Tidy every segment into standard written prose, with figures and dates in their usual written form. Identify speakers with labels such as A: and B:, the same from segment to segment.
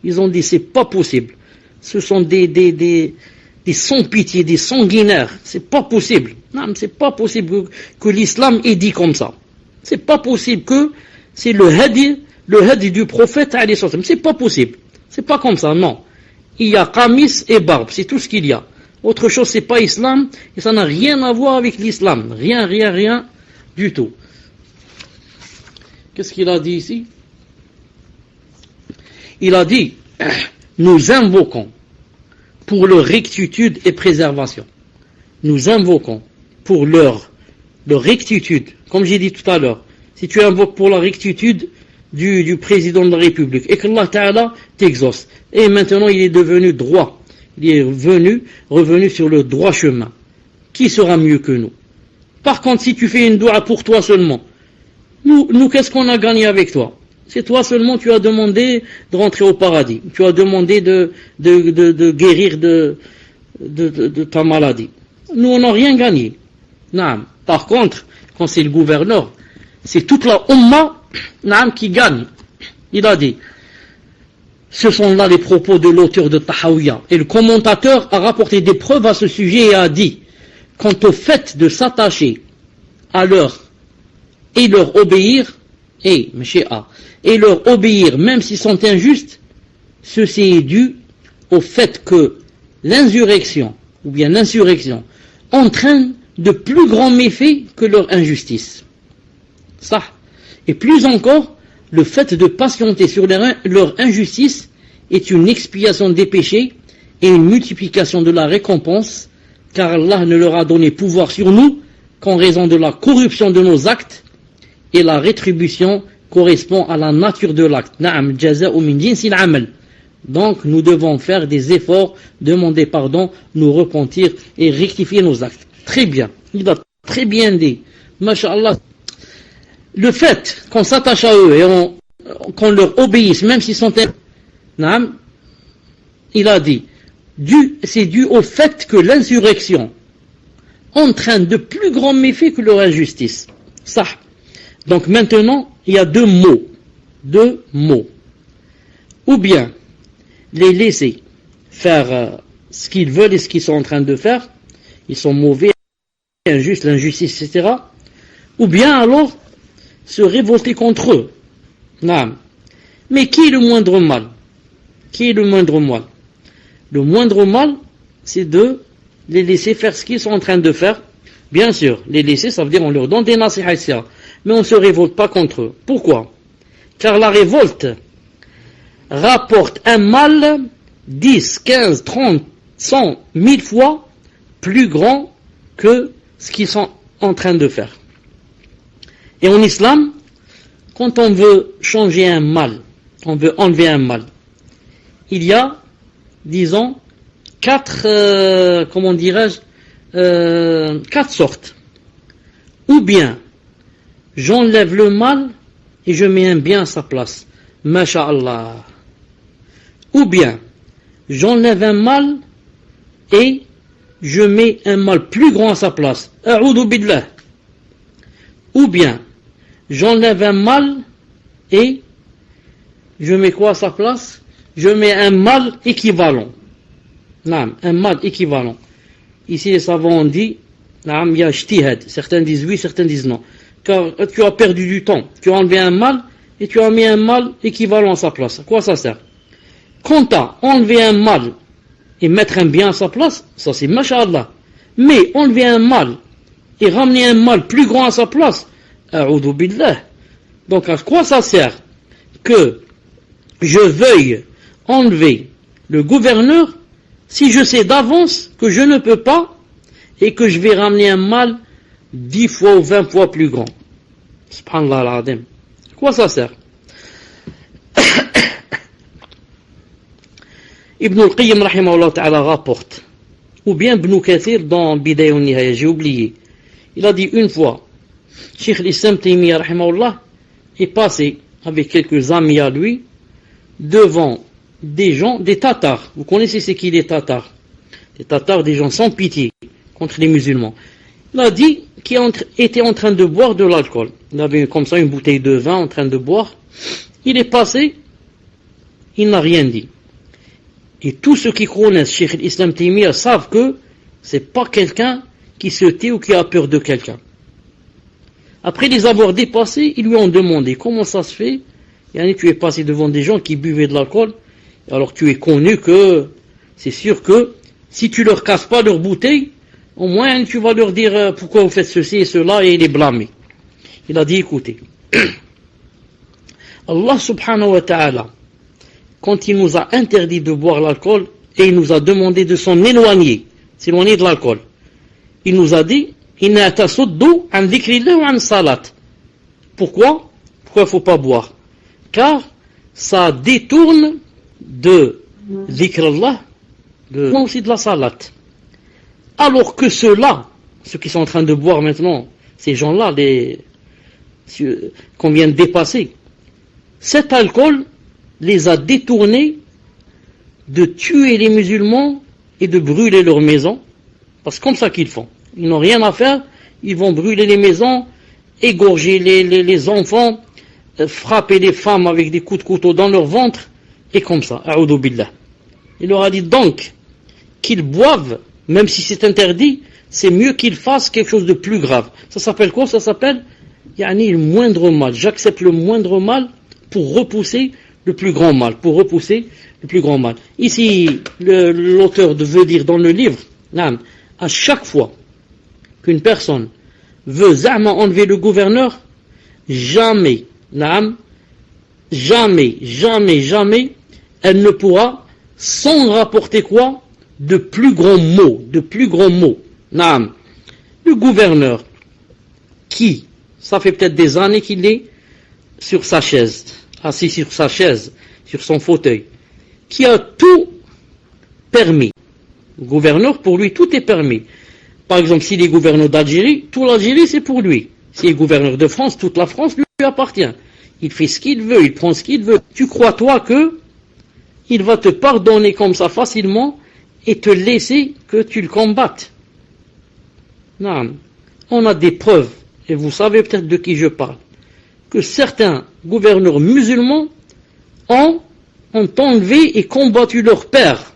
A: Ils ont dit c'est pas possible. Ce sont des sans-pitié, des sanguinaires. C'est pas possible. Non, c'est pas possible que l'islam est dit comme ça. C'est pas possible que c'est le hadi du prophète alayhi salam. C'est pas possible. C'est pas comme ça, non. Il y a qamis et barbe, c'est tout ce qu'il y a. Autre chose, c'est pas islam, et ça n'a rien à voir avec l'islam. Rien du tout. Qu'est-ce qu'il a dit ici? Il a dit, nous invoquons pour leur rectitude et préservation. Nous invoquons pour leur rectitude, comme j'ai dit tout à l'heure. Si tu invoques pour la rectitude du président de la République, et qu'Allah Ta'ala t'exauce. Et maintenant, il est devenu droit. Il est revenu sur le droit chemin. Qui sera mieux que nous? Par contre, si tu fais une doua pour toi seulement, nous qu'est-ce qu'on a gagné avec toi? C'est toi seulement, tu as demandé de rentrer au paradis. Tu as demandé de guérir de ta maladie. Nous, on n'a rien gagné. Non. Par contre, quand c'est le gouverneur, c'est toute la Ummah qui gagne. Il a dit, ce sont là les propos de l'auteur de Tahawiyya. Et le commentateur a rapporté des preuves à ce sujet et a dit, quant au fait de s'attacher à leur et leur obéir, et leur obéir même s'ils sont injustes, ceci est dû au fait que l'insurrection entraîne de plus grands méfaits que leur injustice. Ça. Et plus encore, le fait de patienter sur leur injustice est une expiation des péchés et une multiplication de la récompense, car Allah ne leur a donné pouvoir sur nous qu'en raison de la corruption de nos actes, et la rétribution correspond à la nature de l'acte. Na'am jaza'u min jinsil amal. Donc nous devons faire des efforts, demander pardon, nous repentir et rectifier nos actes. Très bien. Il a très bien dit. Masha'Allah. Le fait qu'on s'attache à eux et qu'on leur obéisse, même s'ils sont... il a dit, c'est dû au fait que l'insurrection entraîne de plus grands méfaits que leur injustice. Ça. Donc maintenant, il y a deux mots. Ou bien, les laisser faire ce qu'ils veulent et ce qu'ils sont en train de faire. Ils sont mauvais, injustes, l'injustice, etc. Ou bien alors, se révolter contre eux. Non. Mais qui est le moindre mal? Le moindre mal, c'est de les laisser faire ce qu'ils sont en train de faire. Bien sûr, les laisser, ça veut dire on leur donne des nasiha, etc. Mais on ne se révolte pas contre eux. Pourquoi? Car la révolte rapporte un mal 10, 15, 30, 100, 1000 fois plus grand que ce qu'ils sont en train de faire. Et en islam, quand on veut changer un mal, on veut enlever un mal, il y a, disons, quatre sortes. Ou bien, j'enlève le mal et je mets un bien à sa place. Masha'Allah. Ou bien, j'enlève un mal et je mets un mal plus grand à sa place. A'udhu billah. Ou bien, j'enlève un mal et je mets quoi à sa place? Je mets un mal équivalent. Non, un mal équivalent. Ici, les savants ont dit, il y a ijtihad. Certains disent oui, certains disent non. Car tu as perdu du temps. Tu as enlevé un mal et tu as mis un mal équivalent à sa place. À quoi ça sert? Quand tu as enlevé un mal et mettre un bien à sa place, ça c'est masha'Allah. Mais enlever un mal et ramener un mal plus grand à sa place, a'udhu billah. Donc à quoi ça sert que je veuille enlever le gouverneur si je sais d'avance que je ne peux pas et que je vais ramener un mal 10 fois ou 20 fois plus grand? Subhanallah al-Azim. Quoi ça sert? Ibn al-Qayyim rahimahullah ta'ala rapporte, ou bien Ibn Kathir dans Bidaya wa Nihaya, j'ai oublié. Il a dit une fois, Cheikh l'Islam Taymiyyah rahimahullah est passé avec quelques amis à lui devant des gens, des Tatars. Vous connaissez c'est qui les Tatars? Les Tatars, des gens sans pitié contre les musulmans. Il a dit qu'il était en train de boire de l'alcool. Il avait comme ça une bouteille de vin en train de boire. Il est passé, il n'a rien dit. Et tous ceux qui connaissent Cheikh l'Islam Taymiyyah savent que c'est pas quelqu'un qui se tait ou qui a peur de quelqu'un. Après les avoir dépassés, ils lui ont demandé comment ça se fait. Yani, tu es passé devant des gens qui buvaient de l'alcool, alors tu es connu que c'est sûr que si tu leur casses pas leur bouteille, au moins tu vas leur dire pourquoi vous faites ceci et cela et les blâmer. Il a dit écoutez, Allah subhanahu wa ta'ala, quand il nous a interdit de boire l'alcool et il nous a demandé de s'éloigner de l'alcool, il nous a dit inna tasuddu an dhikrillah wa an salat. Pourquoi il ne faut pas boire? Car ça détourne de dhikrullah, aussi de la salat. Alors que ceux-là, ceux qui sont en train de boire maintenant, ces gens-là, qu'on vient de dépasser, cet alcool les a détournés de tuer les musulmans et de brûler leurs maisons, parce que comme ça qu'ils font. Ils n'ont rien à faire, ils vont brûler les maisons, égorger les enfants, frapper les femmes avec des coups de couteau dans leur ventre, et comme ça, a'udhu billah. Il leur a dit donc qu'ils boivent, même si c'est interdit, c'est mieux qu'ils fassent quelque chose de plus grave. Ça s'appelle quoi? Ça s'appelle le moindre mal. J'accepte le moindre mal pour repousser le plus grand mal. Ici, l'auteur veut dire dans le livre, à chaque fois qu'une personne veut enlever le gouverneur, jamais, elle ne pourra sans rapporter quoi? De plus grands mots. Le gouverneur, ça fait peut-être des années qu'il est sur sa chaise, assis sur sa chaise, sur son fauteuil, qui a tout permis. Le gouverneur, pour lui, tout est permis. Par exemple, s'il est gouverneur d'Algérie, toute l'Algérie, c'est pour lui. S'il est gouverneur de France, toute la France lui appartient. Il fait ce qu'il veut, il prend ce qu'il veut. Tu crois, toi, que il va te pardonner comme ça facilement et te laisser que tu le combattes? Non. On a des preuves, et vous savez peut-être de qui je parle, que certains gouverneurs musulmans ont enlevé et combattu leur père,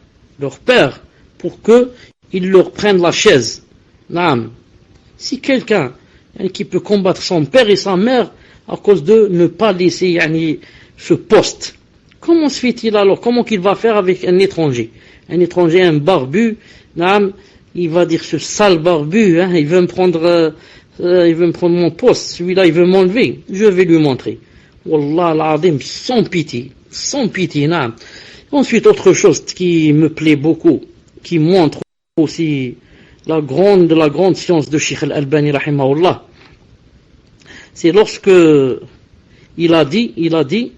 A: pour qu'ils leur prennent la chaise. Non. Si quelqu'un qui peut combattre son père et sa mère à cause de ne pas laisser ce poste, comment se fait-il alors? Comment qu'il va faire avec un étranger? Un étranger, un barbu, il va dire ce sale barbu, il veut me prendre mon poste, celui-là il veut m'enlever, je vais lui montrer. Wallah al-Azim, sans pitié. Ensuite, autre chose qui me plaît beaucoup, qui montre aussi la grande science de Cheikh Al-Albani rahimahullah, c'est lorsque il a dit,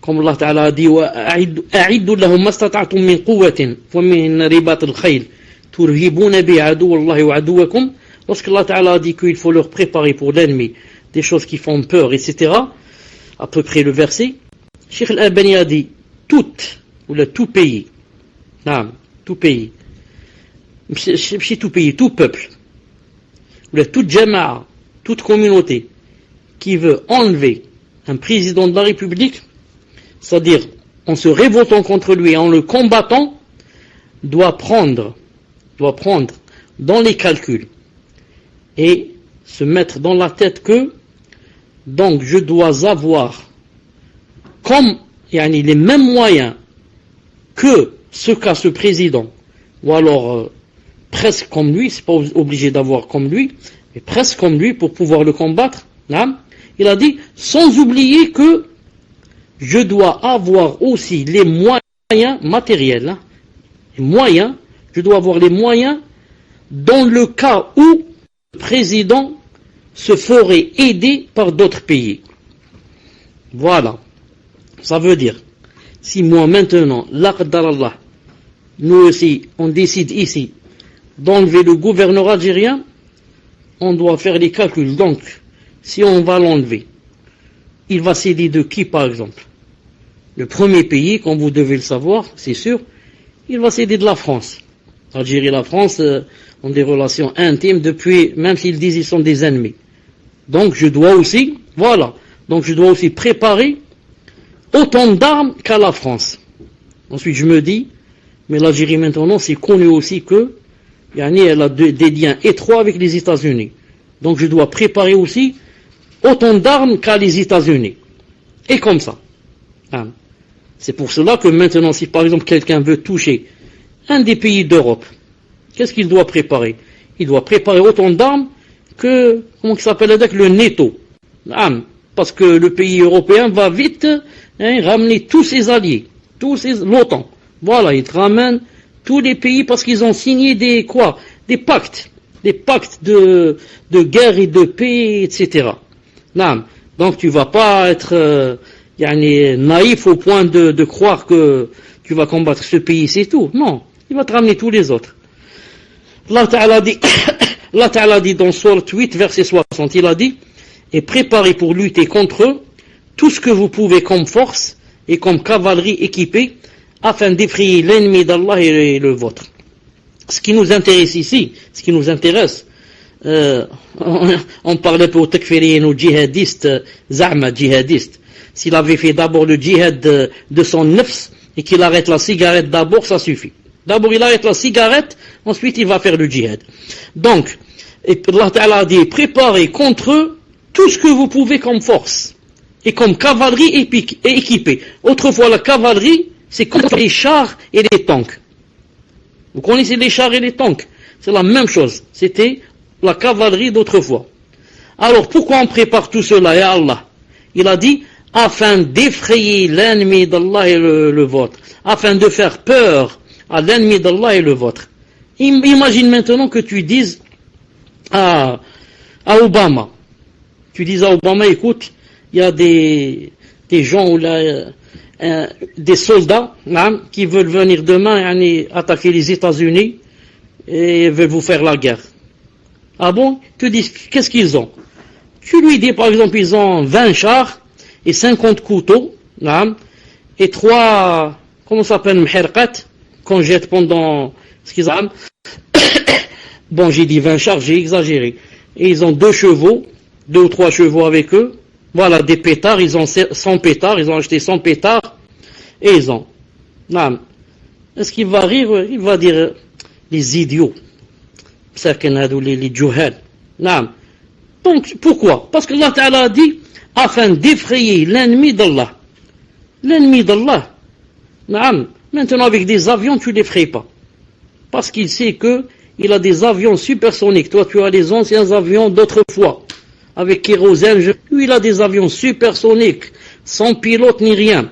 A: comme Allah Ta'ala a dit, أَعِدُّوا لَهُمْ مَا اسْتَطَعْتُم مِّن قُوَّةٍ وَمِنْ رِبَاطِ الْخَيْلِ تُرْهِبُونَ بِهِ عَدُوَّ اللَّهِ وَعَدُوَّكُمْ. Lorsque Allah Ta'ala a dit qu'il faut leur préparer pour l'ennemi des choses qui font peur, etc., à peu près le verset, Cheikh Al-Albani a dit, tout pays, tout peuple, toute jama'a, toute communauté qui veut enlever un président de la République, c'est-à-dire en se révoltant contre lui et en le combattant, doit prendre dans les calculs et se mettre dans la tête que donc je dois avoir comme les mêmes moyens que ce qu'a ce président, ou alors presque comme lui, c'est pas obligé d'avoir comme lui, mais presque comme lui pour pouvoir le combattre. Il a dit, sans oublier que je dois avoir aussi les moyens matériels, je dois avoir les moyens dans le cas où le président se ferait aider par d'autres pays. Voilà. Ça veut dire, si moi maintenant, l'Aqdarallah, nous aussi, on décide ici d'enlever le gouverneur algérien, on doit faire les calculs. Donc, si on va l'enlever, il va s'aider de qui par exemple? Le premier pays, comme vous devez le savoir, c'est sûr, il va s'aider de la France. L'Algérie et la France ont des relations intimes depuis, même s'ils disent qu'ils sont des ennemis. Donc je dois aussi préparer autant d'armes qu'à la France. Ensuite je me dis, Mais l'Algérie maintenant, c'est connu aussi que elle a des liens étroits avec les États-Unis. Donc je dois préparer aussi autant d'armes qu'à les États-Unis. Et comme ça. C'est pour cela que maintenant, si par exemple quelqu'un veut toucher un des pays d'Europe, qu'est-ce qu'il doit préparer? Il doit préparer autant d'armes que, comment ça s'appelle avec le NATO. Parce que le pays européen va vite ramener tous ses alliés, l'OTAN. Voilà, il ramène tous les pays parce qu'ils ont signé des pactes de guerre et de paix, etc. Donc tu vas pas être naïf au point de croire que tu vas combattre ce pays, c'est tout. Non, il va te ramener tous les autres. Allah Ta'ala dit dans Sourate 8, verset 60, il a dit, et préparez pour lutter contre eux tout ce que vous pouvez comme force et comme cavalerie équipée, afin d'effrayer l'ennemi d'Allah et le vôtre. Ce qui nous intéresse ici, on parlait pour takfiriyen ou djihadiste, za'ma djihadiste. S'il avait fait d'abord le djihad de son nefs et qu'il arrête la cigarette d'abord, ça suffit. D'abord il arrête la cigarette, ensuite il va faire le djihad. Donc, Allah Ta'ala a dit, préparez contre eux tout ce que vous pouvez comme force et comme cavalerie équipée. Autrefois la cavalerie, c'est comme les chars et les tanks. Vous connaissez les chars et les tanks? C'est la même chose. C'était la cavalerie d'autrefois. Alors pourquoi on prépare tout cela, ya Allah? Il a dit, afin d'effrayer l'ennemi d'Allah et le vôtre. Afin de faire peur à l'ennemi d'Allah et le vôtre. Imagine maintenant que tu dises à Obama. Tu dis à Obama, écoute, il y a des gens des soldats qui veulent venir demain attaquer les États-Unis et veulent vous faire la guerre. Ah bon? Tu dis, qu'est-ce qu'ils ont? Tu lui dis par exemple, ils ont 20 chars et 50 couteaux et 3, comment ça s'appelle, mherqat, qu'on jette pendant ce qu'ils ont. Bon, j'ai dit 20 chars, j'ai exagéré. Et ils ont 2 ou 3 chevaux avec eux. Voilà, des pétards, ils ont 100 pétards, ils ont acheté 100 pétards, et ils ont. Est-ce qu'il va rire? Il va dire, les idiots. Les juhal. Donc, pourquoi? Parce que Allah Ta'ala a dit, afin d'effrayer l'ennemi d'Allah. L'ennemi d'Allah. Maintenant, avec des avions, tu ne l'effraies pas. Parce qu'il sait qu'il a des avions supersoniques. Toi, tu as les anciens avions d'autrefois. Avec kérosène, lui il a des avions supersoniques, sans pilote ni rien,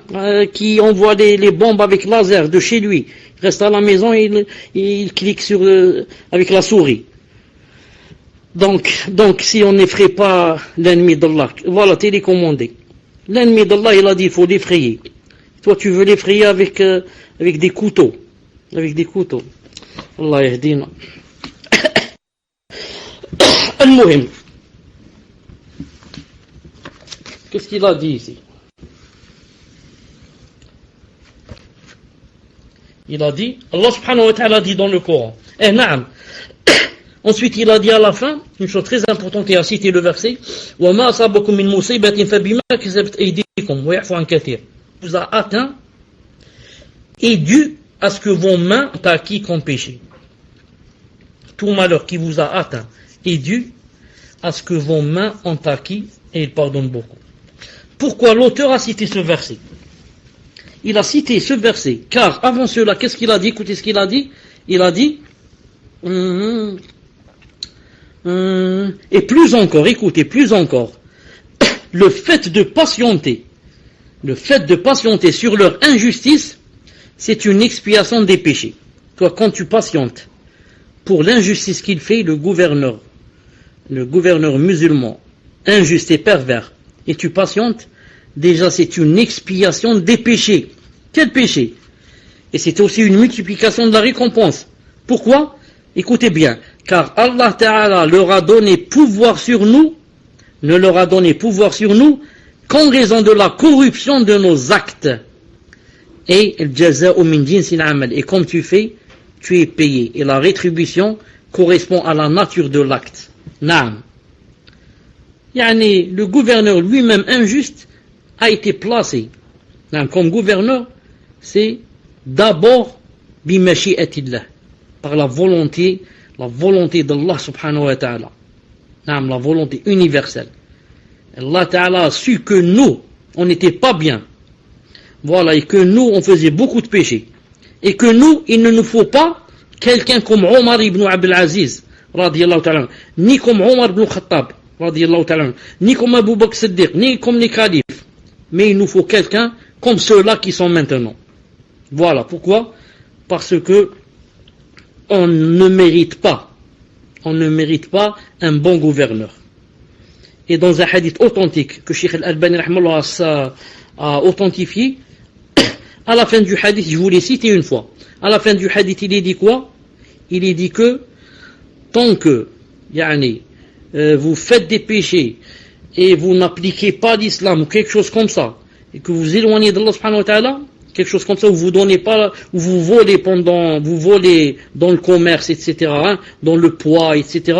A: qui envoient les bombes avec laser de chez lui. Il reste à la maison et il clique sur avec la souris. Donc si on n'effraie pas l'ennemi d'Allah, voilà, télécommandé. L'ennemi d'Allah, il a dit, il faut l'effrayer. Toi, tu veux l'effrayer avec des couteaux. Avec des couteaux. Allah yahdina. Al-Muhim. Qu'est-ce qu'il a dit ici? Il a dit, Allah subhanahu wa ta'ala dit dans le Coran, na'am. Ensuite, il a dit à la fin, une chose très importante, et a cité le verset, وَمَا أَصَابَكُم مِّن مُّصِيبَةٍ فَبِمَا كَسَبَتْ أَيْدِيكُمْ وَيَعْفُ عَن كَثِيرٍ. Vous a atteint et dû à ce que vos mains ont acquis comme péché. Tout malheur qui vous a atteint est dû à ce que vos mains ont acquis, et il pardonne beaucoup. Pourquoi l'auteur a cité ce verset? Il a cité ce verset, car avant cela, qu'est-ce qu'il a dit? Écoutez ce qu'il a dit. Il a dit, et plus encore, écoutez, plus encore, le fait de patienter sur leur injustice, c'est une expiation des péchés. Toi, quand tu patientes pour l'injustice qu'il fait, le gouverneur musulman, injuste et pervers, et tu patientes, déjà c'est une expiation des péchés. Quel péché? Et c'est aussi une multiplication de la récompense. Pourquoi? Écoutez bien, car Allah Ta'ala leur a donné pouvoir sur nous, ne leur a donné pouvoir sur nous qu'en raison de la corruption de nos actes. Et comme tu fais, tu es payé. Et la rétribution correspond à la nature de l'acte. Naam. Le gouverneur lui-même injuste a été placé comme gouverneur, c'est d'abord bimashi'atillah, par la volonté d'Allah subhanahu wa ta'ala. La volonté universelle. Allah ta'ala a su que nous, on n'était pas bien. Voilà, et que nous, on faisait beaucoup de péchés. Et que nous, il ne nous faut pas quelqu'un comme Omar ibn Abdul Aziz, radiyallahu ta'ala, ni comme Omar ibn Khattab, radiyallahu ta'ala, ni comme Abu Bakr Siddiq, ni comme les califes. Mais il nous faut quelqu'un comme ceux-là qui sont maintenant. Voilà, pourquoi? Parce que on ne mérite pas un bon gouverneur. Et dans un hadith authentique que Cheikh Al-Albani a authentifié, à la fin du hadith, je vous l'ai cité une fois, à la fin du hadith, il est dit quoi? Il est dit que tant que vous faites des péchés et vous n'appliquez pas l'islam ou quelque chose comme ça, et que vous éloignez d'Allah subhanahu wa ta'ala, quelque chose comme ça, où vous donnez pas, où vous volez dans le commerce, etc., dans le poids, etc.,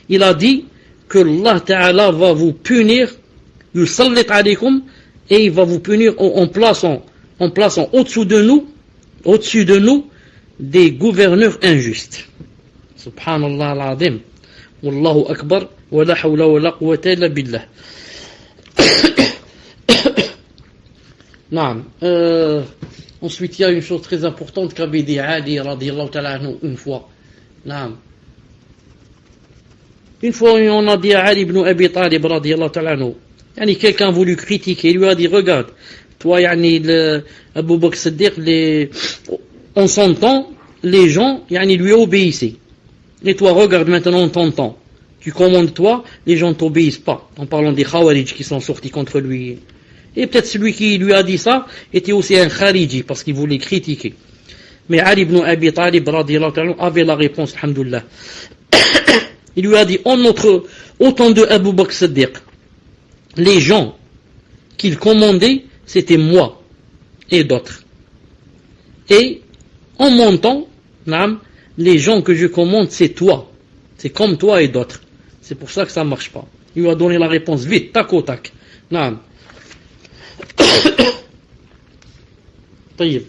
A: il a dit que Allah ta'ala va vous punir, yusallit alaykum, et il va vous punir en plaçant au-dessus de nous, des gouverneurs injustes. Subhanallah al-azim. Wallahu akbar, wa la hawla wa la quwwata illa billah. Ensuite, il y a une chose très importante qu'avait dit Ali radiyallahu ta'ala anhu une fois. Une fois, on a dit à Ali ibn Abi Talib radiyallahu ta'ala anhu, quelqu'un a voulu critiquer, il lui a dit, regarde, toi, Abu Bakr Siddiq, en son temps, les gens, lui obéissaient. Et toi, regarde maintenant en ton temps. Tu commandes toi, les gens ne t'obéissent pas. En parlant des Khawarij qui sont sortis contre lui. Et peut-être celui qui lui a dit ça était aussi un Khariji parce qu'il voulait critiquer. Mais Ali ibn Abi Talib radiyallahu ta'ala avait la réponse, alhamdoulilah. Il lui a dit, au temps de Abu Bakr Siddiq, les gens qu'il commandait, c'était moi et d'autres. Et en mon temps, les gens que je commande, c'est toi. C'est comme toi et d'autres. C'est pour ça que ça ne marche pas. Il lui a donné la réponse vite, tac au tac. طيب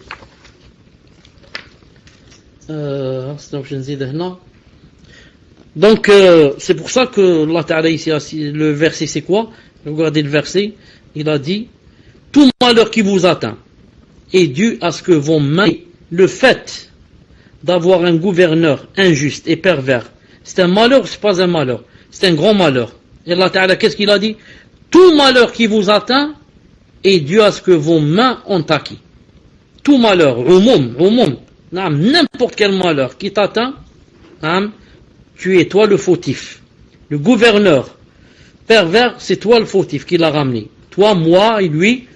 A: donc c'est pour ça que Allah Ta'ala ici, le verset c'est quoi? Regardez le verset, il a dit tout malheur qui vous atteint est dû à ce que vos mains, le fait d'avoir un gouverneur injuste et pervers, c'est un malheur, c'est pas un malheur, c'est un grand malheur. Et Allah Ta'ala, qu'est-ce qu'il a dit? Tout malheur qui vous atteint est dû à ce que vos mains ont acquis. Tout malheur, n'importe quel malheur qui t'atteint, tu es toi le fautif. Le gouverneur pervers, c'est toi le fautif qui l'a ramené. Toi, moi et lui,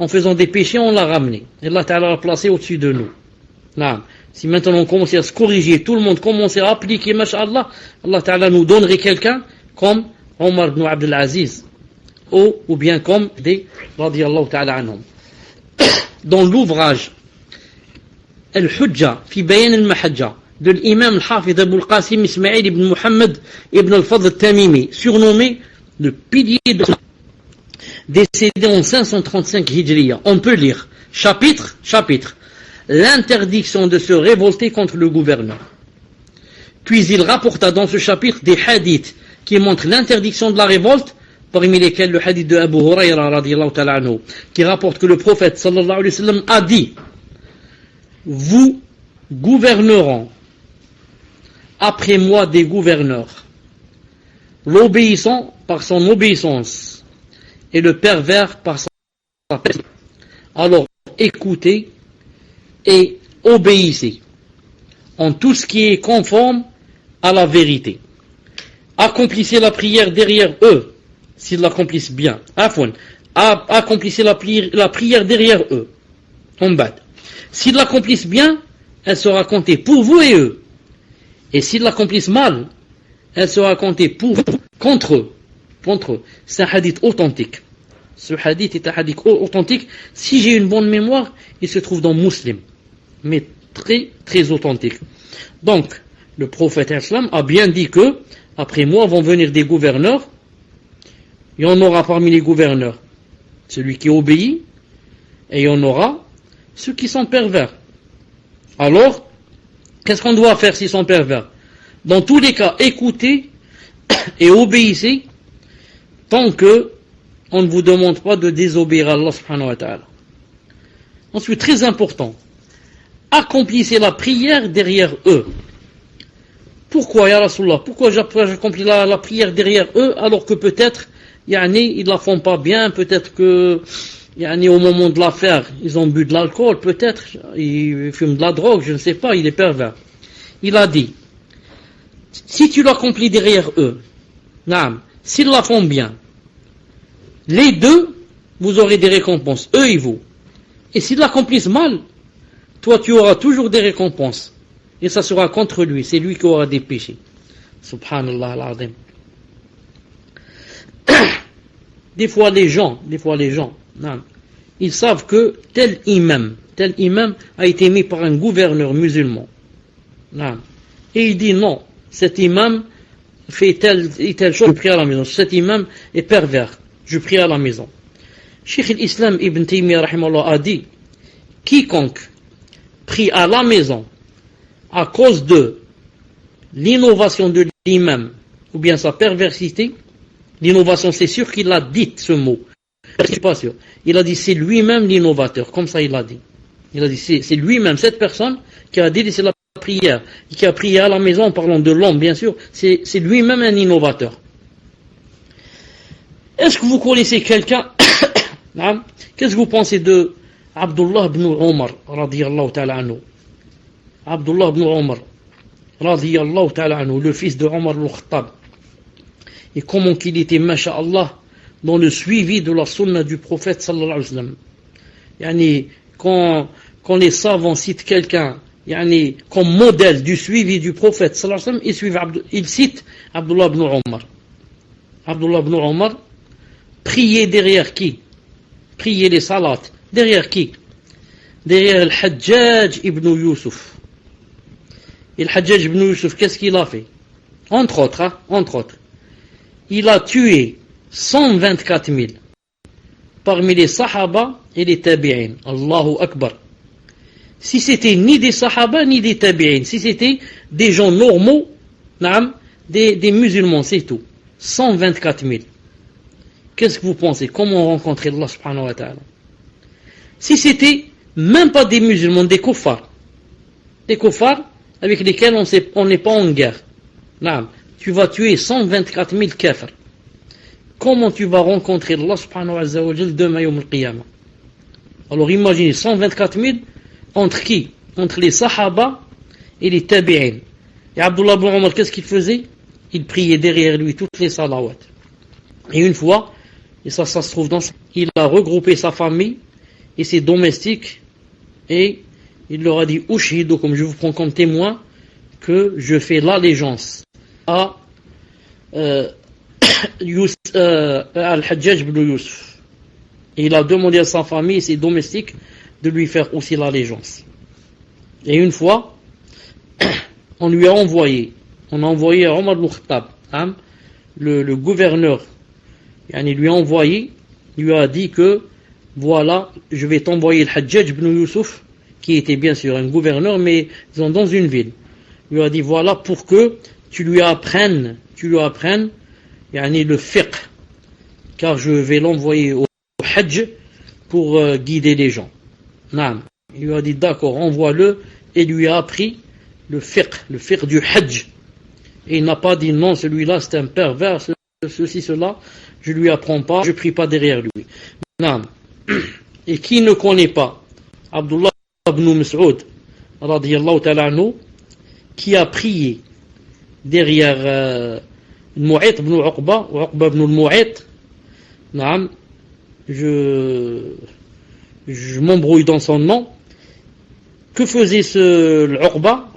A: en faisant des péchés, on l'a ramené. Et Allah Ta'ala l'a placé au-dessus de nous. Si maintenant on commençait à se corriger, tout le monde commençait à appliquer, masha'Allah, Allah Ta'ala nous donnerait quelqu'un comme Omar ibn Abdul Aziz, ou bien comme des radiyallahu ta'ala anhum. Dans l'ouvrage Al-Hujja fi Bayan al-Mahajja de l'imam al-Hafid Abu al-Qasim Ismail ibn Muhammad ibn al-Fadl al-Tamimi, surnommé le pilier de décédé en 535 Hijriya, on peut lire chapitre, l'interdiction de se révolter contre le gouverneur. Puis il rapporta dans ce chapitre des hadiths qui montrent l'interdiction de la révolte, parmi lesquels le hadith de Abu Hurayra radiyallahu ta'ala anhu, qui rapporte que le prophète sallallahu alayhi wa sallam a dit: vous gouverneront après moi des gouverneurs, l'obéissant par son obéissance et le pervers par sa perversion. Alors écoutez et obéissez en tout ce qui est conforme à la vérité. Accomplissez la prière derrière eux, s'ils l'accomplissent bien. Accomplissez la prière derrière eux. S'ils l'accomplissent bien, elle sera comptée pour vous et eux. Et s'ils l'accomplissent mal, elle sera comptée contre eux. C'est un hadith authentique. Ce hadith est un hadith authentique. Si j'ai une bonne mémoire, il se trouve dans Muslim. Mais très, très authentique. Donc, le prophète islam a bien dit que, après moi vont venir des gouverneurs. Il y en aura parmi les gouverneurs celui qui obéit, et il y en aura ceux qui sont pervers. Alors, Qu'est-ce qu'on doit faire s'ils sont pervers? Dans tous les cas, écoutez et obéissez tant que on ne vous demande pas de désobéir à Allah subhanahu wa ta'ala. Ensuite, très important, accomplissez la prière derrière eux. Pourquoi, ya Rasulallah? Pourquoi j'accomplis la prière derrière eux alors que peut-être, ils la font pas bien, peut-être que, au moment de la faire, ils ont bu de l'alcool, peut-être, ils fument de la drogue, je ne sais pas, il est pervers. Il a dit, si tu l'accomplis derrière eux, s'ils la font bien, les deux, vous aurez des récompenses, eux et vous. Et s'ils l'accomplissent mal, toi tu auras toujours des récompenses. Et ça sera contre lui, c'est lui qui aura des péchés. Subhanallah al-Azim. Des fois les gens, ils savent que tel imam a été mis par un gouverneur musulman. Et il dit non, cet imam fait telle et telle chose, je prie à la maison. Cet imam est pervers, je prie à la maison. Cheikh l'Islam Ibn Taymiyyah rahimahullah a dit, quiconque prie à la maison à cause de l'innovation de l'imam ou bien sa perversité, l'innovation c'est sûr qu'il a dit ce mot, je suis pas sûr, il a dit c'est lui-même l'innovateur, comme ça il a dit. Il a dit c'est lui-même, cette personne qui a délaissé la prière, qui a prié à la maison en parlant de l'homme bien sûr, c'est lui-même un innovateur. Est-ce que vous connaissez quelqu'un qu'est-ce que vous pensez de Abdullah ibn Omar radiyallahu ta'ala anhu? Abdullah ibn Omar radiyallahu ta'ala anhu, le fils de Omar al-Khattab. Et comment qu'il était, masha'Allah, dans le suivi de la sunna du prophète sallallahu alayhi wa sallam. Quand les savants citent quelqu'un comme modèle du suivi du prophète sallallahu alayhi wa sallam, ils citent Abdullah ibn Omar. Abdullah ibn Omar priait derrière qui? Prier les salats. Derrière qui? Derrière le Hajjaj ibn Yusuf. Et le Hajjaj ibn Yusuf, qu'est-ce qu'il a fait? Entre autres, il a tué 124 000 parmi les Sahaba et les Tabi'in. Allahu Akbar. Si c'était ni des Sahaba ni des Tabi'in, si c'était des gens normaux, des musulmans, c'est tout. 124 000. Qu'est-ce que vous pensez? Comment rencontrer Allah subhanahu wa ta'ala? Si c'était même pas des musulmans, des kuffars avec lesquels on n'est pas en guerre, tu vas tuer 124 000 kafirs. Comment tu vas rencontrer Allah subhanahu wa ta'ala demain yawm al-qiyamah? Alors imaginez 124 000 entre qui? Entre les Sahaba et les Tabi'in. Et Abdullah ibn Omar, qu'est-ce qu'il faisait? Il priait derrière lui toutes les salawats. Et une fois, et ça se trouve il a regroupé sa famille et ses domestiques et il leur a dit Ushidu, comme je vous prends comme témoin que je fais l'allégeance à Al-Hajjaj ibn Yusuf. Et il a demandé à sa famille et ses domestiques de lui faire aussi l'allégeance. Et une fois, on a envoyé à Omar al-Khattab, le gouverneur, lui a dit que voilà, je vais t'envoyer le Hajjaj ibn Yusuf, qui était bien sûr un gouverneur, mais dans une ville. Il lui a dit voilà pour que tu lui apprennes le fiqh, car je vais l'envoyer au Hajj pour guider les gens. Il lui a dit d'accord, envoie-le, et lui a appris le fiqh du Hajj. Et il n'a pas dit non, celui-là c'est un pervers, ceci, cela, je lui apprends pas, je prie pas derrière lui. Et qui ne connaît pas Abdullah ibn Mas'ud radiyallahu ta'ala anhu, qui a prié derrière Mu'ayt ibn Uqba ibn al-Mu'ayt. Je m'embrouille dans son nom. Que faisait ce Uqba?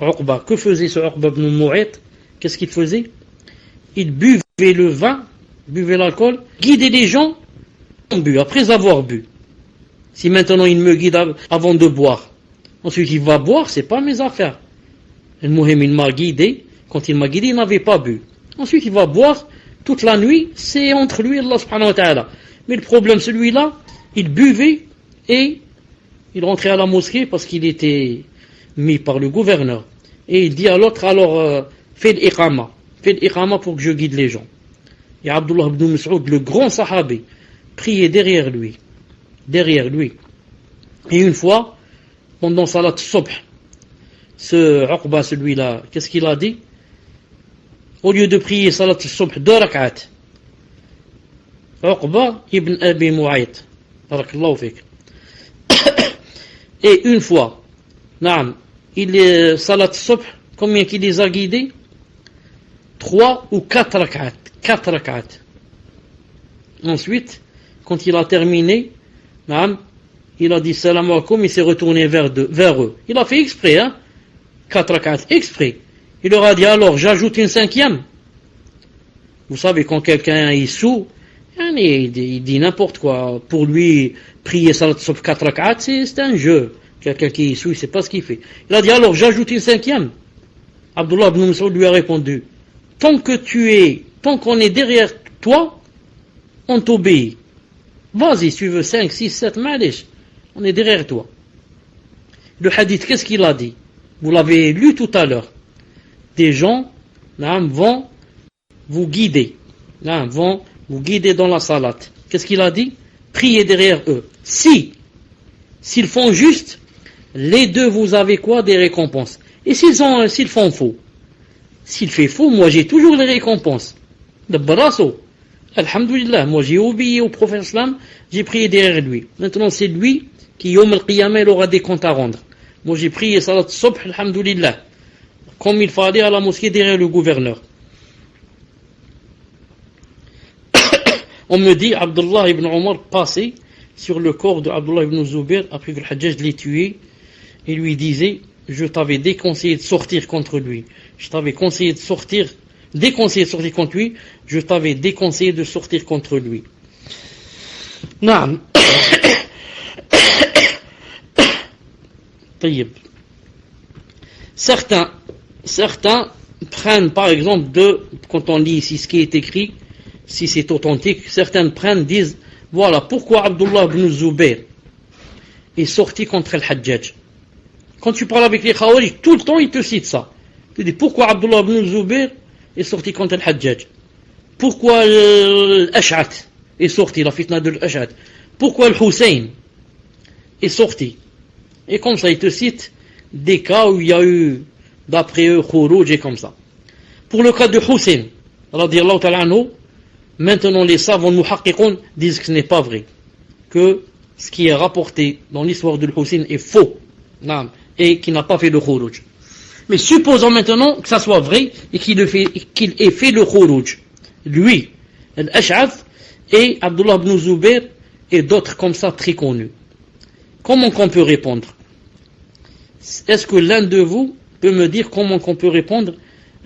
A: Que faisait ce Uqba ibn al-Mu'ayt? Qu'est-ce qu'il faisait? Il buvait le vin, buvait l'alcool, guidait les gens après avoir bu. Si maintenant il me guide avant de boire, ensuite il va boire, c'est pas mes affaires. Il m'a guidé, quand il m'a guidé, il n'avait pas bu. Ensuite il va boire toute la nuit, c'est entre lui et Allah subhanahu wa ta'ala. Mais le problème, celui-là, il buvait et il rentrait à la mosquée parce qu'il était mis par le gouverneur. et il dit à l'autre, alors fais l'iqama pour que je guide les gens. Et Abdullah ibn Mas'ud, le grand sahabi, priait derrière lui. Et une fois, pendant Salat Subh, ce Uqba, celui-là, qu'est-ce qu'il a dit? Au lieu de prier Salat Subh 2 rak'at, Uqba ibn Abi Mu'ayt, barakallahu fik. Et une fois, il est Salat Subh, combien qu'il les a guidés? 3 ou 4 rak'at. Ensuite, quand il a terminé, il a dit salam alaikum, il s'est retourné vers eux. Il a fait exprès, 4 rak'at, exprès. Il leur a dit, alors j'ajoute une 5e. Vous savez, quand quelqu'un est sous, il dit n'importe quoi. Pour lui, prier salat subh 4 rak'at, c'est un jeu. Quelqu'un qui est sous, il ne sait pas ce qu'il fait. Il a dit, alors j'ajoute une 5e. Abdullah ibn Mas'ud lui a répondu, tant qu'on est derrière toi, on t'obéit. Vas-y, si tu veux 5, 6, 7, malish, on est derrière toi. Le hadith, qu'est-ce qu'il a dit? Vous l'avez lu tout à l'heure. Des gens vont vous guider. Vont vous guider dans la salat. Qu'est-ce qu'il a dit? Priez derrière eux. S'ils font juste, les deux, vous avez quoi? Des récompenses. Et s'ils font faux? S'il fait faux, moi j'ai toujours les récompenses. De brasso. Alhamdulillah, moi j'ai obéi au prophète islam, j'ai prié derrière lui. Maintenant c'est lui qui, yom al-qiyamah, il aura des comptes à rendre. Moi j'ai prié salat subh, alhamdulillah, comme il fallait à la mosquée derrière le gouverneur. On me dit, Abdullah ibn Omar passait sur le corps de Abdullah ibn Zubair après que le Hajjaj l'ait tué, et lui disait, je t'avais déconseillé de sortir contre lui. Je t'avais déconseillé de sortir contre lui, je t'avais déconseillé de sortir contre lui. Naam. Certains prennent par exemple quand on lit ici ce qui est écrit, si c'est authentique, certains disent, voilà pourquoi Abdullah ibn Zubair est sorti contre Al-Hajjaj. Quand tu parles avec les Khawarij, tout le temps ils te citent ça. Tu dis pourquoi Abdullah ibn Zubair est sorti contre Al-Hajjaj? Pourquoi l'Ash'at est sorti, la fitna de l'Ash'at? Pourquoi le Hussein est sorti? Et comme ça, ils te citent des cas où il y a eu, d'après eux, Khurouj et comme ça. Pour le cas de Hussein, radiyallahu ta'ala anhu, maintenant les savants muhaqqiqun disent que ce n'est pas vrai. Que ce qui est rapporté dans l'histoire de Hussein est faux. Et qu'il n'a pas fait le Khurouj. Mais supposons maintenant que ça soit vrai et qu'il ait fait le Khurouj. Lui, Al-Ash'ath et Abdullah ibn Zubair et d'autres comme ça très connus. Comment qu'on peut répondre? Est-ce que l'un de vous peut me dire comment qu'on peut répondre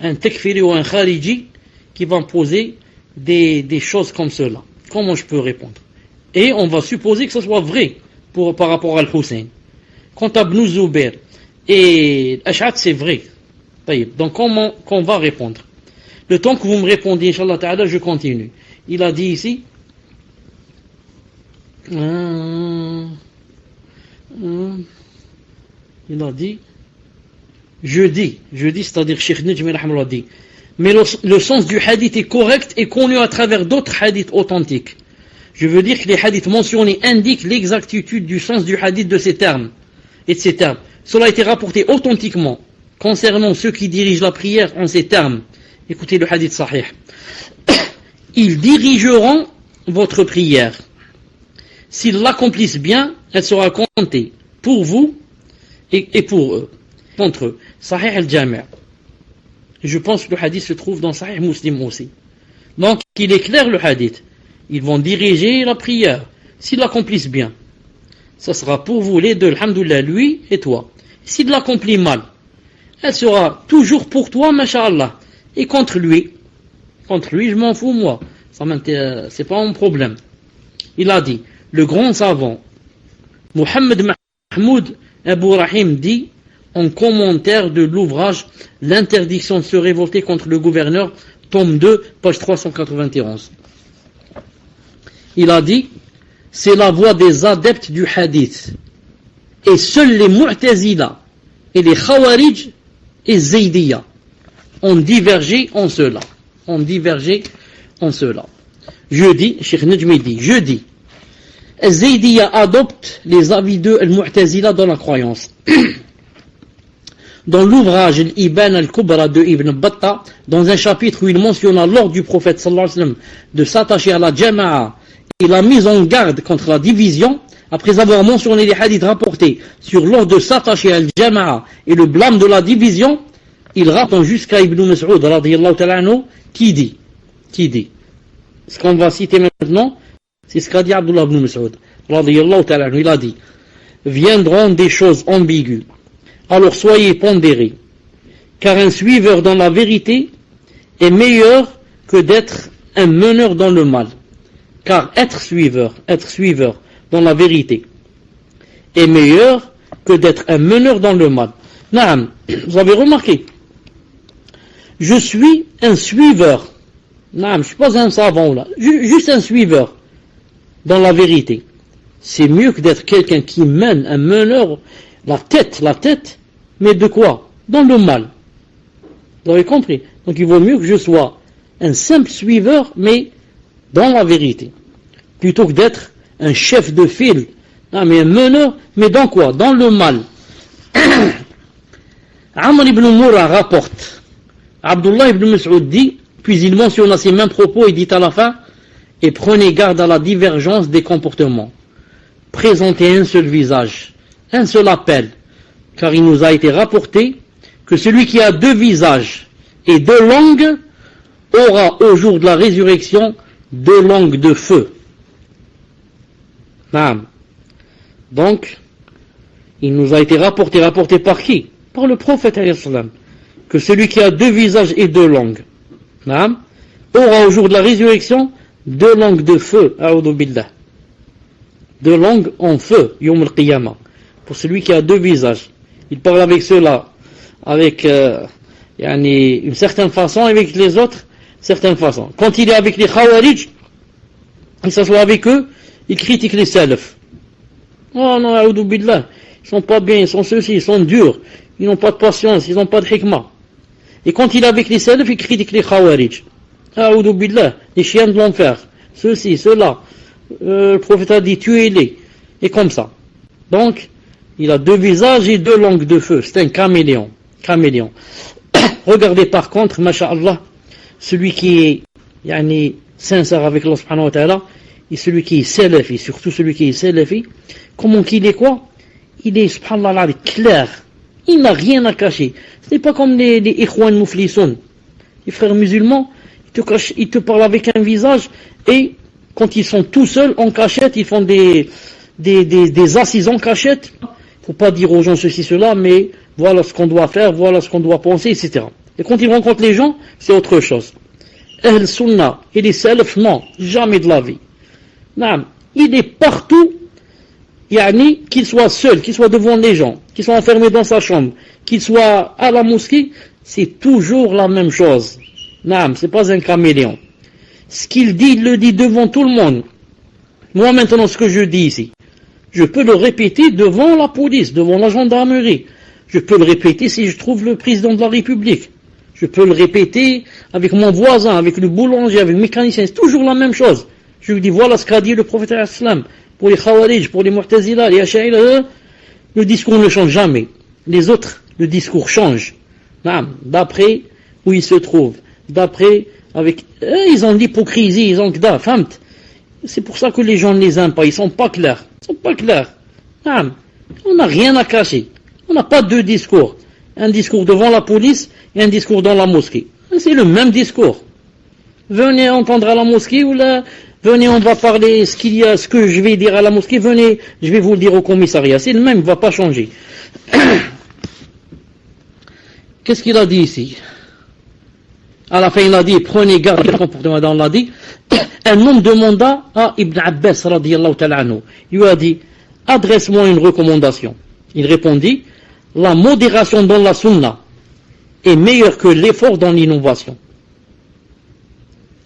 A: à un takfiri ou un khariji qui va me poser des choses comme cela? Comment je peux répondre? Et on va supposer que ce soit vrai par rapport à Al-Hussein. Quant à Ibn Zubair et Ash'at, c'est vrai. Donc comment qu'on va répondre? Le temps que vous me répondez, Inch'Allah Ta'ala, je continue. Il a dit ici, il a dit, je dis, c'est-à-dire Cheikh Najmi rahmallah dit, mais le sens du hadith est correct et connu à travers d'autres hadiths authentiques. Je veux dire que les hadiths mentionnés indiquent l'exactitude du sens du hadith de ces termes. Cela a été rapporté authentiquement concernant ceux qui dirigent la prière en ces termes. Écoutez le hadith sahih. Ils dirigeront votre prière. S'ils l'accomplissent bien, elle sera comptée pour vous et pour eux, contre eux. Sahih al-Jami'. Je pense que le hadith se trouve dans Sahih Muslim aussi. Donc, il est clair le hadith. Ils vont diriger la prière. S'ils l'accomplissent bien, ça sera pour vous les deux, alhamdoulilah, lui et toi. S'il l'accomplit mal, elle sera toujours pour toi, masha'Allah. Et contre lui, je m'en fous, moi. Ça m'intéresse, c'est pas mon problème. Il a dit, le grand savant, Mohammed Mahmoud Abu Rahim dit, en commentaire de l'ouvrage, l'interdiction de se révolter contre le gouverneur, tome 2, page 391. Il a dit, c'est la voie des adeptes du hadith. Et seuls les Mu'tazila et les Khawarij et Zaydiyya ont divergé en cela. Ont divergé en cela. Je dis, Cheikh Najmi dit, je dis, Zaydiyya adopte les avis de Al-Mu'tazila dans la croyance. Dans l'ouvrage Al-Iban Al-Kubra de Ibn Battah, dans un chapitre où il mentionna l'ordre du prophète sallallahu alayhi wa sallam de s'attacher à la jama'a et la mise en garde contre la division, après avoir mentionné les hadiths rapportés sur l'ordre de s'attacher à la jama'a et le blâme de la division, il rapporte jusqu'à Ibn Mas'ud radiyallahu ta'ala anhu qui dit, ce qu'on va citer maintenant, c'est ce qu'a dit Abdullah ibn Mas'ud radiyallahu ta'ala anhu, il a dit, viendront des choses ambiguës. Alors soyez pondérés, car un suiveur dans la vérité est meilleur que d'être un meneur dans le mal. Car être suiveur dans la vérité est meilleur que d'être un meneur dans le mal. Naam, vous avez remarqué, je suis un suiveur. Naam, je ne suis pas un savant là, juste un suiveur dans la vérité. C'est mieux que d'être quelqu'un qui mène, un meneur, la tête, mais de quoi? Dans le mal. Vous avez compris? Donc il vaut mieux que je sois un simple suiveur, mais dans la vérité. Plutôt que d'être un chef de file, mais un meneur, mais dans quoi? Dans le mal. Amr ibn Moura rapporte, Abdullah ibn Mas'ud dit, puis il mentionne ces mêmes propos et dit à la fin, et prenez garde à la divergence des comportements. Présentez un seul visage, un seul appel, car il nous a été rapporté que celui qui a deux visages et deux langues aura au jour de la résurrection deux langues de feu. Naam. Donc, il nous a été rapporté par qui? Par le prophète alayhi salam, que celui qui a deux visages et deux langues, naam, aura au jour de la résurrection deux langues de feu, a'udhu billah. Deux langues en feu, yawm al-qiyamah, pour celui qui a deux visages. Il parle avec ceux-là, avec une certaine façon, avec les autres, certaine façon. Quand il est avec les Khawarij, il s'assoit avec eux, il critique les Salaf. Oh non, a'udhu billah, ils sont pas bien, ils sont ceux-ci, ils sont durs, ils n'ont pas de patience, ils n'ont pas de hikmah. Et quand il est avec les Salaf, il critique les Khawarij. A'udhu billah, les chiens de l'enfer, ceux-ci, ceux-là. Le prophète a dit, tuez-les. Et comme ça. Donc, il a deux visages et deux langues de feu. C'est un caméléon. Regardez par contre, masha'Allah, celui qui est sincère avec Allah subhanahu wa ta'ala, et celui qui est salafi, surtout celui qui est salafi, comment qu'il est quoi? Il est, subhanallah, clair. Il n'a rien à cacher. Ce n'est pas comme les ikhwan mouflissoun. Les frères musulmans, ils te parlent avec un visage, et quand ils sont tout seuls, en cachette, ils font des assises en cachette. Il ne faut pas dire aux gens ceci, cela, mais voilà ce qu'on doit faire, voilà ce qu'on doit penser, etc. Et quand ils rencontrent les gens, c'est autre chose. Ahl Sunnah et les Salaf, non, jamais de la vie. Non, il est partout, qu'il soit seul, qu'il soit devant les gens, qu'il soit enfermé dans sa chambre, qu'il soit à la mosquée, c'est toujours la même chose. Non, c'est pas un caméléon. Ce qu'il dit, il le dit devant tout le monde. Moi maintenant, ce que je dis ici, je peux le répéter devant la police, devant la gendarmerie. Je peux le répéter si je trouve le président de la République. Je peux le répéter avec mon voisin, avec le boulanger, avec le mécanicien. C'est toujours la même chose. Je lui dis, voilà ce qu'a dit le prophète al-Islam. Pour les Khawarij, pour les Mu'tazila, les Ash'ari, le discours ne change jamais. Les autres, le discours change. D'après où ils se trouvent. D'après, ils ont l'hypocrisie, ils ont que famt. C'est pour ça que les gens ne les aiment pas, ils sont pas clairs. On n'a rien à cacher. On n'a pas deux discours. Un discours devant la police et un discours dans la mosquée. C'est le même discours. Venez entendre à la mosquée ou là, venez, on va parler ce que je vais dire à la mosquée, venez, je vais vous le dire au commissariat. C'est le même, il ne va pas changer. Qu'est-ce qu'il a dit ici? À la fin, il a dit, prenez garde du comportement. On l'a dit. Un homme demanda à Ibn Abbas radiyallahu ta'ala anhu. Il lui a dit, adresse-moi une recommandation. Il répondit, la modération dans la sunna est meilleure que l'effort dans l'innovation.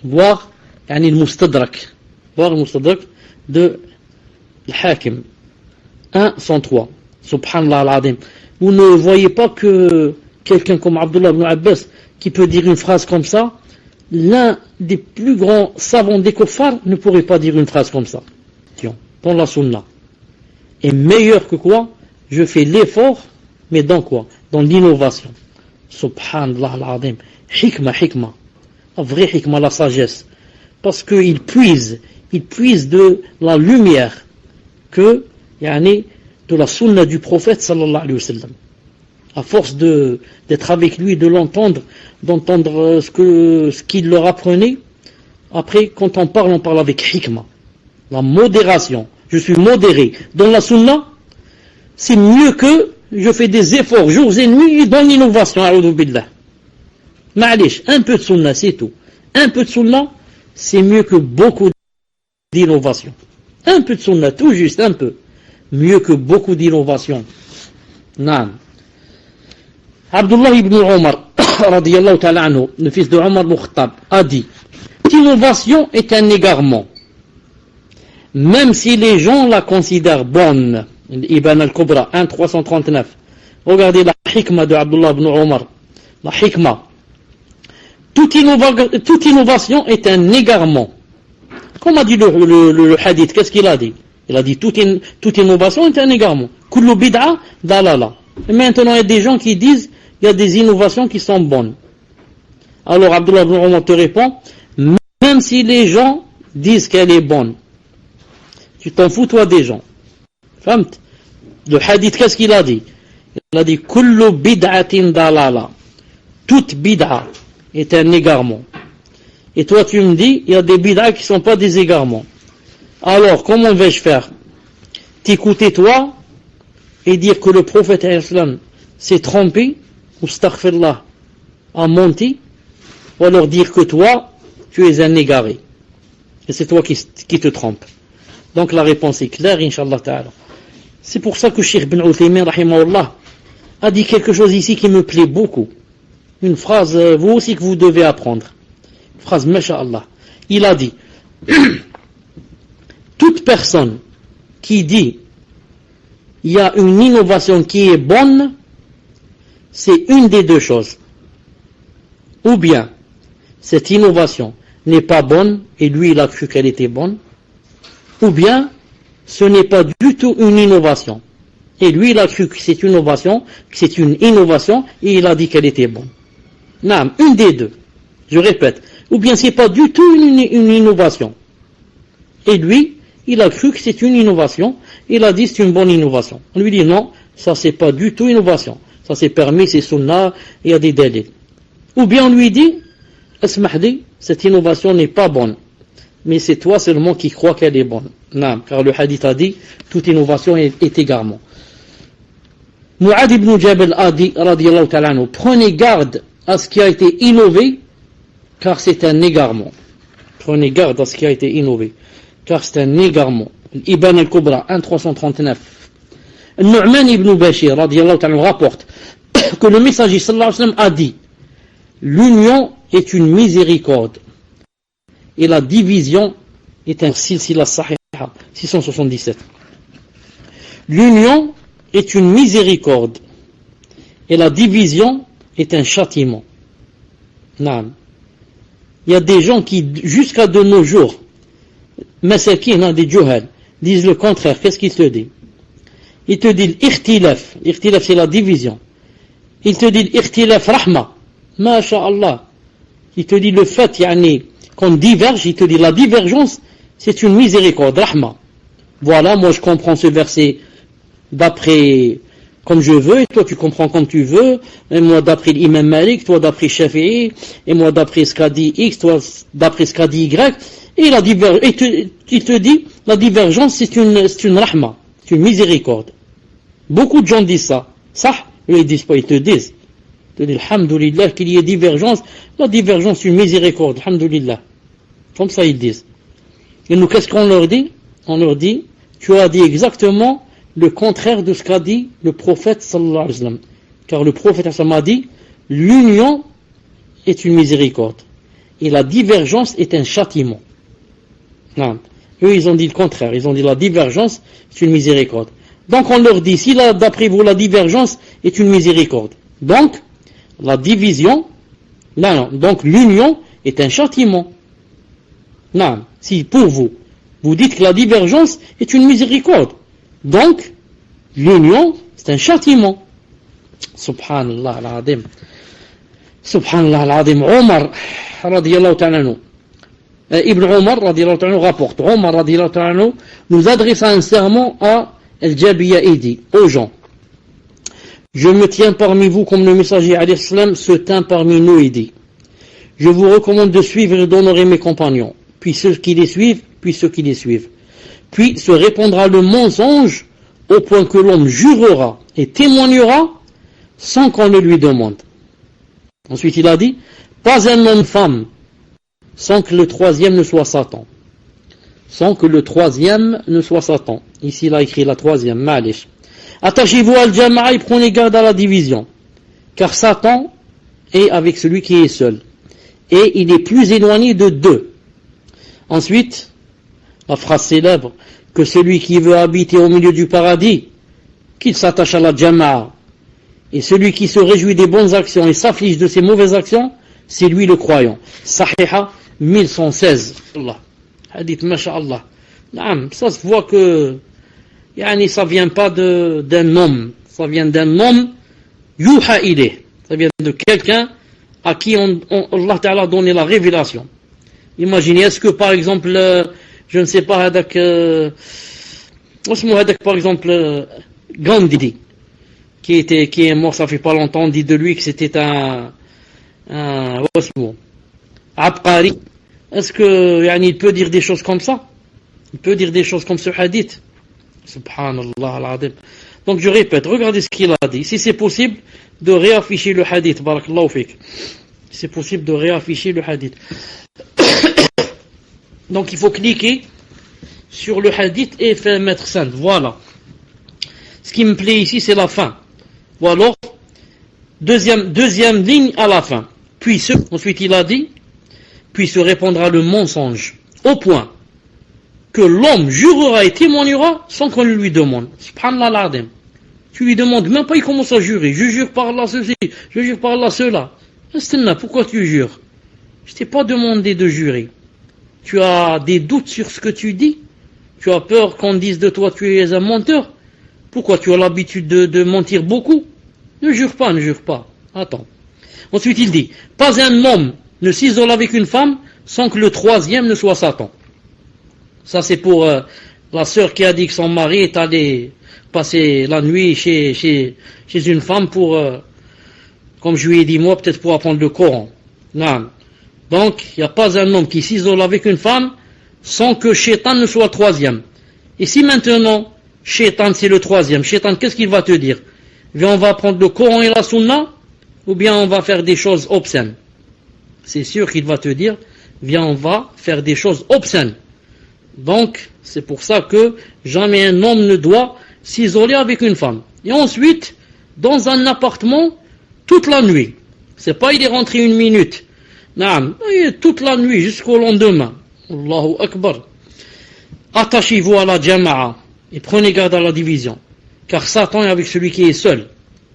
A: Voir le mustadrak de Al-Hakim 1:103. Subhanallah al-Azim. Vous ne voyez pas que quelqu'un comme Abdullah ibn Abbas qui peut dire une phrase comme ça, l'un des plus grands savants des kuffars ne pourrait pas dire une phrase comme ça. Dans la sunna. Et meilleur que quoi? Je fais l'effort, mais dans quoi? Dans l'innovation. Subhanallah al-Azim. Hikma. La vraie hikma, la sagesse. Parce qu'il puise de la lumière que, de la sunna du prophète sallallahu alayhi wa sallam. À force d'être avec lui, de l'entendre, d'entendre ce qu'il leur apprenait, après, quand on parle avec hikma. La modération. Je suis modéré. Dans la sunna, c'est mieux que je fais des efforts jours et nuits dans l'innovation. A'udhu billah. Ma'alish, un peu de sunna, c'est tout. Un peu de sunna, c'est mieux que beaucoup d'innovation. Un peu de sunna, tout juste, un peu. Mieux que beaucoup d'innovation. Naam. Abdullah ibn Omar, radiyallahu ta'ala anhu, le fils de Omar ibn Khattab, a dit, l'innovation est un égarement. Même si les gens la considèrent bonne. Ibn al-Kubra 1.339. Regardez la hikma de Abdullah ibn Omar. La hikma. Toute innovation est un égarement. Comme a dit le hadith, qu'est-ce qu'il a dit? Il a dit toute innovation est un égarement. Kullu bid'a dalala. Et maintenant il y a des gens qui disent il y a des innovations qui sont bonnes. Alors Abdullah ibn Omar te répond, même si les gens disent qu'elle est bonne, tu t'en fous toi des gens. Famt? Le hadith, qu'est-ce qu'il a dit? Il a dit kullu bid'atin dalala. Toute bid'a est un égarement. Et toi tu me dis, il y a des bid'a qui ne sont pas des égarements. Alors comment vais-je faire? T'écouter toi et dire que le prophète s'est trompé, ou astaghfirullah, a menti, ou alors dire que toi tu es un égaré. Et c'est toi qui te trompes. Donc la réponse est claire, Inch'Allah Ta'ala. C'est pour ça que Cheikh Ibn Uthaymin, rahimahullah, a dit quelque chose ici qui me plaît beaucoup. Une phrase, vous aussi, que vous devez apprendre. Une phrase, masha'Allah. Il a dit, toute personne qui dit, il y a une innovation qui est bonne, c'est une des deux choses. Ou bien, cette innovation n'est pas bonne, et lui, il a cru qu'elle était bonne, ou bien, ce n'est pas du tout une innovation. Et lui, il a cru que c'est une innovation, et il a dit qu'elle était bonne. Non, une des deux. Je répète. Ou bien, c'est pas du tout une innovation. Et lui, il a cru que c'est une innovation, il a dit c'est une bonne innovation. On lui dit non, ça c'est pas du tout innovation. Ça c'est permis, c'est sunnah, il y a des délais. Ou bien on lui dit, Asmahdi, cette innovation n'est pas bonne. Mais c'est toi seulement qui crois qu'elle est bonne. Non, car le hadith a dit, toute innovation est égarement. Mu'ad ibn Jabal a dit, radiyallahu ta'ala anhu, prenez garde à ce qui a été innové, car c'est un égarement. Prenez garde à ce qui a été innové, car c'est un égarement. Ibn al-Kubra 1.339. Nu'man ibn Bashir, radiyallahu ta'ala anhu, rapporte que le messager sallallahu alayhi wa sallam a dit, l'union est une miséricorde. Et la division est un silsila sahiha, 677. L'union est une miséricorde. Et la division est un châtiment. Non. Il y a des gens qui, jusqu'à de nos jours, masakin, des juhal, disent le contraire. Qu'est-ce qu'ils te disent? Ils te disent l'irtilaf. L'irtilaf, c'est la division. Ils te disent l'irtilaf rahma. Masha'Allah. Ils te disent le fait, qu'on diverge, il te dit la divergence, c'est une miséricorde, rahma. Voilà, moi je comprends ce verset d'après comme je veux, et toi tu comprends comme tu veux, et moi d'après l'imam Malik, toi d'après Shafi'i, et moi d'après ce qu'a dit X, toi d'après ce qu'a dit Y, et il te dit, la divergence c'est une rahma, c'est une miséricorde. Beaucoup de gens disent ça. Ça, eux ils disent pas, ils te disent. Alhamdulillah, qu'il y ait divergence. La divergence, c'est une miséricorde. Alhamdulillah. Comme ça, ils disent. Et nous, qu'est-ce qu'on leur dit? On leur dit, tu as dit exactement le contraire de ce qu'a dit le prophète sallallahu alayhi wa sallam. Car le prophète sallallahu alayhi wa sallam a dit, l'union est une miséricorde. Et la divergence est un châtiment. Non. Eux, ils ont dit le contraire. Ils ont dit la divergence, c'est une miséricorde. Donc, on leur dit, si d'après vous, la divergence est une miséricorde. Donc, la division, non, donc l'union est un châtiment. Non, si pour vous, vous dites que la divergence est une miséricorde, donc l'union c'est un châtiment. Subhanallah al-Azim. Subhanallah al-Azim. Omar radiyallahu ta'ala anhu, Ibn Omar radiyallahu ta'ala anhu rapporte, Omar radiyallahu ta'ala anhu nous adressa un sermon à Al-Jabiyya et dit aux gens: je me tiens parmi vous comme le messager alayhi salam se tint parmi nous et dit: je vous recommande de suivre et d'honorer mes compagnons, puis ceux qui les suivent, puis ceux qui les suivent. Puis se répandra le mensonge au point que l'homme jurera et témoignera sans qu'on le lui demande. Ensuite il a dit: pas un homme-femme sans que le troisième ne soit Satan. Sans que le troisième ne soit Satan. Ici il a écrit la troisième, malish. Attachez-vous à al-jama'a et prenez garde à la division, car Satan est avec celui qui est seul, et il est plus éloigné de deux. Ensuite, la phrase célèbre, que celui qui veut habiter au milieu du paradis, qu'il s'attache à la jama'a, et celui qui se réjouit des bonnes actions et s'afflige de ses mauvaises actions, c'est lui le croyant. Sahiha 1116. Allah. Hadith, masha'Allah. Ça se voit que ça vient pas d'un homme, ça vient d'un homme yuha ilayh, ça vient de quelqu'un à qui Allah Ta'ala a donné la révélation. Imaginez, est-ce que par exemple, je ne sais pas, par exemple, Gandhi, qui est mort ça fait pas longtemps, on dit de lui que c'était un Abqari. Est-ce que il peut dire des choses comme ça? Il peut dire des choses comme ce hadith? Subhanallah al-Azim. Donc je répète, regardez ce qu'il a dit. Si c'est possible de réafficher le hadith, barakallahu fik. Si c'est possible de réafficher le hadith. Donc il faut cliquer sur le hadith et faire mettre 5. Voilà. Ce qui me plaît ici, c'est la fin. Ou alors, deuxième ligne à la fin. Ensuite il a dit, puis se répandra le mensonge, au point que l'homme jurera et témoignera sans qu'on lui demande. Subhanallah al-Azim. Tu lui demandes même pas, il commence à jurer. Je jure par là ceci, je jure par là cela. Pourquoi tu jures? Je t'ai pas demandé de jurer. Tu as des doutes sur ce que tu dis? Tu as peur qu'on dise de toi tu es un menteur? Pourquoi tu as l'habitude de mentir beaucoup? Ne jure pas. Attends. Ensuite il dit, pas un homme ne s'isole avec une femme sans que le troisième ne soit Satan. Ça c'est pour la sœur qui a dit que son mari est allé passer la nuit chez une femme pour, comme je lui ai dit moi, peut-être pour apprendre le Coran. Non. Donc, il n'y a pas un homme qui s'isole avec une femme sans que Shaitan ne soit troisième. Et si maintenant, Shaitan c'est le troisième, Shaitan qu'est-ce qu'il va te dire? Viens, on va apprendre le Coran et la Sunna, ou bien on va faire des choses obscènes? C'est sûr qu'il va te dire, viens, on va faire des choses obscènes. Donc, c'est pour ça que jamais un homme ne doit s'isoler avec une femme. Et ensuite, dans un appartement, toute la nuit. C'est pas il est rentré une minute. Non, toute la nuit jusqu'au lendemain. Allahu Akbar. Attachez-vous à la jama'a et prenez garde à la division. Car Satan est avec celui qui est seul.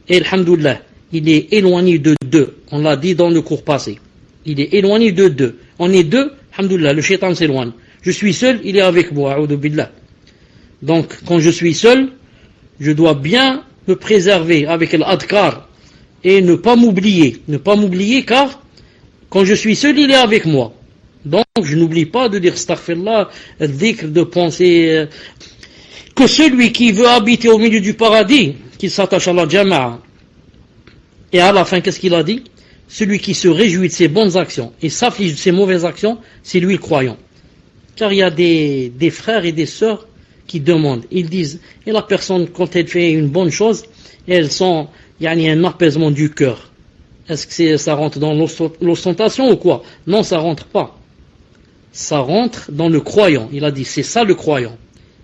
A: Et alhamdoulilah, il est éloigné de deux. On l'a dit dans le cours passé. Il est éloigné de deux. On est deux, alhamdoulilah, le shaitan s'éloigne. Je suis seul, il est avec moi, a'udhu billah. Donc, quand je suis seul, je dois bien me préserver avec l'adkar et ne pas m'oublier. Ne pas m'oublier car, quand je suis seul, il est avec moi. Donc, je n'oublie pas de dire astaghfirullah, dhikr, de penser que celui qui veut habiter au milieu du paradis, qu'il s'attache à la jama'a. Et à la fin, qu'est-ce qu'il a dit? Celui qui se réjouit de ses bonnes actions et s'afflige de ses mauvaises actions, c'est lui le croyant. Car il y a des frères et des sœurs qui demandent, ils disent, et la personne quand elle fait une bonne chose, elles sont, il y a un apaisement du cœur. Est-ce que ça rentre dans l'ostentation ou quoi? Non, ça rentre pas. Ça rentre dans le croyant. Il a dit, c'est ça le croyant.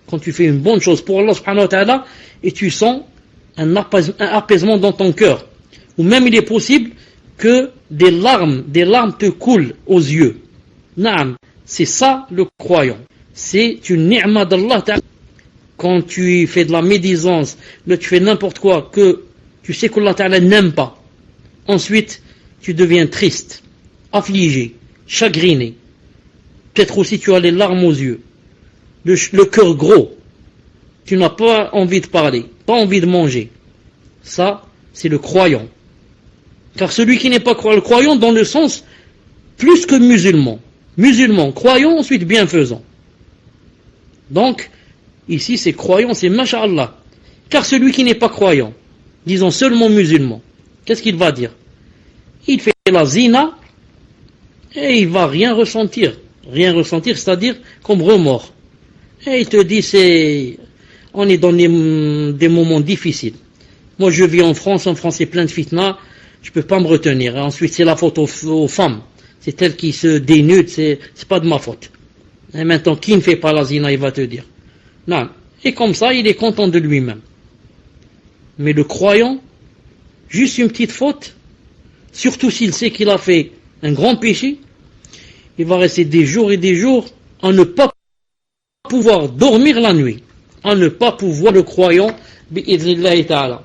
A: Quand tu fais une bonne chose pour Allah subhanahu wa ta'ala, et tu sens un apaisement dans ton cœur. Ou même il est possible que des larmes te coulent aux yeux. Naam. C'est ça le croyant. C'est une ni'ma d'Allah. Quand tu fais de la médisance, là tu fais n'importe quoi que tu sais qu'Allah Ta'ala n'aime pas. Ensuite, tu deviens triste, affligé, chagriné. Peut-être aussi tu as les larmes aux yeux, le cœur gros. Tu n'as pas envie de parler, pas envie de manger. Ça, c'est le croyant. Car celui qui n'est pas croyant, le croyant dans le sens plus que musulman. Musulman, croyant, ensuite bienfaisant. Donc, ici c'est croyant, c'est masha'Allah. Car celui qui n'est pas croyant, disons seulement musulman, qu'est-ce qu'il va dire? Il fait la zina et il va rien ressentir. Rien ressentir, c'est-à-dire comme remords. Et il te dit, on est dans des moments difficiles. Moi je vis en France c'est plein de fitna, je peux pas me retenir. Et ensuite c'est la faute aux femmes. C'est elles qui se dénudent, c'est pas de ma faute. Et maintenant, qui ne fait pas la zina, il va te dire. Non. Et comme ça, il est content de lui-même. Mais le croyant, juste une petite faute, surtout s'il sait qu'il a fait un grand péché, il va rester des jours et des jours à ne pas pouvoir dormir la nuit, à ne pas pouvoir, le croyant, bi'idhnillahi ta'ala.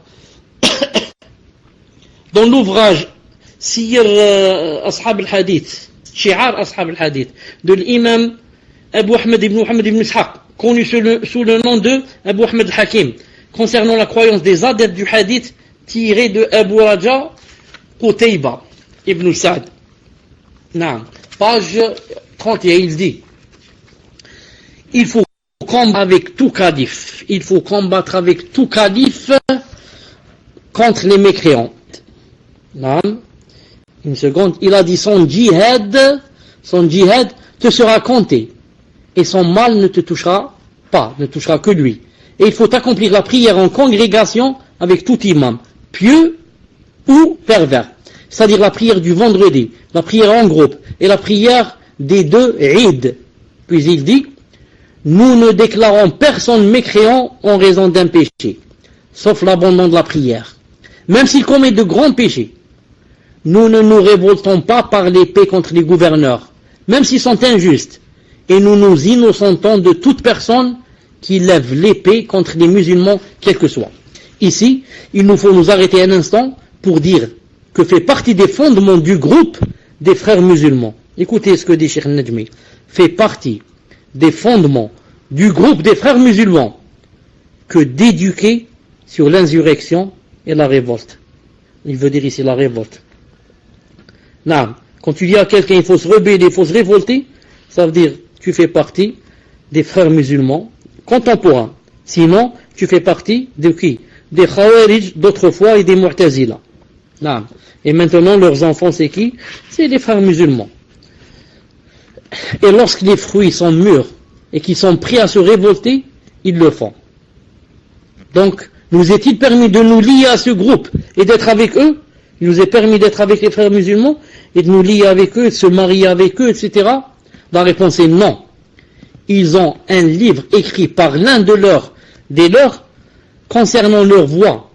A: Dans l'ouvrage Siyar Ashab al-Hadith, Shi'ar Ashab al-Hadith, de l'imam Abu Ahmed ibn Muhammad ibn Ishaq, connu sous le nom de Abu Ahmed al-Hakim, concernant la croyance des adeptes du hadith, tiré de Abu Raja Qutayba ibn Sa'd. Page 31, il dit, il faut combattre avec tout calife, il faut combattre avec tout calife contre les mécréants. Une seconde, il a dit son djihad te sera compté et son mal ne te touchera pas, ne touchera que lui. Et il faut accomplir la prière en congrégation avec tout imam, pieux ou pervers. C'est-à-dire la prière du vendredi, la prière en groupe et la prière des deux Eid. Puis il dit, nous ne déclarons personne mécréant en raison d'un péché, sauf l'abandon de la prière. Même s'il commet de grands péchés, nous ne nous révoltons pas par l'épée contre les gouverneurs, même s'ils sont injustes, et nous nous innocentons de toute personne qui lève l'épée contre les musulmans, quel que soit. Ici, il nous faut nous arrêter un instant pour dire que fait partie des fondements du groupe des frères musulmans. Écoutez ce que dit Cheikh Najmi. Fait partie des fondements du groupe des frères musulmans que d'éduquer sur l'insurrection et la révolte. Il veut dire ici la révolte. Non. Quand tu dis à quelqu'un il faut se rebeller, il faut se révolter, ça veut dire tu fais partie des frères musulmans contemporains. Sinon, tu fais partie de qui? Des Khawarij d'autrefois et des Mu'tazila. Non. Et maintenant, leurs enfants, c'est qui? C'est les frères musulmans. Et lorsque les fruits sont mûrs et qu'ils sont prêts à se révolter, ils le font. Donc, nous est-il permis de nous lier à ce groupe et d'être avec eux? Il nous est permis d'être avec les frères musulmans et de nous lier avec eux, de se marier avec eux, etc. La réponse est non. Ils ont un livre écrit par l'un des leurs concernant leur voie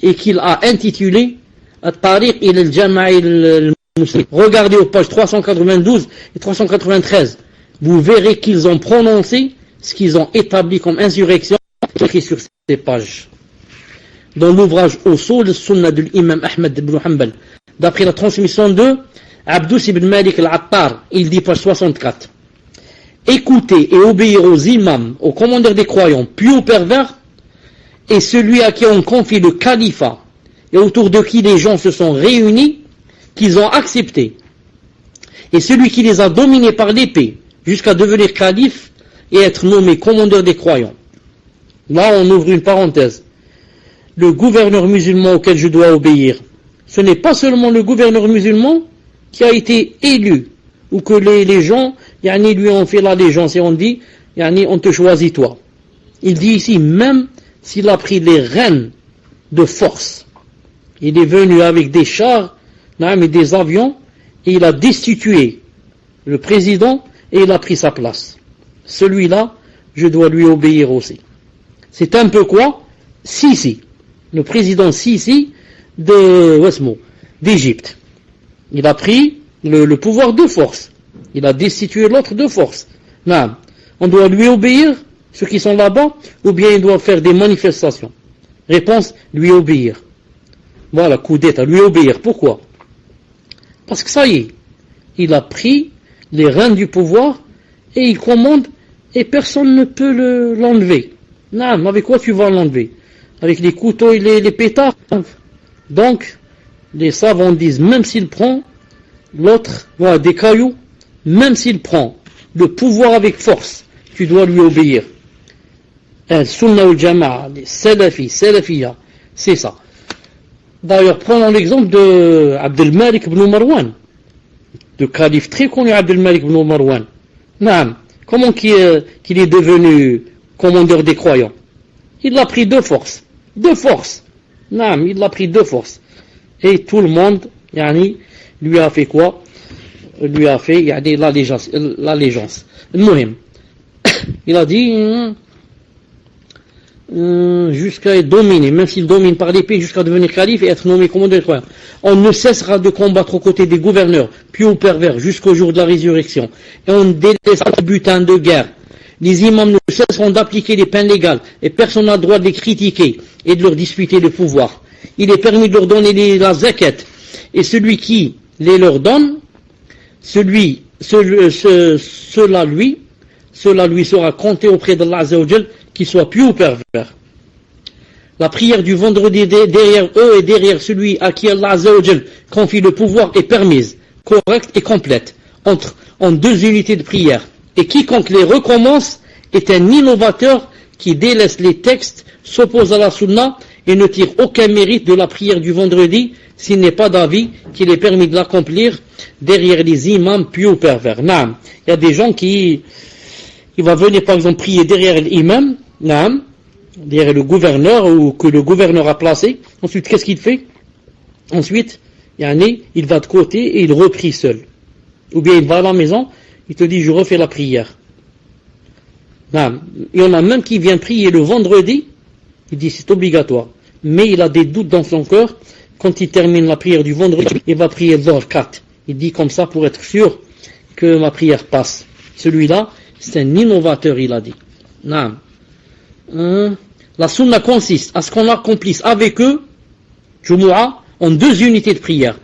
A: et qu'il a intitulé At-Tariq ila al-Jama'i al-Muslim. Regardez aux pages 392 et 393. Vous verrez qu'ils ont prononcé ce qu'ils ont établi comme insurrection écrit sur ces pages. Dans l'ouvrage Usul al-Sunnah de l'imam Ahmed ibn Hanbal, d'après la transmission de Abdous ibn Malik al-Attar, il dit page 64. Écoutez et obéir aux imams, aux commandeurs des croyants, puis aux pervers, et celui à qui on confie le califat, et autour de qui les gens se sont réunis, qu'ils ont accepté, et celui qui les a dominés par l'épée, jusqu'à devenir calife, et être nommé commandeur des croyants. Là, on ouvre une parenthèse. Le gouverneur musulman auquel je dois obéir, ce n'est pas seulement le gouverneur musulman qui a été élu, ou que les gens, lui ont fait l'allégeance et on dit, on te choisit toi. Il dit ici, même s'il a pris les rênes de force, il est venu avec des chars, et des avions, et il a destitué le président, et il a pris sa place. Celui-là, je dois lui obéir aussi. C'est un peu quoi? Sisi, le président Sisi d'Égypte. Il a pris le pouvoir de force. Il a destitué l'autre de force. Non. On doit lui obéir, ceux qui sont là-bas, ou bien il doit faire des manifestations. Réponse, lui obéir. Voilà, coup d'état, lui obéir. Pourquoi? Parce que ça y est, il a pris les rênes du pouvoir et il commande et personne ne peut l'enlever. Non, avec quoi tu vas l'enlever? Avec les couteaux et les pétards. Donc, les savants disent, même s'il prend l'autre, voilà, des cailloux, même s'il prend le pouvoir avec force, tu dois lui obéir. Sunnah ou Jama'a, les Salafiyya, c'est ça. D'ailleurs, prenons l'exemple de Abdelmalik ibn Marwan, de calife très connu Abdelmalik ibn Marwan. Non, comment qu'il est devenu commandeur des croyants? Il l'a pris de force. De force. Non, il l'a pris de force. Et tout le monde, yani, lui a fait quoi? Lui a fait yani, l'allégeance. Mohim. Il a dit jusqu'à être dominé, même s'il domine par l'épée, jusqu'à devenir calife et être nommé commandeur des croyants. On ne cessera de combattre aux côtés des gouverneurs, pieux ou pervers, jusqu'au jour de la résurrection. Et on délaissera le butin de guerre. Les imams ne cesseront d'appliquer les peines légales, et personne n'a le droit de les critiquer et de leur disputer le pouvoir. Il est permis de leur donner la zakat, et celui qui les leur donne, cela lui sera compté auprès d'Allah Azza wa Jal, qu'il soit pieux ou pervers. La prière du vendredi derrière eux et derrière celui à qui Allah Azza wa Jal confie le pouvoir est permise, correcte et complète, en deux unités de prière. Et quiconque les recommence est un innovateur qui délaisse les textes, s'oppose à la sunna et ne tire aucun mérite de la prière du vendredi s'il n'est pas d'avis qu'il est permis de l'accomplir derrière les imams pieux ou pervers. Naam. Il y a des gens il va venir par exemple prier derrière l'imam, naam, derrière le gouverneur ou que le gouverneur a placé. Ensuite, qu'est-ce qu'il fait? Ensuite, il va de côté et il reprie seul. Ou bien il va à la maison, il te dit je refais la prière. Naam. Il y en a même qui vient prier le vendredi, il dit c'est obligatoire. Mais il a des doutes dans son cœur. Quand il termine la prière du vendredi, il va prier Dhuhr 4. Il dit comme ça pour être sûr que ma prière passe. Celui-là, c'est un innovateur, il a dit. Naam. La sunna consiste à ce qu'on accomplisse avec eux, Jumu'ah, en deux unités de prière.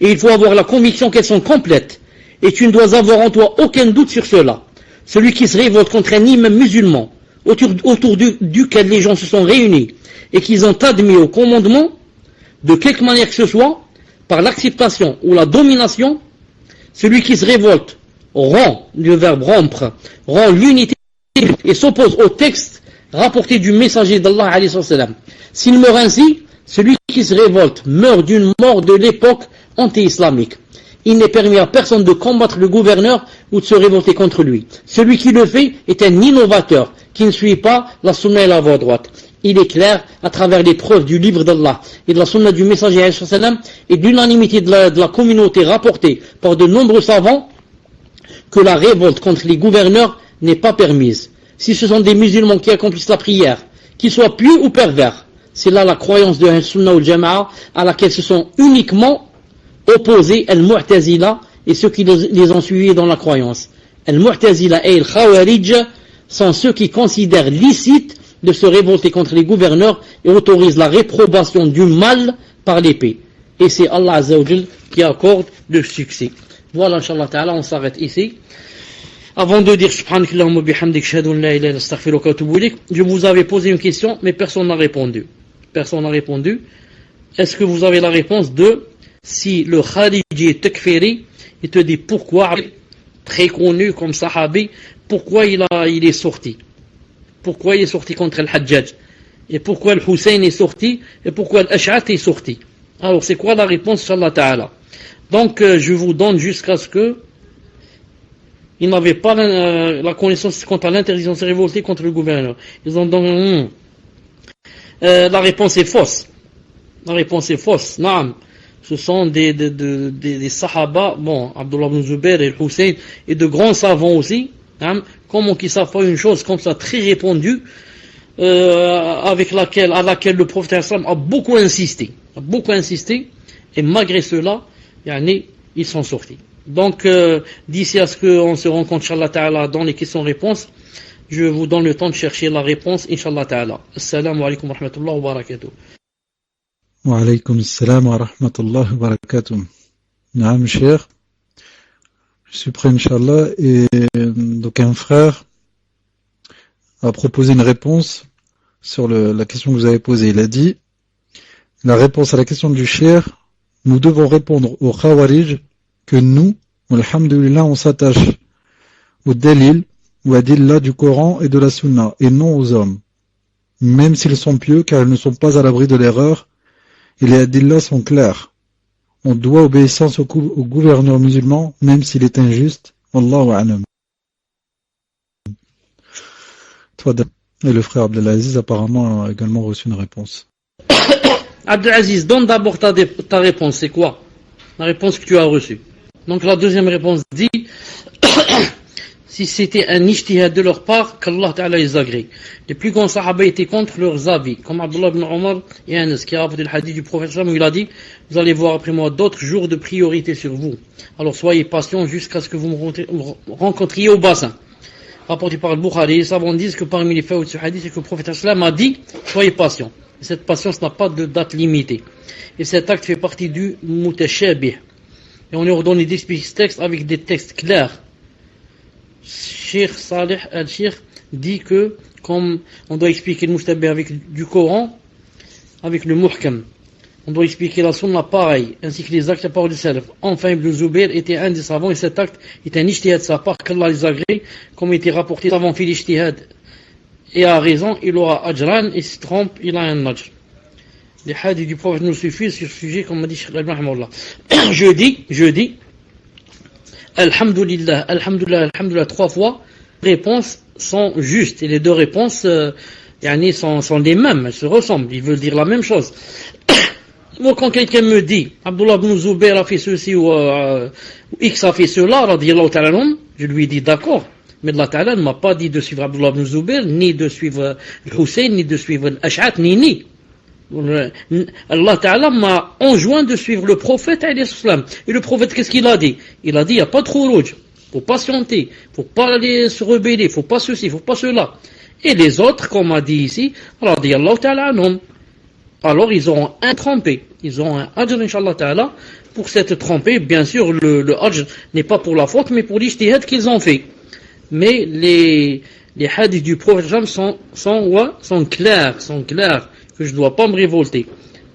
A: Et il faut avoir la conviction qu'elles sont complètes. Et tu ne dois avoir en toi aucun doute sur cela. Celui qui se révolte contre un imam musulman, autour duquel les gens se sont réunis, et qu'ils ont admis au commandement, de quelque manière que ce soit, par l'acceptation ou la domination, celui qui se révolte rompt, le verbe rompre, rompt l'unité et s'oppose au texte rapporté du messager d'Allah alayhi wa sallam. S'il meurt ainsi, celui qui se révolte meurt d'une mort de l'époque anti-islamique. Il n'est permis à personne de combattre le gouverneur ou de se révolter contre lui. Celui qui le fait est un innovateur qui ne suit pas la sunna et la voie droite. Il est clair, à travers les preuves du livre d'Allah et de la sunna du messager alayhi wa sallam et de l'unanimité de la communauté rapportée par de nombreux savants, que la révolte contre les gouverneurs n'est pas permise. Si ce sont des musulmans qui accomplissent la prière, qu'ils soient pieux ou pervers, c'est là la croyance de Al-Sunnah ou Jama'a à laquelle se sont uniquement opposés Al-Mu'tazila et ceux qui les ont suivis dans la croyance. Al-Mu'tazila et Al-Khawarij sont ceux qui considèrent licite de se révolter contre les gouverneurs et autorisent la réprobation du mal par l'épée. Et c'est Allah Azza wa Jal qui accorde le succès. Voilà, Inch'Allah Ta'ala, on s'arrête ici. Avant de dire Subhanakallahumma bihamdik, shahadu an la ilaha illa anta, astaghfiruka wa atubu ilayk, je vous avais posé une question, mais personne n'a répondu. Personne n'a répondu. Est-ce que vous avez la réponse de si le Khariji Takfiri, il te dit pourquoi, très connu comme Sahabi, pourquoi il est sorti? Pourquoi il est sorti contre Al-Hajjaj? Et pourquoi Al-Hussein est sorti? Et pourquoi Al-Ash'at est sorti? Alors, c'est quoi la réponse, Inch'Allah Ta'ala? Donc, je vous donne jusqu'à ce que ils n'avaient pas la connaissance quant à l'interdiction de se révolter contre le gouverneur. Ils ont donc la réponse est fausse. La réponse est fausse. Naam. Ce sont des Sahaba, bon, Abdullah ibn Zubayr et Hussein, et de grands savants aussi. Naam. Comment qu'ils savent pas une chose comme ça très répandue, à laquelle le prophète a beaucoup insisté. Et malgré cela, ils sont sortis. Donc, d'ici à ce qu'on se rencontre, Inch'Allah Ta'ala, dans les questions-réponses, je vous donne le temps de chercher la réponse, Inch'Allah Ta'ala. Assalamu alaikum wa rahmatullahi wa barakatuh.
B: Wa alaykum assalam wa rahmatullahi wa barakatuh. Naam, cher. Je suis prêt, Inch'Allah. Et donc un frère a proposé une réponse sur la question que vous avez posée. Il a dit, la réponse à la question du cher, nous devons répondre aux Khawarij que nous, alhamdoulilah, on s'attache au dalil ou adillah du Coran et de la Sunna, et non aux hommes, même s'ils sont pieux, car ils ne sont pas à l'abri de l'erreur, et les adillah sont clairs. On doit obéissance au gouverneur musulman, même s'il est injuste. Wallahu a'lam. Et le frère Abdelaziz apparemment a également reçu une réponse.
A: Abdelaziz, donne d'abord ta réponse, c'est quoi? La réponse que tu as reçue. Donc la deuxième réponse dit si c'était un ijtihad de leur part, qu'Allah Ta'ala les agrée. Les plus grands sahaba étaient contre leurs avis, comme Abdullah ibn Omar et Anas, qui a rapporté le hadith du prophète où il a dit vous allez voir après moi d'autres jours de priorité sur vous. Alors soyez patients jusqu'à ce que vous me rencontriez au bassin. Rapporté par le Bukhari, les savants disent que parmi les faits de ce hadith, c'est que le prophète a dit soyez patients. Et cette patience n'a pas de date limitée. Et cet acte fait partie du mutashabih. Et on lui ordonne d'expliquer ce texte avec des textes clairs. Cheikh Salih al-Cheikh dit que comme on doit expliquer le mustabih avec du Coran, avec le muhkam, on doit expliquer la sunna pareil, ainsi que les actes de la parole du salaf. Enfin, Ibn Zubayr était un des savants et cet acte est un ijtihad de sa part, qu'Allah les agrée, comme était rapporté avant fait l'ijtihad. Et a raison, il aura ajran, et s'il trompe, il a un ajr. Les hadiths du prophète nous suffisent sur ce sujet, comme m'a dit Cheikh Al-Mahmoullah. Je dis, Alhamdulillah, Alhamdulillah, Alhamdulillah, 3 fois, les réponses sont justes. Et les deux réponses sont les mêmes, elles se ressemblent, ils veulent dire la même chose. Moi, quand quelqu'un me dit, Abdullah ibn Zubayr a fait ceci ou X a fait cela, radiyallahu ta'ala anhum, je lui dis d'accord. Mais Allah Ta'ala ne m'a pas dit de suivre Abdullah ibn Zubayr, ni de suivre Hussein, ni de suivre Ash'at, ni. Allah Ta'ala m'a enjoint de suivre le prophète alayhi salam. Et le prophète, qu'est-ce qu'il a dit? Il a dit, il n'y a pas de khuruj, faut patienter, faut pas aller se rebeller, faut pas ceci, faut pas cela. Et les autres, comme on a dit ici, radiyallahu ta'ala anhum, alors ils auront un trempé, ils auront un ajr inshallah ta'ala pour cette trempée. Bien sûr, le ajr n'est pas pour la faute, mais pour l'ijtihad qu'ils ont fait. Mais les hadiths du prophète sont clairs, que je ne dois pas me révolter.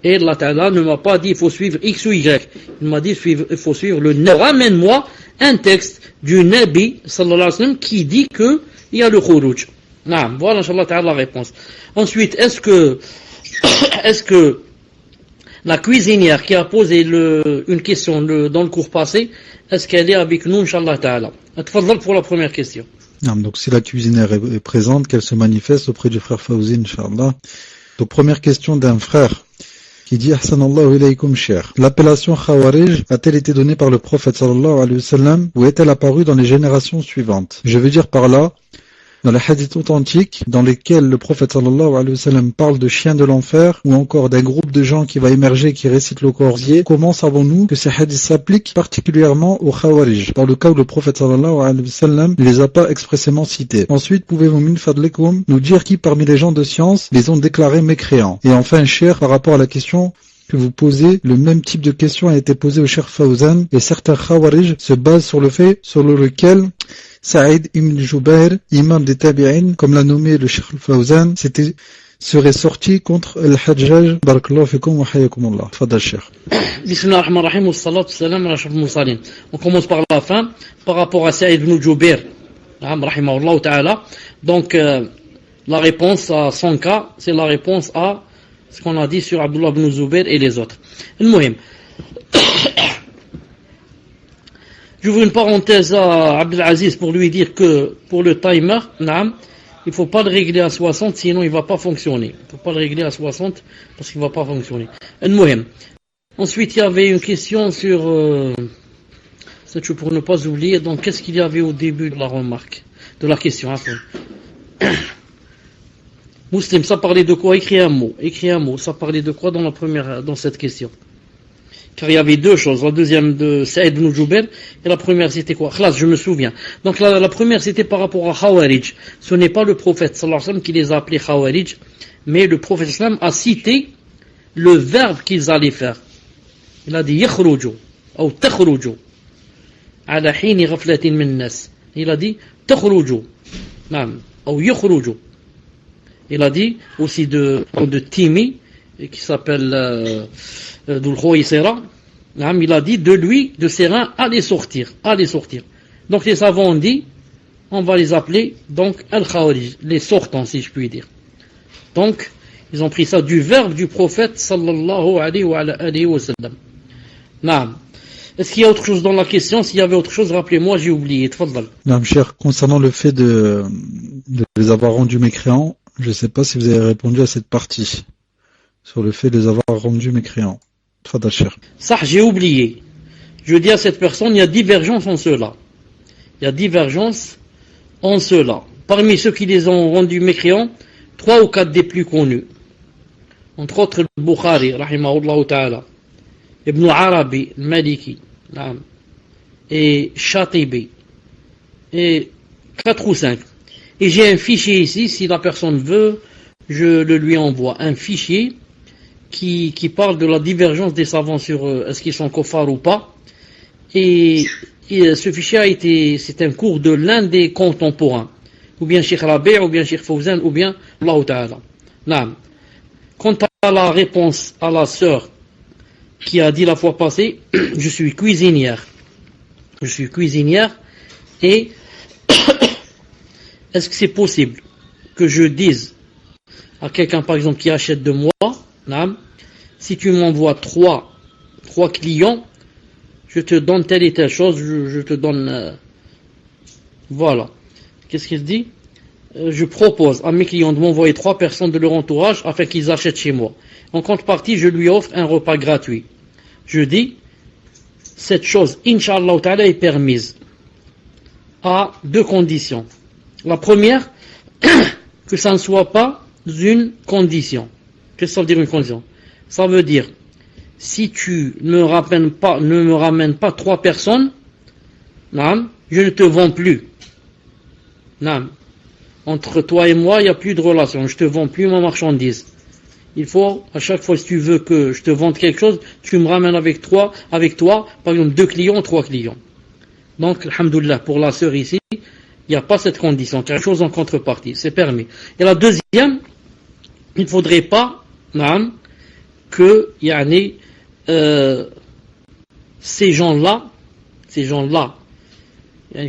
A: Et Allah Ta'ala ne m'a pas dit il faut suivre X ou Y. Il m'a dit il faut suivre le Nabi. Ramène-moi un texte du Nabi sallallahu alayhi wa sallam qui dit qu'il y a le khuruj. Voilà, inshallah Ta'ala, la réponse. Ensuite, est-ce que la cuisinière qui a posé une question dans le cours passé, est-ce qu'elle est avec nous, inshallah Ta'ala? Tfadhal pour la première question.
B: Donc si la cuisinière est présente, qu'elle se manifeste auprès du frère Fawzi, inshallah. Donc première question d'un frère qui dit Ahsanallahu ilaykum cher. L'appellation Khawarij a-t-elle été donnée par le prophète sallallahu alayhi wa sallam ou est-elle apparue dans les générations suivantes? Je veux dire par là, dans les hadiths authentiques dans lesquels le prophète sallallahu alayhi wa sallam parle de chiens de l'enfer ou encore d'un groupe de gens qui va émerger qui récite le Corsier, comment savons-nous que ces hadiths s'appliquent particulièrement aux Khawarij dans le cas où le prophète sallallahu alayhi wa sallam ne les a pas expressément cités? Ensuite, pouvez-vous min fadlikum nous dire qui parmi les gens de science les ont déclarés mécréants? Et enfin, cher, par rapport à la question que vous posez, le même type de question a été posé au Cheikh Fawzan et certains Khawarij se basent sur le fait selon lequel Saïd ibn Jubair, imam des Tabi'in, comme l'a nommé le Cheikh Fawzan, serait sorti contre Al-Hajjaj. Barakallahu fikum wa hayakumullah. Fadal Cheikh.
A: Bismillah ar-Rahman ar-Rahim, wa salatu salam ala ashrafil mursalin. On commence par la fin, par rapport à Saïd ibn Jubair, rahimahullah ta'ala. Donc, la réponse à son cas, c'est la réponse à ce qu'on a dit sur Abdullah ibn Zubayr et les autres. Al-Muhim. J'ouvre une parenthèse à Abdelaziz pour lui dire que pour le timer, il ne faut pas le régler à 60, sinon il ne va pas fonctionner. Il ne faut pas le régler à 60 parce qu'il ne va pas fonctionner. Ensuite, il y avait une question sur, pour ne pas oublier, donc qu'est-ce qu'il y avait au début de la remarque, de la question. Muslim, ça parlait de quoi? Écris un mot. Ça parlait de quoi dans cette question? Car il y avait deux choses, la deuxième de Saïd ibn Jubair, et la première c'était quoi? Khlas, je me souviens. Donc la première c'était par rapport à Khawarij. Ce n'est pas le prophète sallallahu alayhi wa sallam qui les a appelés Khawarij, mais le prophète sallallahu alayhi wa sallam a cité le verbe qu'ils allaient faire. Il a dit yakhruju. أو تخرج على حين غفلة من الناس. Il a dit تخرج نعم أو يخرج. Il a dit aussi de Timi qui s'appelle Dhul Khuwaysira. Il a dit de lui, de ses reins, allez sortir. Donc les savants ont dit, on va les appeler donc Al-Khawarij, les sortants si je puis dire. Donc ils ont pris ça du verbe du prophète sallallahu alayhi wa sallam. Naam. Est-ce qu'il y a autre chose dans la question? S'il y avait autre chose, rappelez-moi, j'ai oublié. Tfaddal.
B: Naam, cher, concernant le fait de les avoir rendus mécréants, je ne sais pas si vous avez répondu à cette partie, sur le fait de les avoir rendus mécréants. Tfaddal, cher.
A: Ça, j'ai oublié. Je dis à cette personne, il y a divergence en cela. Parmi ceux qui les ont rendus mécréants, 3 ou 4 des plus connus. Entre autres, le Bukhari, rahimahullah ta'ala, Ibn Arabi, le Maliki, et Shatibi, et 4 ou 5. Et j'ai un fichier ici, si la personne veut, je le lui envoie. Un fichier qui parle de la divergence des savants sur est-ce qu'ils sont kuffar ou pas. Et ce fichier c'est un cours de l'un des contemporains. Ou bien Cheikh Rabi', ou bien Cheikh Fawzan, ou bien Allah Ta'ala. Naam. Quant à la réponse à la sœur qui a dit la fois passée, je suis cuisinière et est-ce que c'est possible que je dise à quelqu'un par exemple qui achète de moi, naam, si tu m'envoies 3 clients, je te donne telle et telle chose, je te donne voilà. Qu'est-ce qu'il dit? Je propose à mes clients de m'envoyer 3 personnes de leur entourage afin qu'ils achètent chez moi. En contrepartie, je lui offre un repas gratuit. Je dis, cette chose, Inch'Allah Ta'ala, est permise à 2 conditions. La première, que ça ne soit pas une condition. Qu'est-ce que ça veut dire une condition? Ça veut dire, si tu ne me ramènes pas 3 personnes, je ne te vends plus. Entre toi et moi, il n'y a plus de relation. Je te vends plus ma marchandise. Il faut, à chaque fois, si tu veux que je te vende quelque chose, tu me ramènes avec toi, par exemple, 2 clients, 3 clients. Donc, alhamdoulilah, pour la sœur ici, il n'y a pas cette condition. Quelque chose en contrepartie, c'est permis. Et la deuxième, il ne faudrait pas, que, ces gens-là,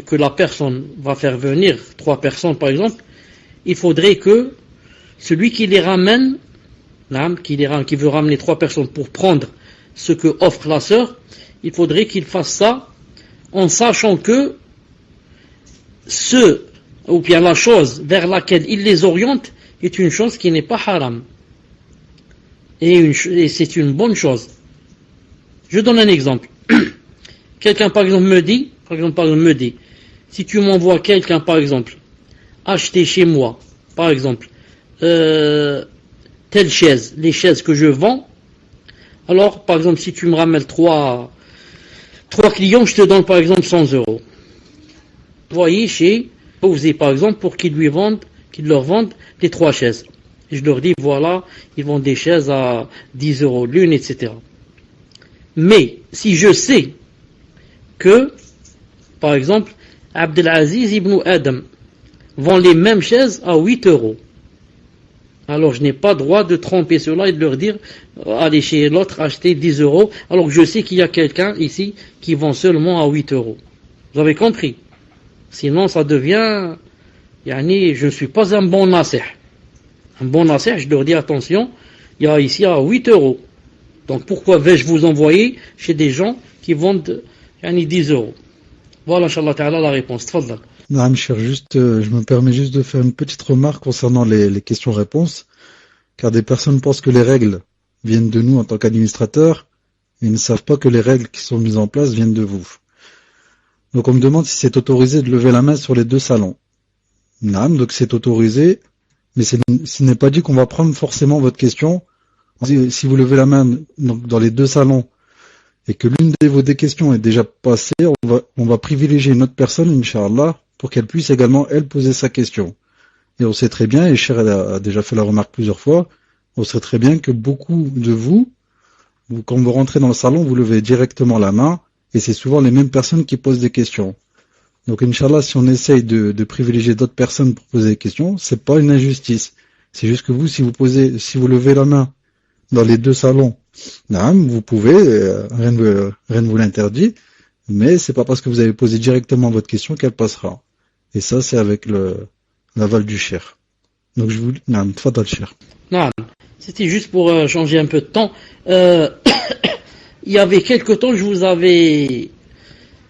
A: que la personne va faire venir 3 personnes par exemple, il faudrait que celui qui les ramène, qui veut ramener 3 personnes pour prendre ce que offre la sœur, il faudrait qu'il fasse ça en sachant que ou bien la chose vers laquelle il les oriente est une chose qui n'est pas haram. Et c'est une bonne chose. Je donne un exemple. Quelqu'un par exemple me dit, si tu m'envoies quelqu'un par exemple acheter chez moi, par exemple, telle chaise, les chaises que je vends, alors par exemple si tu me ramènes 3 clients, je te donne par exemple 100 €. Vous voyez chez Fawzi par exemple pour qu'ils leur vendent les 3 chaises. Et je leur dis voilà, ils vendent des chaises à 10 € l'une, etc. Mais si je sais que, par exemple, Abdelaziz ibn Adam vend les mêmes chaises à 8 €, alors je n'ai pas droit de tromper cela et de leur dire allez chez l'autre acheter 10 €, alors que je sais qu'il y a quelqu'un ici qui vend seulement à 8 €. Vous avez compris? Sinon ça devient, je ne suis pas un bon nasih. Un bon nasih, je leur dis attention, il y a ici à 8 €. Donc pourquoi vais-je vous envoyer chez des gens qui vendent 10 €? Voilà, Inch'Allah Ta'ala, la réponse. Tfaddal.
B: Non, cher, je me permets juste de faire une petite remarque concernant les questions-réponses, car des personnes pensent que les règles viennent de nous en tant qu'administrateurs, et ne savent pas que les règles qui sont mises en place viennent de vous. Donc on me demande si c'est autorisé de lever la main sur les 2 salons. Non, donc c'est autorisé, mais ce n'est pas dit qu'on va prendre forcément votre question. Si vous levez la main donc, dans les 2 salons, et que l'une de vos 2 questions est déjà passée, on va privilégier une autre personne, Inch'Allah, pour qu'elle puisse également, elle, poser sa question. Et on sait très bien, et Cher a déjà fait la remarque plusieurs fois, on sait très bien que beaucoup de vous, quand vous rentrez dans le salon, vous levez directement la main, et c'est souvent les mêmes personnes qui posent des questions. Donc, Inch'Allah, si on essaye de privilégier d'autres personnes pour poser des questions, c'est pas une injustice. C'est juste que vous, si vous levez la main dans les deux salons, vous pouvez, rien ne vous l'interdit, mais c'est pas parce que vous avez posé directement votre question qu'elle passera. Et ça, c'est avec l'aval du cheikh. Donc, je vous dis, tfadal cheikh.
A: Non, c'était juste pour changer un peu de temps. Il y avait quelque temps, je vous avais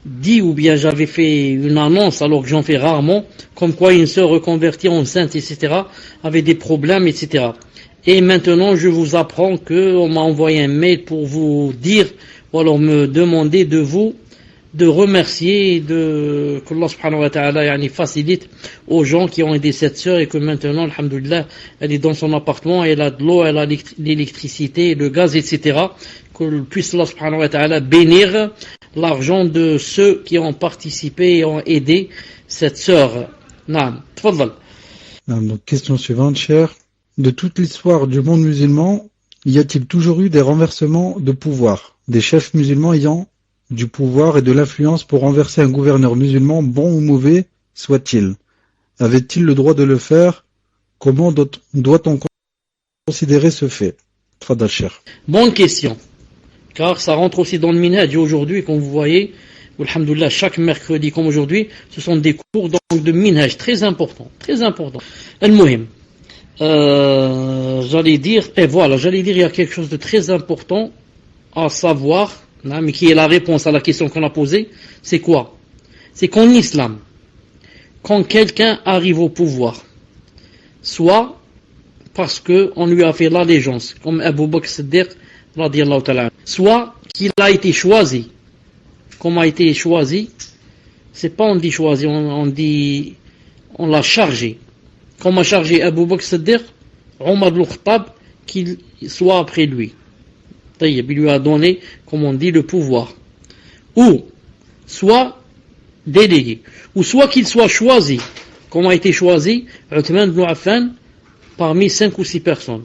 A: dit, ou bien j'avais fait une annonce, alors que j'en fais rarement, comme quoi une sœur reconvertie enceinte, etc., avait des problèmes, etc. Et maintenant, je vous apprends qu'on m'a envoyé un mail pour vous dire, ou alors me demander de remercier, que Allah subhanahu wa ta'ala facilite aux gens qui ont aidé cette sœur, et que maintenant, alhamdoulilah, elle est dans son appartement, elle a de l'eau, elle a l'électricité, le gaz, etc. Que puisse Allah subhanahu wa ta'ala bénir l'argent de ceux qui ont participé et ont aidé cette sœur. Naam, tfadal.
B: Donc, question suivante, cher. De toute l'histoire du monde musulman, y a-t-il toujours eu des renversements de pouvoir, des chefs musulmans ayant du pouvoir et de l'influence pour renverser un gouverneur musulman, bon ou mauvais soit-il? Avait-il le droit de le faire? Comment doit-on considérer ce fait? Tfadal, cher.
A: Bonne question. Car ça rentre aussi dans le minhaj. Aujourd'hui, comme vous voyez, alhamdoulilah, chaque mercredi comme aujourd'hui, ce sont des cours donc, de minhaj très importants. Très importants. Al-Muhim. J'allais dire, il y a quelque chose de très important à savoir, mais qui est la réponse à la question qu'on a posée. C'est quoi? C'est qu'en islam, quand quelqu'un arrive au pouvoir, soit parce qu'on lui a fait l'allégeance, comme Abu Bakr Siddiq, radiyallahu ta'ala, soit qu'il a été choisi. Comme a été choisi, c'est pas on dit choisi, on dit on l'a chargé. Comme a chargé Abu Bakr Siddiq, Omar al-Khattab, qu'il soit après lui. Il lui a donné, comme on dit, le pouvoir. Ou soit délégué, ou soit qu'il soit choisi, comme a été choisi Uthman ibn Affan parmi 5 ou 6 personnes.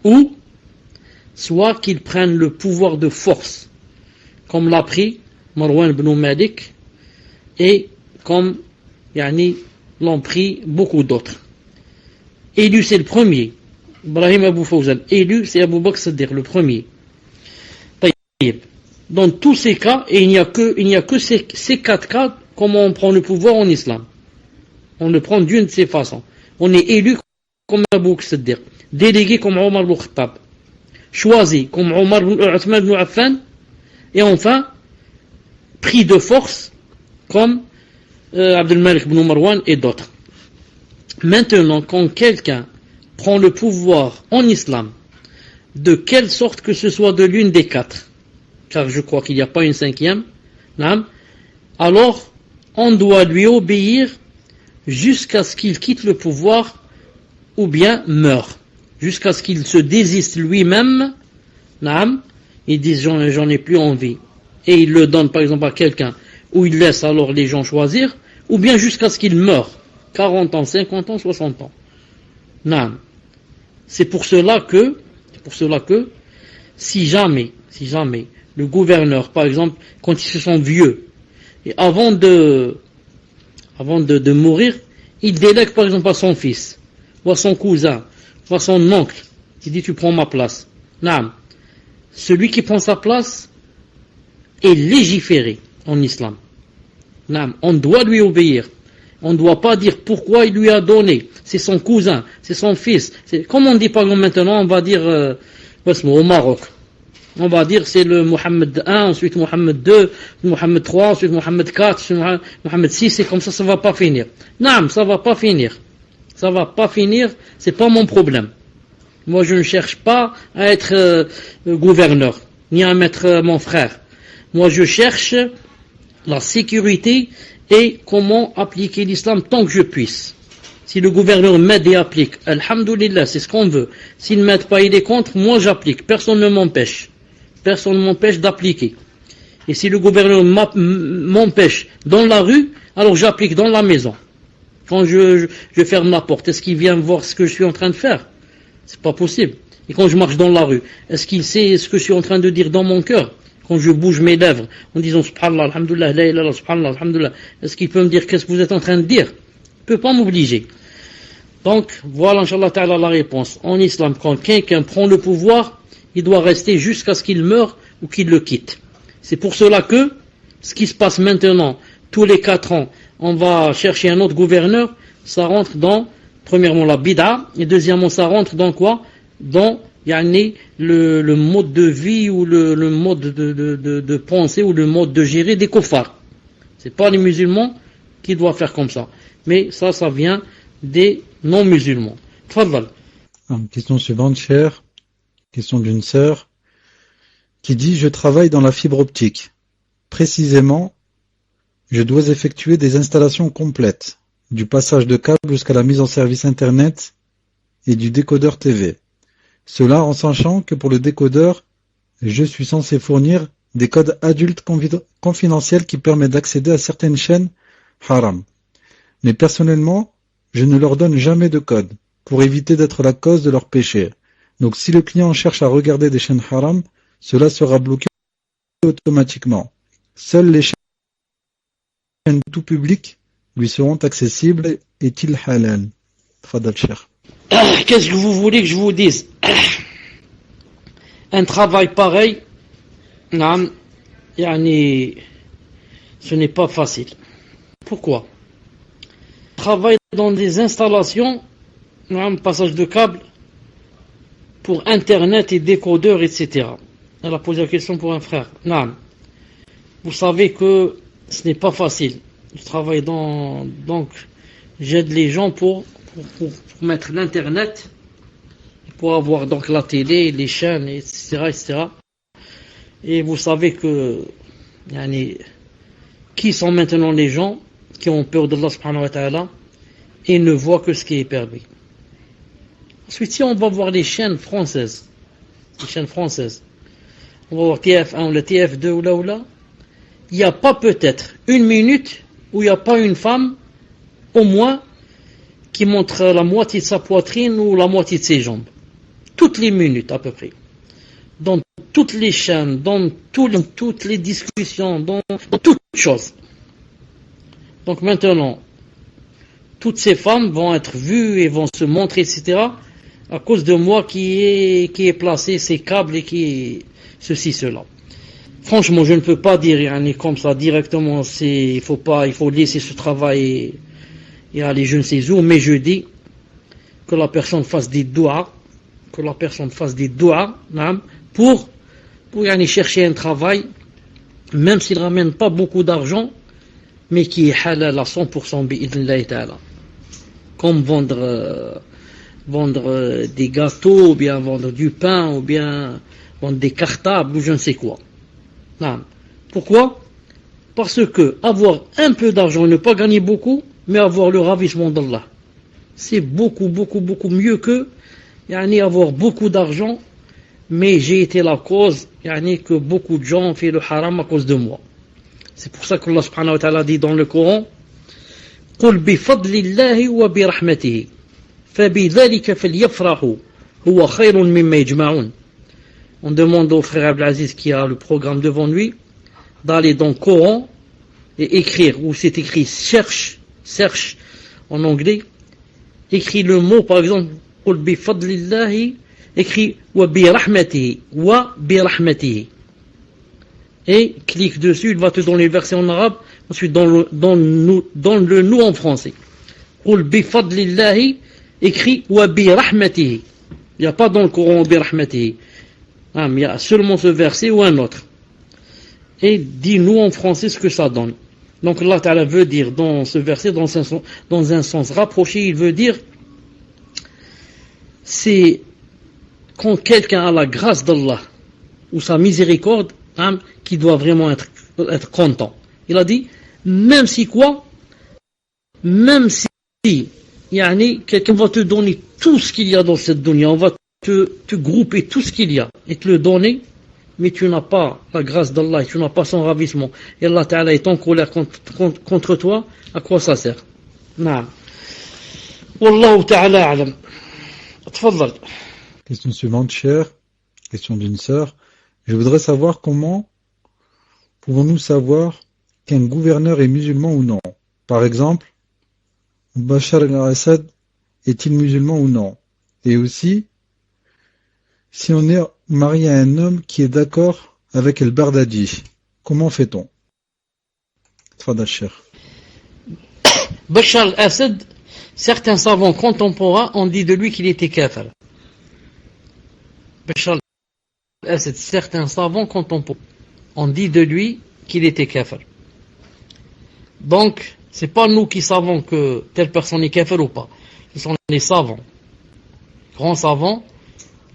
A: Ou soit qu'ils prennent le pouvoir de force, comme l'a pris Marwan ibn Malik, et comme l'ont pris beaucoup d'autres. Élu, c'est le premier. Ibrahim Abou Fawzan. Élu, c'est Abu Bakr Siddiq, le premier. Dans tous ces cas, et il n'y a que ces 4 cas, comment on prend le pouvoir en islam. On le prend d'une de ces façons. On est élu comme Abu Bakr Siddiq, délégué comme Omar al-Khattab, choisi comme Uthman ibn Affan, et enfin pris de force comme Abdel Malik ibn Marwan et d'autres. Maintenant, quand quelqu'un prend le pouvoir en islam, de quelle sorte que ce soit de l'une des 4, car je crois qu'il n'y a pas une 5e, alors on doit lui obéir jusqu'à ce qu'il quitte le pouvoir ou bien meure, jusqu'à ce qu'il se désiste lui-même, il dit j'en ai plus envie, et il le donne par exemple à quelqu'un, ou il laisse alors les gens choisir, ou bien jusqu'à ce qu'il meure, 40 ans, 50 ans, 60 ans. C'est pour cela que si jamais le gouverneur, par exemple, quand ils se sont vieux, et avant de mourir, il délègue par exemple à son fils, ou à son cousin, ou à son oncle, il dit tu prends ma place. Celui qui prend sa place est légiféré en islam. On doit lui obéir. On ne doit pas dire pourquoi il lui a donné. C'est son cousin, c'est son fils. Comme on dit par exemple maintenant, on va dire au Maroc. On va dire c'est le Mohammed 1, ensuite Mohammed 2, Mohammed 3, ensuite Mohammed 4, ensuite Mohammed 6, et comme ça va pas finir. Ça va pas finir. Ça va pas finir, c'est pas mon problème. Moi je ne cherche pas à être gouverneur, ni à mettre mon frère. Moi je cherche la sécurité et comment appliquer l'islam tant que je puisse. Si le gouverneur m'aide et applique, alhamdoulilah, c'est ce qu'on veut. S'il ne m'aide pas, il est contre, moi j'applique. Personne ne m'empêche. Personne ne m'empêche d'appliquer. Et si le gouverneur m'empêche dans la rue, alors j'applique dans la maison. Quand je ferme la porte, est-ce qu'il vient voir ce que je suis en train de faire? C'est pas possible. Et quand je marche dans la rue, est-ce qu'il sait ce que je suis en train de dire dans mon cœur? quand je bouge mes lèvres en disant subhanallah, alhamdulillah, la ilaha illallah, subhanallah, alhamdulillah, est-ce qu'il peut me dire qu'est-ce que vous êtes en train de dire? Il ne peut pas m'obliger. Donc, voilà, Inch'Allah ta'ala, la réponse. En islam, quand quelqu'un prend le pouvoir, il doit rester jusqu'à ce qu'il meure ou qu'il le quitte. C'est pour cela que, ce qui se passe maintenant, tous les 4 ans, on va chercher un autre gouverneur, ça rentre dans, premièrement, la bid'a, et deuxièmement, ça rentre dans quoi? Dans, le mode de vie, ou le mode de pensée, ou le mode de gérer des kuffars. C'est pas les musulmans qui doivent faire comme ça. Mais ça vient des non-musulmans. Tfadal.
B: Question suivante, cher. Question d'une sœur qui dit: je travaille dans la fibre optique. Précisément, je dois effectuer des installations complètes, du passage de câble jusqu'à la mise en service Internet et du décodeur TV. Cela en sachant que pour le décodeur, je suis censé fournir des codes adultes confidentiels qui permettent d'accéder à certaines chaînes haram. Mais personnellement, je ne leur donne jamais de code, pour éviter d'être la cause de leur péché. Donc si le client cherche à regarder des chaînes haram, cela sera bloqué automatiquement. Seules les chaînes tout publiques lui seront accessibles. Est-il halal? Tfadal, cher.
A: Qu'est-ce que vous voulez que je vous dise? Un travail pareil, ce n'est pas facile. Pourquoi? Travail dans des installations, passage de câbles pour Internet et décodeurs, etc. Elle a posé la question pour un frère. Vous savez que ce n'est pas facile. Je travaille donc j'aide les gens pour mettre l'Internet, pour avoir donc la télé, les chaînes, etc. Et vous savez que qui sont maintenant les gens qui ont peur d'Allah subhanahu wa ta'ala et ne voient que ce qui est permis. Ensuite, si on va voir les chaînes françaises, on va voir TF1 ou la TF2 ou là, il n'y a pas peut-être une minute où il n'y a pas une femme, au moins, qui montre la moitié de sa poitrine ou la moitié de ses jambes. Toutes les minutes à peu près. Dans toutes les chaînes, dans toutes les discussions, dans toutes choses. Donc maintenant, toutes ces femmes vont être vues et vont se montrer, etc. à cause de moi qui ai placé ces câbles et qui est ceci, cela. Franchement, je ne peux pas dire comme ça directement, il faut laisser ce travail et aller je ne sais où, mais je dis que la personne fasse des doigts, pour aller chercher un travail, même s'il ne ramène pas beaucoup d'argent, mais qui est halal à 100% bi'idhnillahi ta'ala. Comme vendre des gâteaux, ou bien vendre du pain, ou bien vendre des cartables, ou je ne sais quoi. Pourquoi? Parce que avoir un peu d'argent et ne pas gagner beaucoup, mais avoir le ravissement d'Allah, c'est beaucoup mieux que avoir beaucoup d'argent, mais j'ai été la cause que beaucoup de gens ont fait le haram à cause de moi. C'est pour ça qu'Allah subhanahu wa ta'ala dit dans le Coran: قُلْ بِفَضْلِ اللَّهِ وَبِرَحْمَتِهِ فَبِذَلِكَ فَلْيَفْرَحُوا هُوَ خَيْرٌ مِمَّا يَجْمَعُونَ. On demande au frère Abdelaziz qui a le programme devant lui d'aller dans le Coran et écrire, où c'est écrit cherche en anglais, écrit le mot par exemple قُلْ بِفَضْلِ اللَّهِ, écrit وَبِرَحْمَتِهِ et clique dessus, il va te donner le verset en arabe, ensuite donne le nous en français. قُلْ بِفَضْلِ اللَّهِ, écrit وَبِرَحْمَتِهِ. Il n'y a pas dans le Coran وَبِرَحْمَتِهِ. Il y a seulement ce verset ou un autre. Et dis-nous en français ce que ça donne. Donc Allah Ta'ala veut dire dans ce verset, dans un sens rapproché, il veut dire, c'est quand quelqu'un a la grâce d'Allah ou sa miséricorde, qui doit vraiment être content. Il a dit, même si quelqu'un va te donner tout ce qu'il y a dans cette dunya, on va te grouper tout ce qu'il y a et te le donner, mais tu n'as pas la grâce d'Allah et tu n'as pas son ravissement, et Allah Ta'ala est en colère contre toi, à quoi ça sert? Wallahu Ta'ala a'lam. Tfadhal.
B: Question suivante, cher. Question d'une sœur. Je voudrais savoir comment pouvons-nous savoir qu'un gouverneur est musulman ou non? Par exemple, Bachar al-Assad est-il musulman ou non? Et aussi, si on est marié à un homme qui est d'accord avec el-Baghdadi, comment fait-on? Tfadal Cheikh.
A: Bachar al-Assad, certains savants contemporains ont dit de lui qu'il était kafir. Bachar al-Assad, certains savants contemporains ont dit de lui qu'il était kafir. Donc, c'est pas nous qui savons que telle personne est kafir ou pas. Ce sont les savants, grands savants,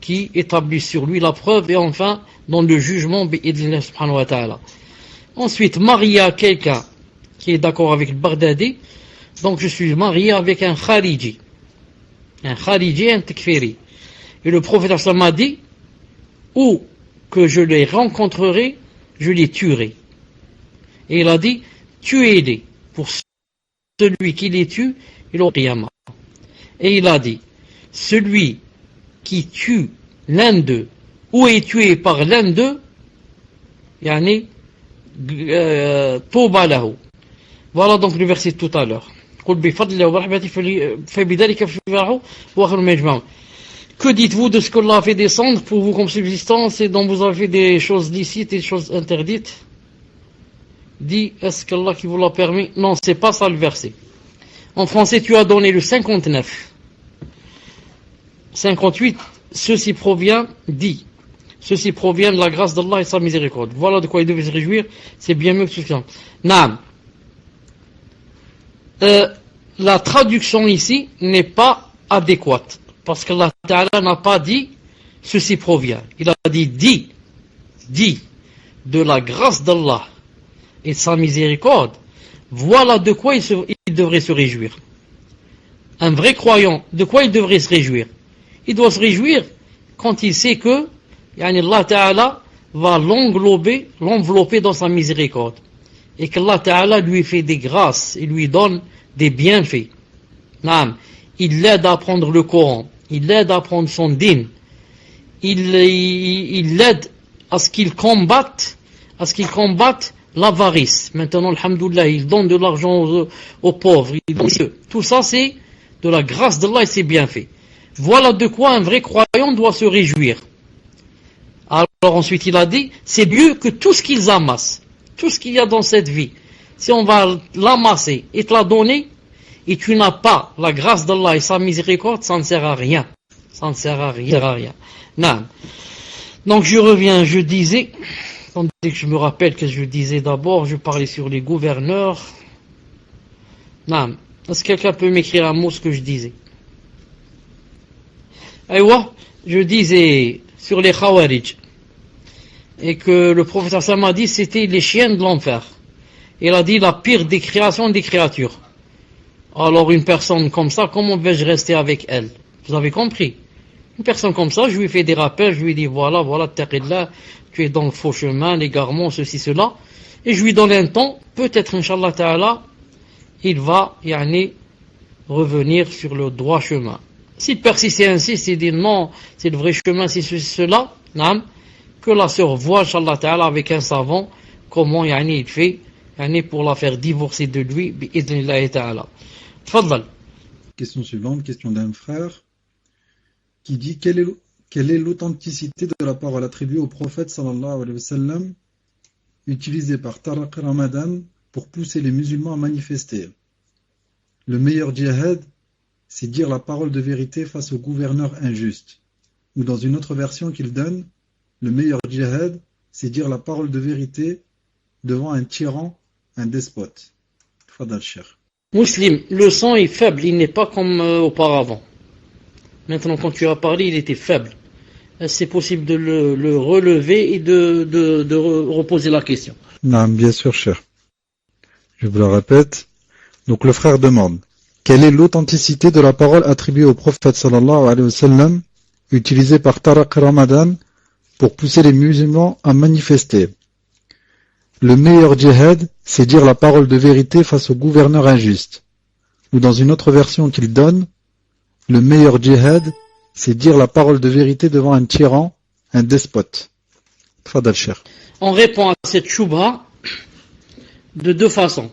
A: qui établissent sur lui la preuve et enfin dans le jugement bi'idhnillah subhanahu wa ta'ala. Ensuite, marié à quelqu'un qui est d'accord avec le Baghdadi, donc je suis marié avec un khariji, un takfiri. Et le prophète sallallahu m'a dit, ou que je les rencontrerai, je les tuerai. Et il a dit, tuez-les. Pour celui qui les tue, il aura qiyamah. Et il a dit, celui qui tue l'un d'eux, ou est tué par l'un d'eux, yani, touba lahu. Voilà donc le verset tout à l'heure. Que dites-vous de ce qu'Allah a fait descendre pour vous comme subsistance et dont vous avez fait des choses licites et des choses interdites? Dit, est-ce qu'Allah qui vous l'a permis? Non, c'est pas ça le verset. En français, tu as donné le 59. 58, ceci provient de la grâce d'Allah et sa miséricorde. Voilà de quoi il devait se réjouir, c'est bien mieux que suffisant. Naam. La traduction ici n'est pas adéquate, parce qu'Allah Ta'ala n'a pas dit ceci provient. Il a dit de la grâce d'Allah et de sa miséricorde. Voilà de quoi il devrait se réjouir. Un vrai croyant, de quoi il devrait se réjouir? Il doit se réjouir quand il sait que Allah Ta'ala va l'envelopper dans sa miséricorde. Et qu'Allah Ta'ala lui fait des grâces, il lui donne des bienfaits. Il l'aide à apprendre le Coran, il l'aide à apprendre son din, il l'aide à ce qu'il combatte l'avarice. Maintenant, alhamdoulilah, il donne de l'argent aux pauvres. Tout ça, c'est de la grâce d'Allah et ses bienfaits. Voilà de quoi un vrai croyant doit se réjouir. Alors ensuite, il a dit, c'est mieux que tout ce qu'ils amassent, tout ce qu'il y a dans cette vie. Si on va l'amasser et te la donner, et tu n'as pas la grâce d'Allah et sa miséricorde, ça ne sert à rien. Ça ne sert à rien. Non. Donc je reviens, je disais, attendez que je me rappelle que je disais d'abord, je parlais sur les gouverneurs. Non. Est-ce que quelqu'un peut m'écrire un mot ce que je disais? Aïwa, je disais sur les Khawarij, et que le professeur Sam a dit c'était les chiens de l'enfer. Il a dit la pire des créations des créatures. Alors une personne comme ça, comment vais-je rester avec elle? Vous avez compris? Une personne comme ça, je lui fais des rappels, je lui dis voilà, taqillah, tu es dans le faux chemin, l'égarement, ceci, cela, et je lui donne un temps, peut-être Inch'Allah Ta'ala, il va revenir sur le droit chemin. S'il persiste et insiste, il dit non, c'est le vrai chemin, c'est ceci, cela, que la sœur voit Inch'Allah Ta'ala avec un savant, comment il fait pour la faire divorcer de lui, bi'idhnillahi ta'ala. Tfaddal.
B: Question suivante, question d'un frère qui dit quelle est l'authenticité de la parole attribuée au prophète sallallahu alayhi wa sallam utilisée par Tariq Ramadan pour pousser les musulmans à manifester. Le meilleur djihad, c'est dire la parole de vérité face au gouverneur injuste. Ou dans une autre version qu'il donne, le meilleur djihad, c'est dire la parole de vérité devant un tyran, un despote. Fadal Cheikh.
A: Muslim, le son est faible, il n'est pas comme auparavant. Maintenant, quand tu as parlé, il était faible. C'est possible de le relever et de reposer la question.
B: Non, bien sûr, cher. Je vous le répète. Donc le frère demande, quelle est l'authenticité de la parole attribuée au prophète sallallahu alayhi wa sallam, utilisée par Tariq Ramadan pour pousser les musulmans à manifester? Le meilleur djihad, c'est dire la parole de vérité face au gouverneur injuste. Ou dans une autre version qu'il donne, le meilleur djihad, c'est dire la parole de vérité devant un tyran, un despote. Tfadal Cheikh.
A: On répond à cette choubha de deux façons.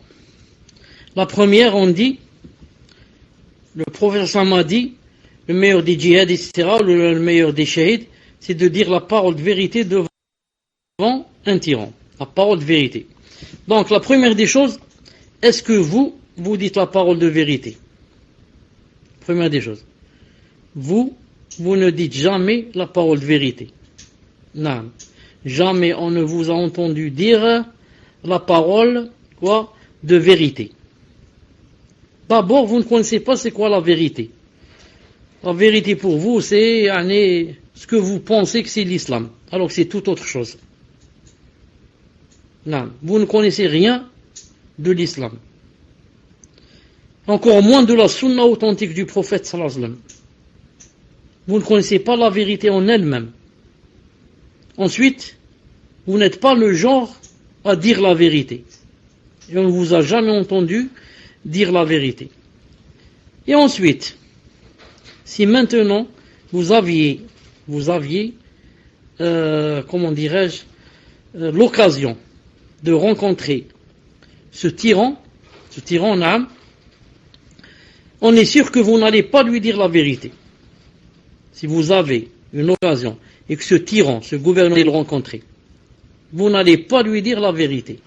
A: La première, on dit, le prophète m'a dit, le meilleur des djihad, etc., le meilleur des shahids, c'est de dire la parole de vérité devant un tyran. La parole de vérité. Donc, la première des choses, est-ce que vous dites la parole de vérité? Première des choses. Vous ne dites jamais la parole de vérité. Non. Jamais on ne vous a entendu dire la parole, de vérité. D'abord, vous ne connaissez pas c'est quoi la vérité. La vérité pour vous, c'est ce que vous pensez que c'est l'islam, alors que c'est tout autre chose. Non, vous ne connaissez rien de l'islam. Encore moins de la sunna authentique du prophète sallallahu alayhi wa sallam. Vous ne connaissez pas la vérité en elle-même. Ensuite, vous n'êtes pas le genre à dire la vérité. Et on ne vous a jamais entendu dire la vérité. Et ensuite, si maintenant vous aviez l'occasion de rencontrer ce tyran en âme, on est sûr que vous n'allez pas lui dire la vérité. Si vous avez une occasion et que ce tyran, ce gouverneur, le rencontrer, vous n'allez pas lui dire la vérité.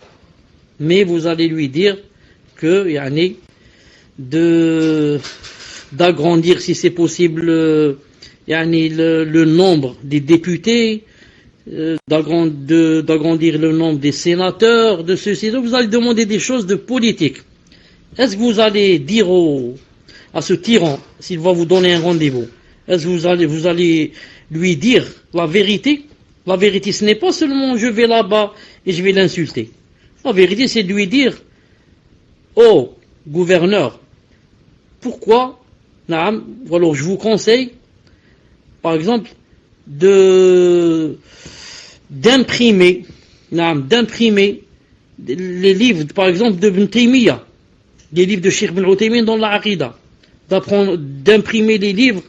A: Mais vous allez lui dire que d'agrandir si c'est possible le nombre des députés, d'agrandir le nombre des sénateurs, de ceci. Vous allez demander des choses de politique. Est-ce que vous allez dire à ce tyran, s'il va vous donner un rendez-vous, est-ce que vous allez lui dire la vérité? La vérité, ce n'est pas seulement je vais là-bas et je vais l'insulter. La vérité, c'est de lui dire, oh, gouverneur, pourquoi, alors je vous conseille, par exemple, d'imprimer les livres, par exemple, de Ibn Taymiyyah, des livres de Cheikh Ibn Uthaymin dans la Aqida, d'imprimer les livres,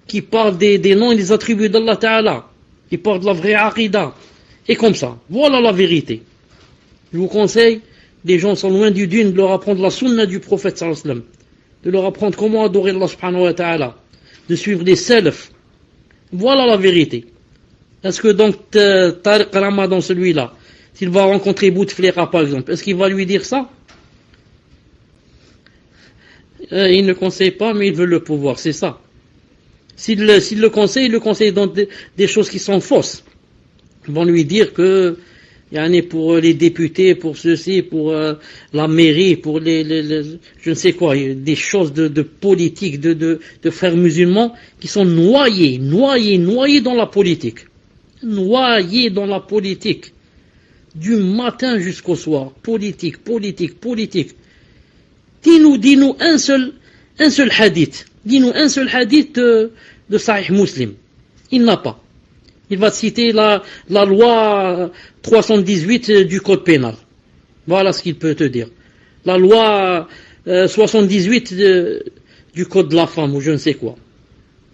A: qui parlent des noms et des attributs d'Allah Ta'ala, qui parlent de la vraie Aqida, et comme ça. Voilà la vérité. Je vous conseille, les gens sont loin du dîn, de leur apprendre la sunna du prophète sallallahu alayhi wa sallam, de leur apprendre comment adorer Allah subhanahu wa ta'ala, de suivre les salafs. Voilà la vérité. Est-ce que donc Tariq Ramadan, celui-là, s'il va rencontrer Bouteflika par exemple, est-ce qu'il va lui dire ça? Il ne conseille pas, mais il veut le pouvoir, c'est ça. S'il le conseille, il le conseille dans des choses qui sont fausses. Ils vont lui dire que pour les députés, pour ceci, pour la mairie, pour je ne sais quoi, des choses de politique, de frères musulmans qui sont noyés dans la politique. Noyés dans la politique. Du matin jusqu'au soir. Politique. Dis-nous un seul hadith. Dis-nous un seul hadith de Sahih Muslim. Il n'a pas. Il va citer la loi 318 du code pénal. Voilà ce qu'il peut te dire. La loi 78 du code de la femme ou je ne sais quoi.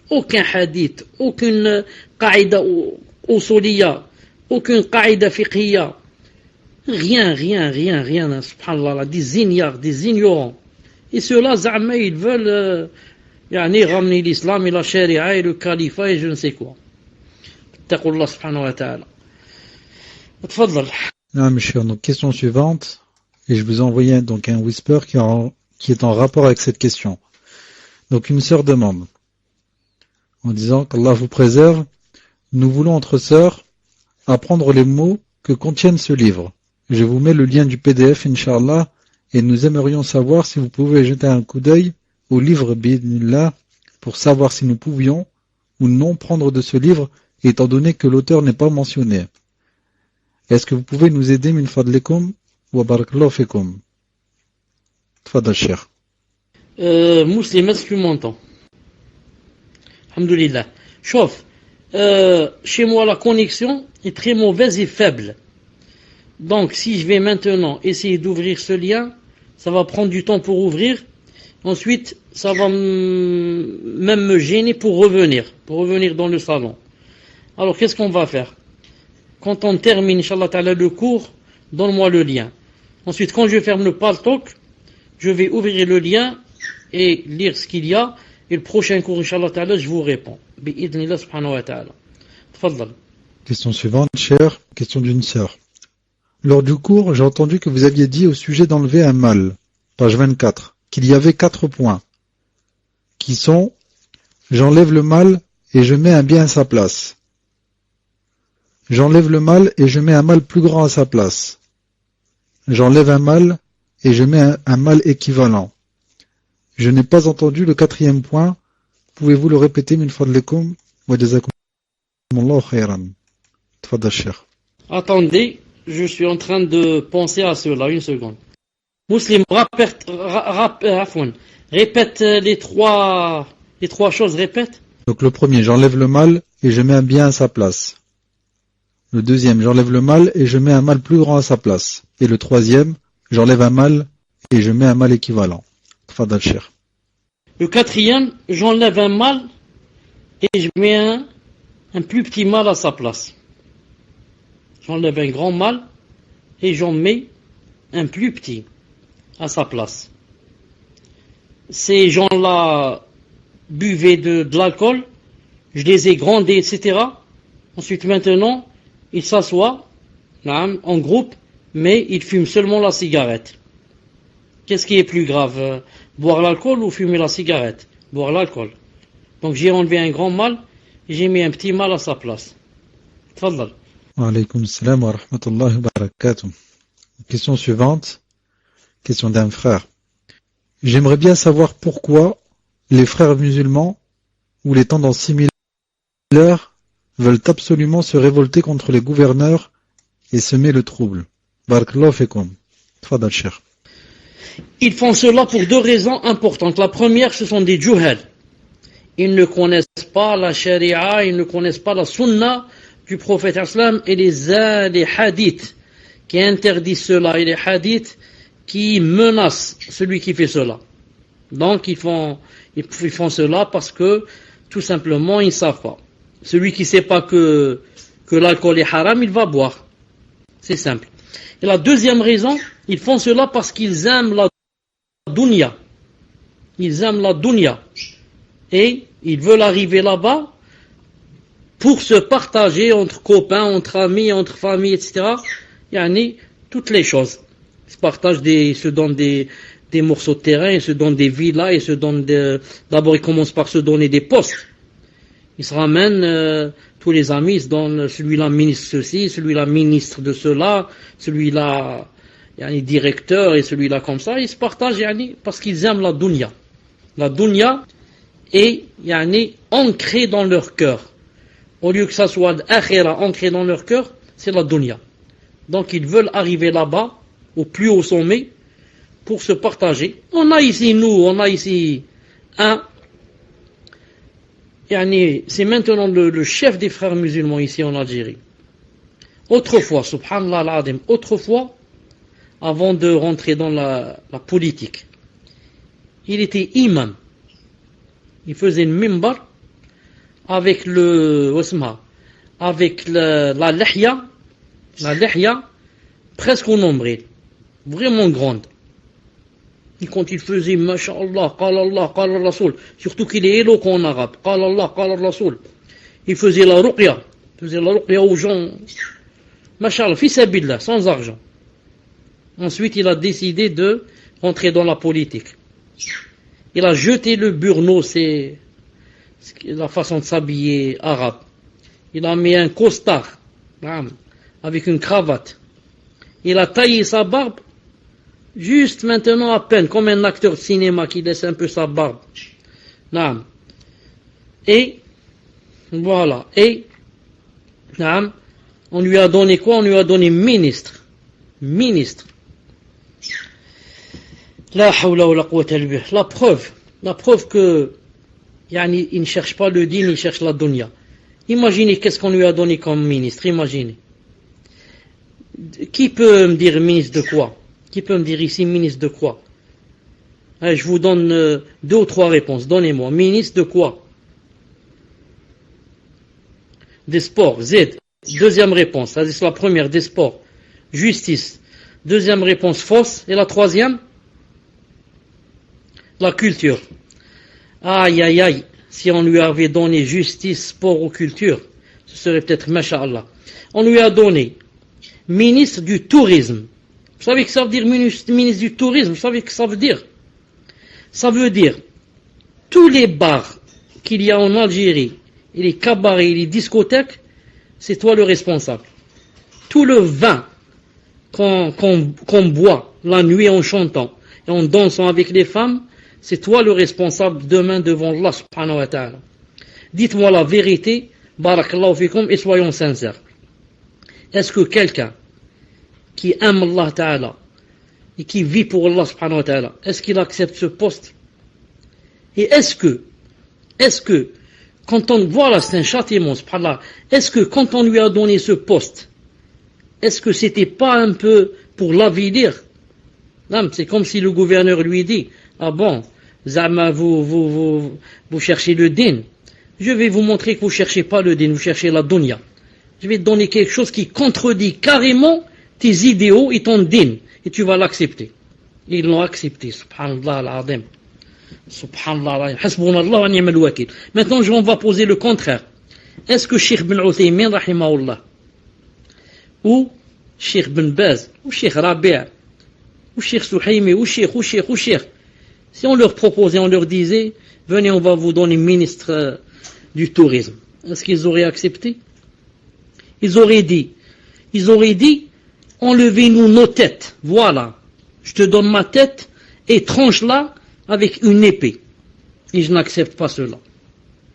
A: Aucun hadith, aucune qaïda usuliyya, aucune qaïda fiqhiyya. Rien. Subhanallah, des ignorants. Et ceux-là, za'ma, ils veulent ramener l'islam et la charia et le califat et je ne sais quoi. اتقوا الله سبحانه وتعالى. تفضل.
B: Non, monsieur, donc question suivante, et je vous ai envoyé donc un whisper qui est en rapport avec cette question. Donc une sœur demande, en disant qu'Allah vous préserve, nous voulons entre sœurs apprendre les mots que contiennent ce livre. Je vous mets le lien du PDF, Inch'Allah, et nous aimerions savoir si vous pouvez jeter un coup d'œil au livre Bidnillah pour savoir si nous pouvions ou non prendre de ce livre étant donné que l'auteur n'est pas mentionné. Est-ce que vous pouvez nous aider min fadlikum wa barakallahu fikum? Tfadal Cheikh.
A: Muslim, est-ce que tu m'entends? Alhamdulillah. Chauffe. Chez moi, la connexion est très mauvaise et faible. Donc, si je vais maintenant essayer d'ouvrir ce lien, ça va prendre du temps pour ouvrir. Ensuite, ça va même me gêner pour revenir dans le salon. Alors, qu'est-ce qu'on va faire? Quand on termine, Inch'Allah Ta'ala, le cours, donne-moi le lien. Ensuite, quand je ferme le paltalk, je vais ouvrir le lien et lire ce qu'il y a. Et le prochain cours, Inch'Allah Ta'ala, je vous réponds. Bi'idhnillah subhanahu wa ta'ala. Tfaddal.
B: Question suivante, cher, question d'une sœur. Lors du cours, j'ai entendu que vous aviez dit au sujet d'enlever un mal, page 24, qu'il y avait 4 points, qui sont « J'enlève le mal et je mets un bien à sa place ». J'enlève le mal et je mets un mal plus grand à sa place. J'enlève un mal et je mets un mal équivalent. Je n'ai pas entendu le 4e point. Pouvez-vous le répéter min fadlikum wa jazakumullahu khayran. Tfaddal cheikh.
A: Attendez, je suis en train de penser à cela, une seconde. Muslim, répète les trois choses, répète.
B: Donc le premier, j'enlève le mal et je mets un bien à sa place. Le deuxième, j'enlève le mal et je mets un mal plus grand à sa place. Et le troisième, j'enlève un mal et je mets un mal équivalent. Tfaddal cheikh.
A: Le quatrième, j'enlève un mal et je mets un plus petit mal à sa place. J'enlève un grand mal et j'en mets un plus petit à sa place. Ces gens-là buvaient de l'alcool, je les ai grondés, etc. Ensuite, maintenant, ils s'assoient en groupe, mais ils fument seulement la cigarette. Qu'est-ce qui est plus grave, boire l'alcool ou fumer la cigarette? Boire l'alcool. Donc j'ai enlevé un grand mal et j'ai mis un petit mal à sa place. Tfaddal.
B: Wa alaykum salam wa rahmatullahi wa barakatuh. Question suivante. Question d'un frère. J'aimerais bien savoir pourquoi les frères musulmans ou les tendances similaires veulent absolument se révolter contre les gouverneurs et semer le trouble. Barakallahu fikum. Tfaddal cheikh.
A: Ils font cela pour 2 raisons importantes. La première, ce sont des juhal. Ils ne connaissent pas la sharia, ils ne connaissent pas la sunna du prophète islam et les hadiths qui interdisent cela et les hadiths qui menacent celui qui fait cela. Donc ils font cela parce que tout simplement ils ne savent pas. Celui qui ne sait pas que l'alcool est haram, il va boire. C'est simple. Et la deuxième raison, ils font cela parce qu'ils aiment la dunya. Ils aiment la dunya. Et ils veulent arriver là-bas pour se partager entre copains, entre amis, entre familles, etc. Yani, toutes les choses. Ils se partagent ils se donnent des morceaux de terrain, ils se donnent des villas, ils se donnent d'abord ils commencent par se donner des postes. Ils se ramènent, tous les amis, ils se donnent celui-là ministre ceci, celui-là ministre de cela, celui-là directeur et celui-là comme ça. Ils se partagent parce qu'ils aiment la dunya. La dunya est ancrée dans leur cœur. Au lieu que ça soit l'akhira ancré dans leur cœur, c'est la dunya. Donc ils veulent arriver là-bas, au plus haut sommet, pour se partager. On a ici un, c'est maintenant le chef des frères musulmans ici en Algérie. Autrefois, subhanallah al-adim, autrefois, avant de rentrer dans la politique, il était imam. Il faisait le mimbar avec la lihya presque au nombril, vraiment grande. Et quand il faisait masha'Allah, qala Allah, qala Rasoul, surtout qu'il est éloquent en arabe, qala Allah, qala Rasoul, il faisait la ruqya aux gens, masha'Allah, fi sabilillah, sans argent. Ensuite, il a décidé de rentrer dans la politique. Il a jeté le burno, c'est la façon de s'habiller arabe. Il a mis un costard avec une cravate. Il a taillé sa barbe juste maintenant à peine, comme un acteur de cinéma qui laisse un peu sa barbe. Et voilà. Et on lui a donné quoi? On lui a donné ministre. La hawla wa la quwwata illa billah. La preuve que il ne cherche pas le din, il cherche la dunya. Imaginez qu'est-ce qu'on lui a donné comme ministre, imaginez. Qui peut me dire ministre de quoi? Qui peut me dire ici ministre de quoi? Je vous donne 2 ou 3 réponses, donnez-moi. Ministre de quoi? Des sports, Z. Deuxième réponse, c'est la première, des sports. Justice. Deuxième réponse fausse. Et la troisième? La culture. Aïe, aïe, aïe. Si on lui avait donné justice, sport ou culture, ce serait peut-être masha'Allah. On lui a donné ministre du tourisme. Vous savez que ça veut dire ministre du tourisme? Vous savez que ça veut dire? Ça veut dire tous les bars qu'il y a en Algérie, et les cabarets, et les discothèques, c'est toi le responsable. Tout le vin qu'on boit la nuit en chantant et en dansant avec les femmes, c'est toi le responsable demain devant Allah subhanahu wa ta'ala. Dites-moi la vérité, barakallahu fikum, et soyons sincères. Est-ce que quelqu'un qui aime Allah ta'ala et qui vit pour Allah subhanahu wa ta'ala, est-ce qu'il accepte ce poste? Et est-ce que, quand on, voilà, c'est un châtiment, subhanallah, est-ce que quand on lui a donné ce poste, est-ce que c'était pas un peu pour l'avilir? Non, c'est comme si le gouverneur lui dit, ah bon, Zama, vous cherchez le din. Je vais vous montrer que vous cherchez pas le din, vous cherchez la dunya. Je vais te donner quelque chose qui contredit carrément tes idéaux et ton din, et tu vas l'accepter. Ils l'ont accepté, subhanallah al-azim. Subhanallah, hasbunallah wa ni'mal wakil. Maintenant, on va poser le contraire. Est-ce que Cheikh Ben Uthaymin, rahimahullah, ou Cheikh Ben Baz, ou Cheikh Rabi', ou Cheikh Souhaimi, ou Cheikh, si on leur proposait, on leur disait, venez, on va vous donner ministre du tourisme, est-ce qu'ils auraient accepté? Ils auraient dit, enlevez-nous nos têtes, voilà, je te donne ma tête et tranche-la avec une épée. Et je n'accepte pas cela.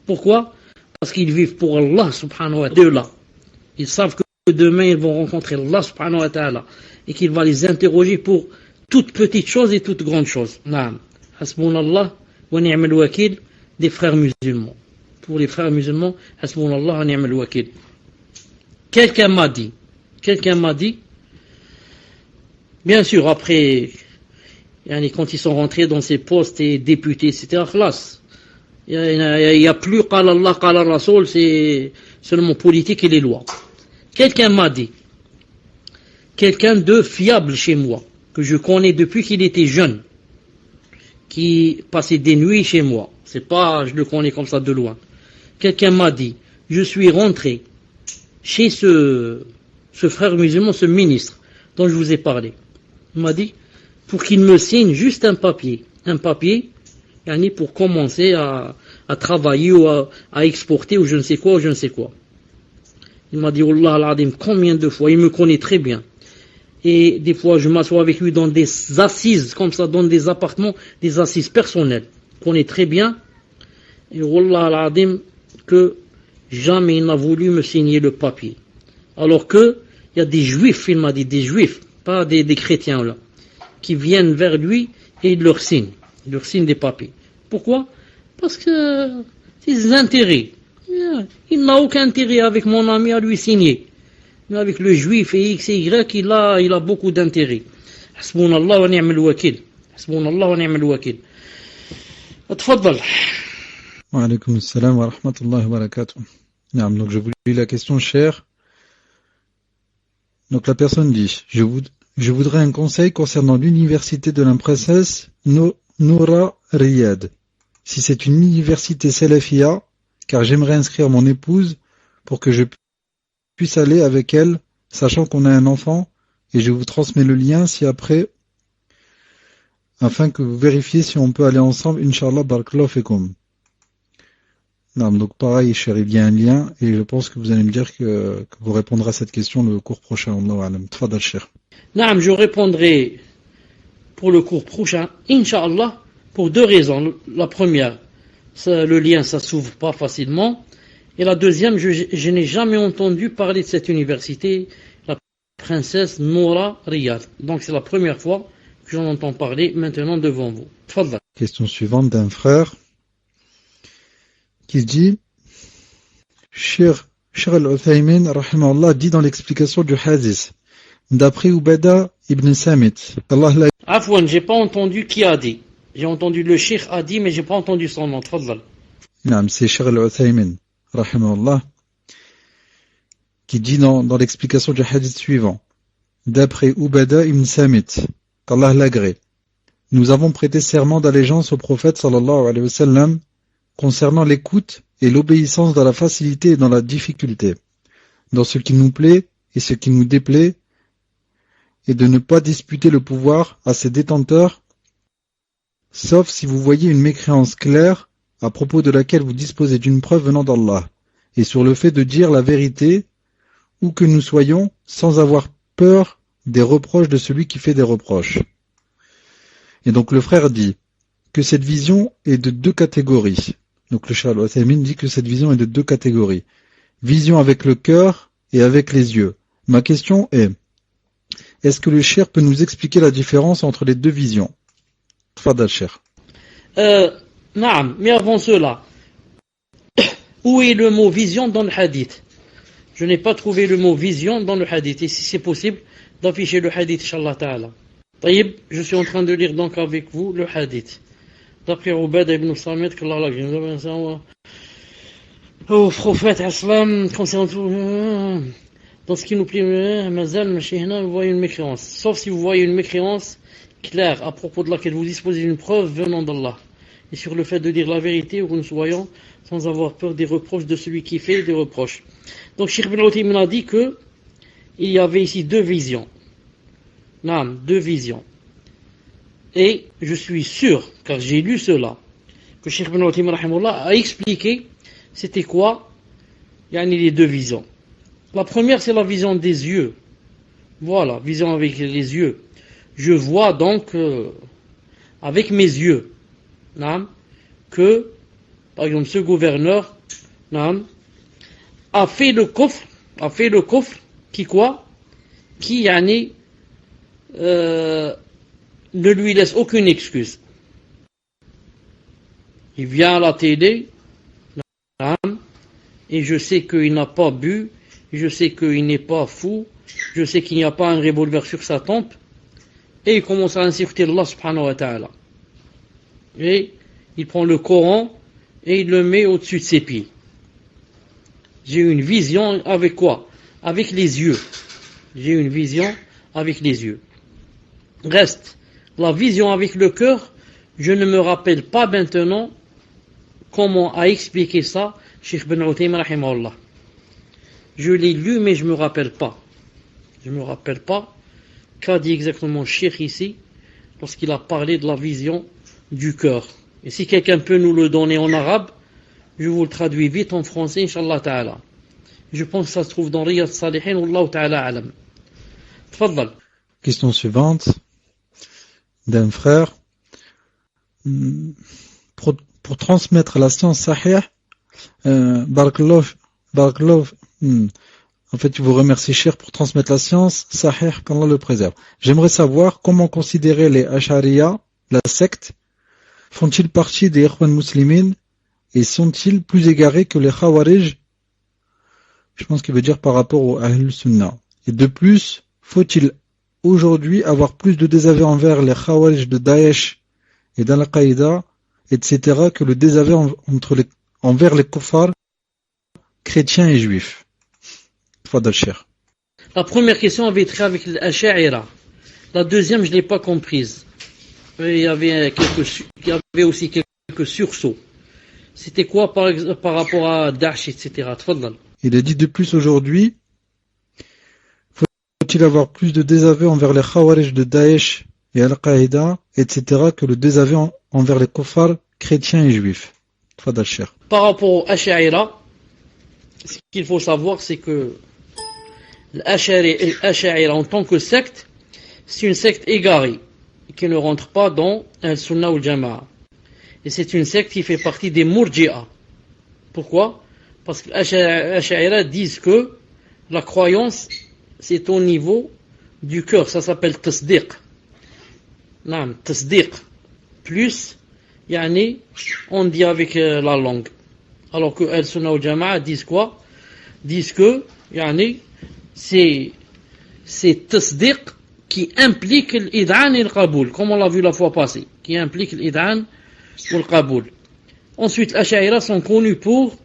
A: Pourquoi? Parce qu'ils vivent pour Allah subhanahu wa ta'ala. Ils savent que demain ils vont rencontrer Allah subhanahu wa ta'ala et qu'il va les interroger pour toute petite chose et toute grande chose. Naam. Hasbunallah wa ni'mal wakil des frères musulmans. Pour les frères musulmans, hasbunallah wa ni'mal wakil. Quelqu'un m'a dit, bien sûr, après, quand ils sont rentrés dans ces postes et députés, etc., il n'y a plus qala Allah, qala Rasoul, c'est seulement politique et les lois. Quelqu'un m'a dit, quelqu'un de fiable chez moi, que je connais depuis qu'il était jeune, qui passait des nuits chez moi, c'est pas, je le connais comme ça de loin. Quelqu'un m'a dit, je suis rentré chez ce frère musulman, ce ministre dont je vous ai parlé. Il m'a dit, pour qu'il me signe juste un papier, pour commencer à travailler ou à exporter ou je ne sais quoi. Il m'a dit, Wallah al-Adim, combien de fois, il me connaît très bien. Et des fois, je m'assois avec lui dans des assises, comme ça, dans des appartements, des assises personnelles. Il connaît très bien. Et Wallah al-Adim, que jamais il n'a voulu me signer le papier. Alors que, il y a des juifs, il m'a dit, des juifs, pas des chrétiens là, qui viennent vers lui et il leur signe des papiers. Pourquoi? Parce que c'est des intérêts. Il n'a aucun intérêt avec mon ami à lui signer. Mais avec le juif et X et Y, il a beaucoup d'intérêt. Hasbunallah wa ni'mal wakil. Hasbunallah wa ni'mal wakil. Tfaddal.
B: Wa alaykoum assalam wa rahmatullahi wa barakatuh. Donc je vous lis la question, cher. Donc la personne dit, je voudrais un conseil concernant l'université de la princesse Noura Riyad. Si c'est une université salafia, car j'aimerais inscrire mon épouse pour que je puisse aller avec elle, sachant qu'on a un enfant, et je vous transmets le lien si après, afin que vous vérifiez si on peut aller ensemble, Inch'Allah, barakallahu fikum. Non, donc pareil, cher, il y a un lien, et je pense que vous allez me dire que vous répondrez à cette question le cours prochain. Allahu a'lam. Tfadal, cher.
A: Non, je répondrai pour le cours prochain, Inch'Allah, pour deux raisons. La première, le lien, ça s'ouvre pas facilement. Et la deuxième, je n'ai jamais entendu parler de cette université, la princesse Noura Riyad. Donc c'est la première fois que j'en entends parler maintenant devant vous. Tfadal.
B: Question suivante d'un frère qui dit, Cheikh al-Uthaymin, rahimahullah, dit dans l'explication du hadith, d'après Ubada ibn Samit, Allah l'a...
A: Afwan, j'ai pas entendu qui a dit. J'ai entendu le Cheikh a dit, mais j'ai pas entendu son nom. Tfadal.
B: Non, c'est Cheikh al-Uthaymin, rahimahullah, qui dit dans l'explication du hadith suivant, d'après Ubada ibn Samit, qu'Allah l'agrée. Nous avons prêté serment d'allégeance au prophète sallallahu alayhi wa sallam concernant l'écoute et l'obéissance dans la facilité et dans la difficulté, dans ce qui nous plaît et ce qui nous déplaît, et de ne pas disputer le pouvoir à ses détenteurs, sauf si vous voyez une mécréance claire à propos de laquelle vous disposez d'une preuve venant d'Allah, et sur le fait de dire la vérité, où que nous soyons, sans avoir peur des reproches de celui qui fait des reproches. Et donc le frère dit que cette vision est de deux catégories. Donc le Cheikh Al-Uthaymin dit que cette vision est de deux catégories. Vision avec le cœur et avec les yeux. Ma question est-ce que le Cheikh peut nous expliquer la différence entre les deux visions? Tfadal Cheikh.
A: Naam, mais avant cela, où est le mot vision dans le hadith? Je n'ai pas trouvé le mot vision dans le hadith. Et si c'est possible, d'afficher le hadith, Inch'Allah Ta'ala. Taïb, je suis en train de lire donc avec vous le hadith. D'après Ubada ibn Samit, qu'Allah l'a au prophète Aslam, concernant tout, dans ce qui nous plaît, Mazal, Mashihna, vous voyez une mécréance. Sauf si vous voyez une mécréance claire à propos de laquelle vous disposez d'une preuve venant d'Allah. Et sur le fait de dire la vérité où nous soyons sans avoir peur des reproches de celui qui fait des reproches. Donc Cheikh Ibn Uthaymin a dit que il y avait ici deux visions. Naam, deux visions. Et je suis sûr, car j'ai lu cela, que Cheikh Ibn Uthaymin rahimahullah a expliqué c'était quoi les deux visions. La première, c'est la vision des yeux. Voilà, vision avec les yeux. Je vois donc avec mes yeux que, par exemple, ce gouverneur a fait le kufr qui quoi? Qui ne lui laisse aucune excuse. Il vient à la télé et je sais qu'il n'a pas bu, je sais qu'il n'est pas fou, je sais qu'il n'y a pas un revolver sur sa tempe, et il commence à insulter Allah subhanahu wa ta'ala. Et il prend le Coran et il le met au-dessus de ses pieds. J'ai une vision avec quoi? Avec les yeux. J'ai une vision avec les yeux. Reste la vision avec le cœur. Je ne me rappelle pas maintenant comment a expliqué ça Cheikh Ibn Uthaymin rahimahullah. Je l'ai lu mais je ne me rappelle pas. Je ne me rappelle pas qu'a dit exactement Cheikh ici lorsqu'il a parlé de la vision du cœur. Et si quelqu'un peut nous le donner en arabe, je vous le traduis vite en français, Inch'Allah Ta'ala. Je pense que ça se trouve dans Riyad Salihin, Wallahu Ta'ala Alam. Tfaddal.
B: Question suivante d'un frère. Pour transmettre la science sahih, Barakallah, en fait, je vous remercie, cher, pour transmettre la science sahih, qu'Allah le préserve. J'aimerais savoir comment considérer les Ash'ariya, la secte, font-ils partie des Ikhwan Muslimin et sont-ils plus égarés que les Khawarij? Je pense qu'il veut dire par rapport au Ahl Sunnah. Et de plus, faut-il aujourd'hui avoir plus de désaveu envers les Khawarij de Daesh et d'Al-Qaïda, etc., que le désaveu envers les kuffars chrétiens et juifs? Fadal Cheikh.
A: La première question avait trait avec l'Ash'a'ira. La deuxième, je ne l'ai pas comprise. Il y avait aussi quelques sursauts. C'était quoi par rapport à Daesh, etc. Tfadal.
B: Il a dit de plus aujourd'hui, faut-il avoir plus de désaveu envers les Khawarij de Daesh et Al-Qaïda, etc., que le désaveu envers les kuffars chrétiens et juifs? Tfadal Cheikh.
A: Par rapport au Ash'a'ira, ce qu'il faut savoir, c'est que l'Ash'a'ira en tant que secte, c'est une secte égarée, qui ne rentre pas dans Al-Sunnah ou Al-Jama'a. Et c'est une secte qui fait partie des Murji'a. Pourquoi? Parce que les Ash'a'ira disent que la croyance, c'est au niveau du cœur. Ça s'appelle Tasdiq. Non, Tasdiq. Plus, on dit avec la langue. Alors que Al-Sunnah ou Jama'a disent quoi? Disent que, c'est Tasdiq qui implique l'id'an et le qaboul, comme on l'a vu la fois passée, qui implique l'id'an ou le qaboul. Ensuite, les Ash'a'ira sont connus pour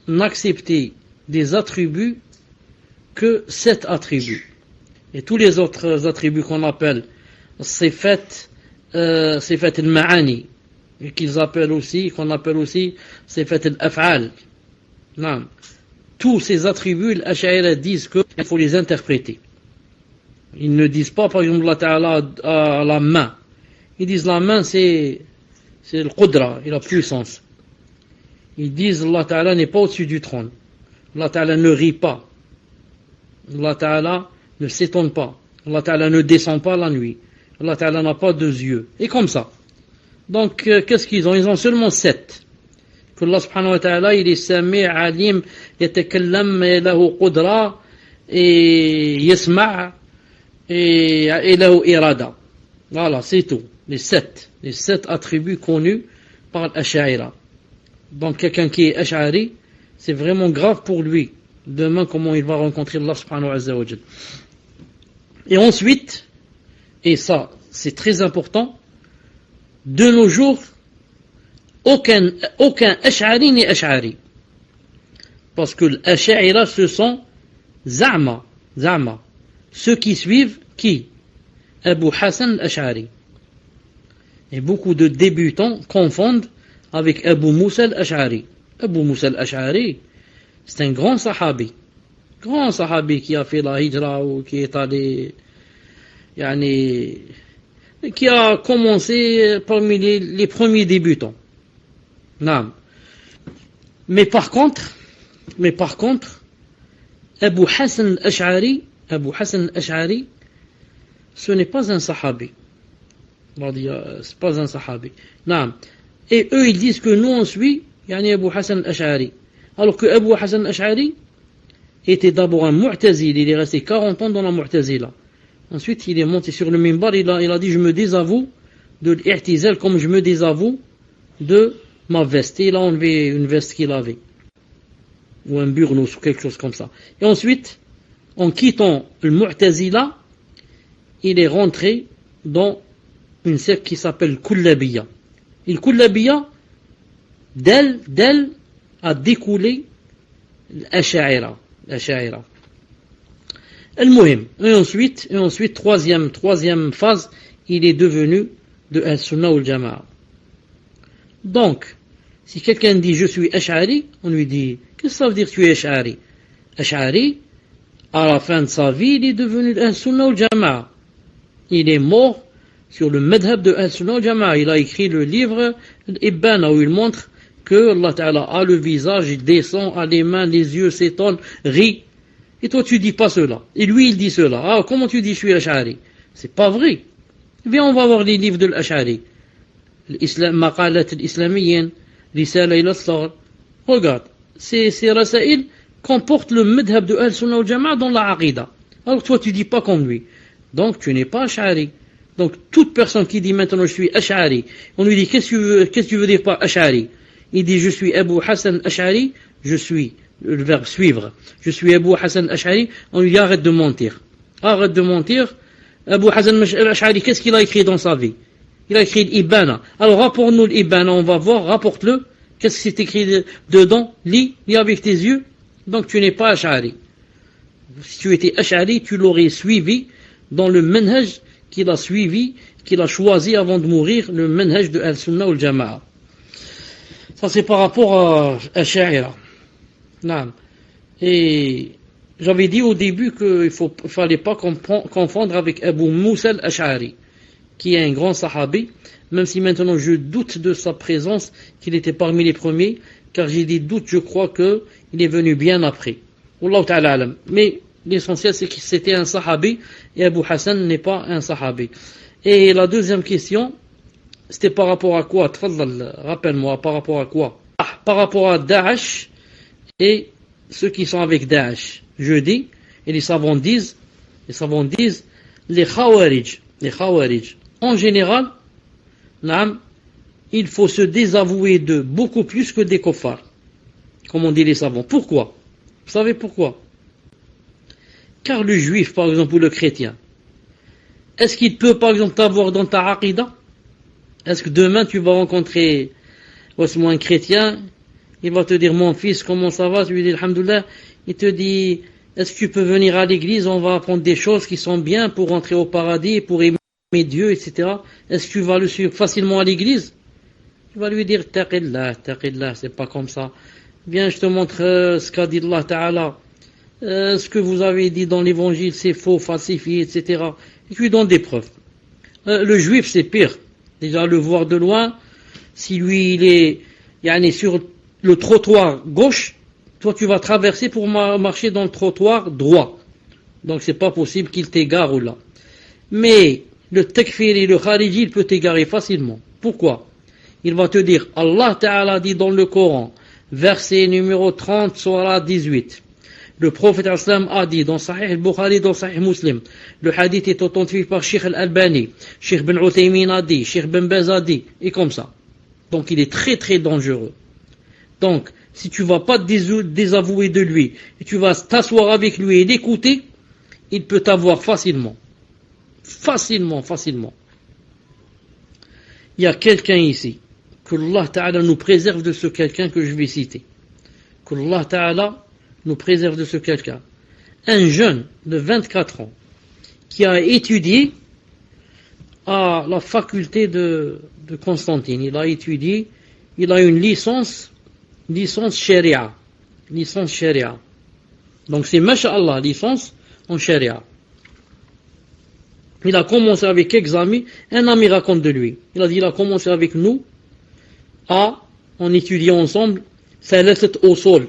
A: n'accepter des attributs que 7 attributs. Et tous les autres attributs qu'on appelle sifat al-ma'ani, et qu'on appelle aussi sifat al-af'al. Non. Tous ces attributs, les Ash'ari disent qu'il faut les interpréter. Ils ne disent pas, par exemple, Allah Ta'ala à la main. Ils disent la main, c'est le qudra et la puissance. Ils disent Allah Ta'ala n'est pas au-dessus du trône. Allah Ta'ala ne rit pas. Allah Ta'ala ne s'étonne pas. Allah Ta'ala ne descend pas la nuit. Allah Ta'ala n'a pas 2 yeux. Et comme ça. Donc, qu'est-ce qu'ils ont? Ils ont seulement 7. Que Allah subhanahu wa ta'ala, il est sami', alim, yatakallam, lahu qudra, et yasma' et lahu irada. Voilà, c'est tout. Les 7 attributs connus par l'Ash'ari. Donc, quelqu'un qui est Ash'ari, c'est vraiment grave pour lui. Demain, comment il va rencontrer Allah subhanahu wa ta'ala. Et ensuite, et ça, c'est très important, de nos jours, aucun Ash'ari n'est Ash'ari. Parce que l'Ash'ari, ce sont Za'ma. Ceux qui suivent, qui? Abu Hassan al-Ash'ari. Et beaucoup de débutants confondent avec Abu Musa al-Ash'ari. Abu Musa al-Ash'ari, c'est un grand sahabi qui a fait la hijra ou qui est allé, qui a commencé parmi les premiers débutants. Non. Mais par contre, Abu Hassan al-Ash'ari, ce n'est pas un sahabi. C'est pas un sahabi. Non. Et eux, ils disent que nous, on suit, Abu Hassan al-Ash'ari. Alors que Abu Hassan al-Ash'ari était d'abord un Mu'tazili, il est resté 40 ans dans la Mu'tazila. Ensuite, il est monté sur le minbar, il a dit, je me désavoue de l'I'tizal comme je me désavoue de ma veste. Et il a enlevé une veste qu'il avait. Ou un burnous, ou quelque chose comme ça. Et ensuite, en quittant le Mu'tazila, il est rentré dans une secte qui s'appelle Kullabiya. Et le Kullabiya, d'elle a découlé l'Ash'ari. Al-Muhim. Et ensuite, troisième phase, il est devenu de Al-Sunnah wal-Jama'a. Donc, si quelqu'un dit je suis Ash'ari, on lui dit qu'est-ce que ça veut dire tu es Ash'ari? Ash'ari, à la fin de sa vie, il est devenu Al-Sunnah wal-Jama'a. Il est mort sur le madhab de Al-Sunnah wal-Jama'a. Il a écrit le livre Ibana où il montre que Allah Ta'ala a le visage, il descend, a les mains, les yeux s'étonnent, rit. Et toi tu dis pas cela. Et lui il dit cela. Ah, comment tu dis je suis Ash'ari? C'est pas vrai. Viens, on va voir les livres de l'Ash'ari. Maqalat al-Islamiyyin, Risala ila al-Thar. Regarde, ces rasaïl comportent le madhab de Al-Sunnah wal-Jama'a dans la Aqida. Alors toi tu dis pas comme lui. Donc tu n'es pas Ash'ari. Donc toute personne qui dit maintenant je suis Ash'ari, on lui dit qu'est-ce que tu veux dire par Ash'ari? Il dit je suis Abu Hassan al-Ash'ari, je suis, le verbe suivre, je suis Abu Hassan al-Ash'ari, on lui dit arrête de mentir. Arrête de mentir. Abu Hassan al-Ash'ari, qu'est-ce qu'il a écrit dans sa vie? Il a écrit l'Ibana. Alors rapporte-nous l'Ibana, on va voir, rapporte-le. Qu'est-ce qui c'est écrit dedans? Lis avec tes yeux. Donc tu n'es pas Ash'ari. Si tu étais Ash'ari, tu l'aurais suivi dans le manhaj qu'il a suivi, qu'il a choisi avant de mourir, le manhaj de Al-Sunnah wal-Jama'a. Ça c'est par rapport à Ash'ari. Non. Et j'avais dit au début qu'il ne fallait pas confondre avec Abu Musa al-Ash'ari, qui est un grand sahabi, même si maintenant je doute de sa présence, qu'il était parmi les premiers, car j'ai des doutes, je crois qu'il est venu bien après. Wallahu ta'ala alam. Mais l'essentiel c'est que c'était un sahabi, et Abu Hassan n'est pas un sahabi. Et la deuxième question, c'était par rapport à quoi? Rappelle-moi, par rapport à quoi? Par rapport à Daesh et ceux qui sont avec Daesh. Je dis, et les savants disent, les Khawarij, en général, il faut se désavouer d'eux beaucoup plus que des kuffars, comme on dit les savants. Pourquoi? Vous savez pourquoi? Car le juif, par exemple, ou le chrétien, est-ce qu'il peut, par exemple, t'avoir dans ta aqida? Est-ce que demain tu vas rencontrer un chrétien, il va te dire mon fils, comment ça va? Tu lui dis alhamdoulilah, il te dit est-ce que tu peux venir à l'église, on va apprendre des choses qui sont bien pour entrer au paradis, pour aimer Dieu, etc. Est-ce que tu vas le suivre facilement à l'église? Tu vas lui dire, taqillah, c'est pas comme ça. Viens, je te montre ce qu'a dit Allah Ta'ala. Ce que vous avez dit dans l'évangile, c'est faux, falsifié, etc. Et tu lui donnes des preuves. Le juif, c'est pire. Déjà, le voir de loin, si lui, il est sur le trottoir gauche, toi, tu vas traverser pour marcher dans le trottoir droit. Donc, c'est pas possible qu'il t'égare ou là. Mais, le takfiri, le khariji, il peut t'égarer facilement. Pourquoi? Il va te dire, Allah Ta'ala dit dans le Coran, verset numéro 30, surah 18. Le prophète Islam a dit dans Sahih al-Bukhari, dans Sahih Muslim, le hadith est authentifié par Sheikh al-Albani, Sheikh Ben Uthaymin a dit, Sheikh Ben Baz a dit, et comme ça. Donc il est très très dangereux. Donc, si tu ne vas pas te désavouer de lui, et tu vas t'asseoir avec lui et l'écouter, il peut t'avoir facilement. Facilement. Il y a quelqu'un ici, que Allah Ta'ala nous préserve de ce quelqu'un que je vais citer. Que Allah Ta'ala nous préserve de ce quelqu'un. Un jeune de 24 ans qui a étudié à la faculté de Constantine. Il a étudié, il a une licence sharia. Donc c'est masha'Allah, licence en sharia. Il a commencé avec quelques amis, un ami raconte de lui. Il a dit, il a commencé avec nous en étudiant ensemble ثلاثة أصول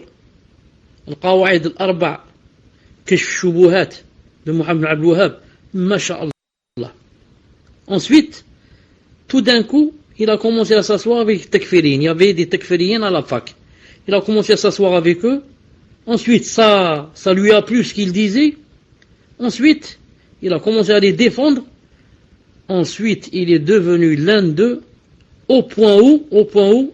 A: القواعد الأربع كشف الشبهات de Mohamed Abdel Wahhab, masha'Allah. Ensuite, tout d'un coup, il a commencé à s'asseoir avec des takfiriens. Il y avait des takfiriens à la fac. Il a commencé à s'asseoir avec eux. Ensuite, ça lui a plu ce qu'il disait. Ensuite, il a commencé à les défendre. Ensuite, il est devenu l'un d'eux au point où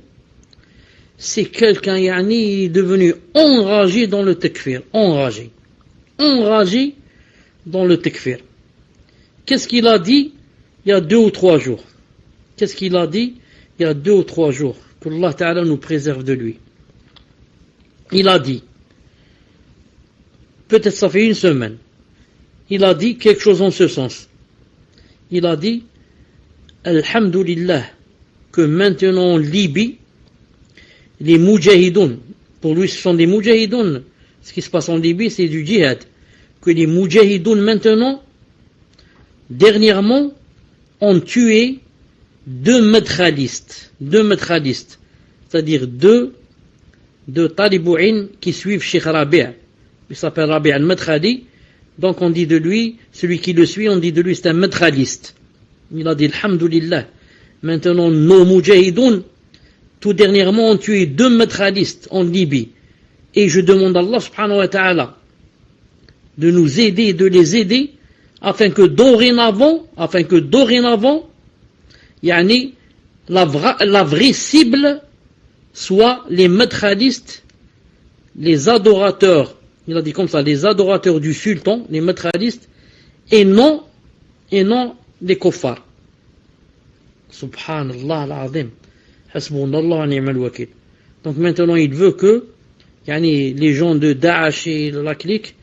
A: c'est quelqu'un, il est devenu enragé dans le takfir. Enragé dans le takfir. Qu'est-ce qu'il a dit il y a 2 ou 3 jours? Qu'est-ce qu'il a dit il y a 2 ou 3 jours? Que Allah Ta'ala nous préserve de lui. Il a dit, peut-être ça fait une semaine, il a dit quelque chose en ce sens. Il a dit, Alhamdulillah, que maintenant en Libye, les Moudjahidoun, pour lui ce sont des Moudjahidoun, ce qui se passe en Libye c'est du djihad, que les Moudjahidoun maintenant, dernièrement, ont tué 2 métralistes, c'est-à-dire deux talibouines qui suivent Cheikh Rabi', il s'appelle Rabi' al-Matrali, donc on dit de lui, celui qui le suit, on dit de lui c'est un métraliste. Il a dit Alhamdulillah, maintenant nos Moudjahidoun, tout dernièrement ont tué 2 métralistes en Libye, et je demande à Allah subhanahu wa ta'ala de nous aider, de les aider, afin que dorénavant, la vraie cible soit les métralistes, les adorateurs, il a dit comme ça, les adorateurs du sultan, les métralistes, et non les kuffars. Subhanallah al-azim. Hasbunallah wa ni'mal wakil. Donc maintenant il veut que les gens de Daesh et la clique,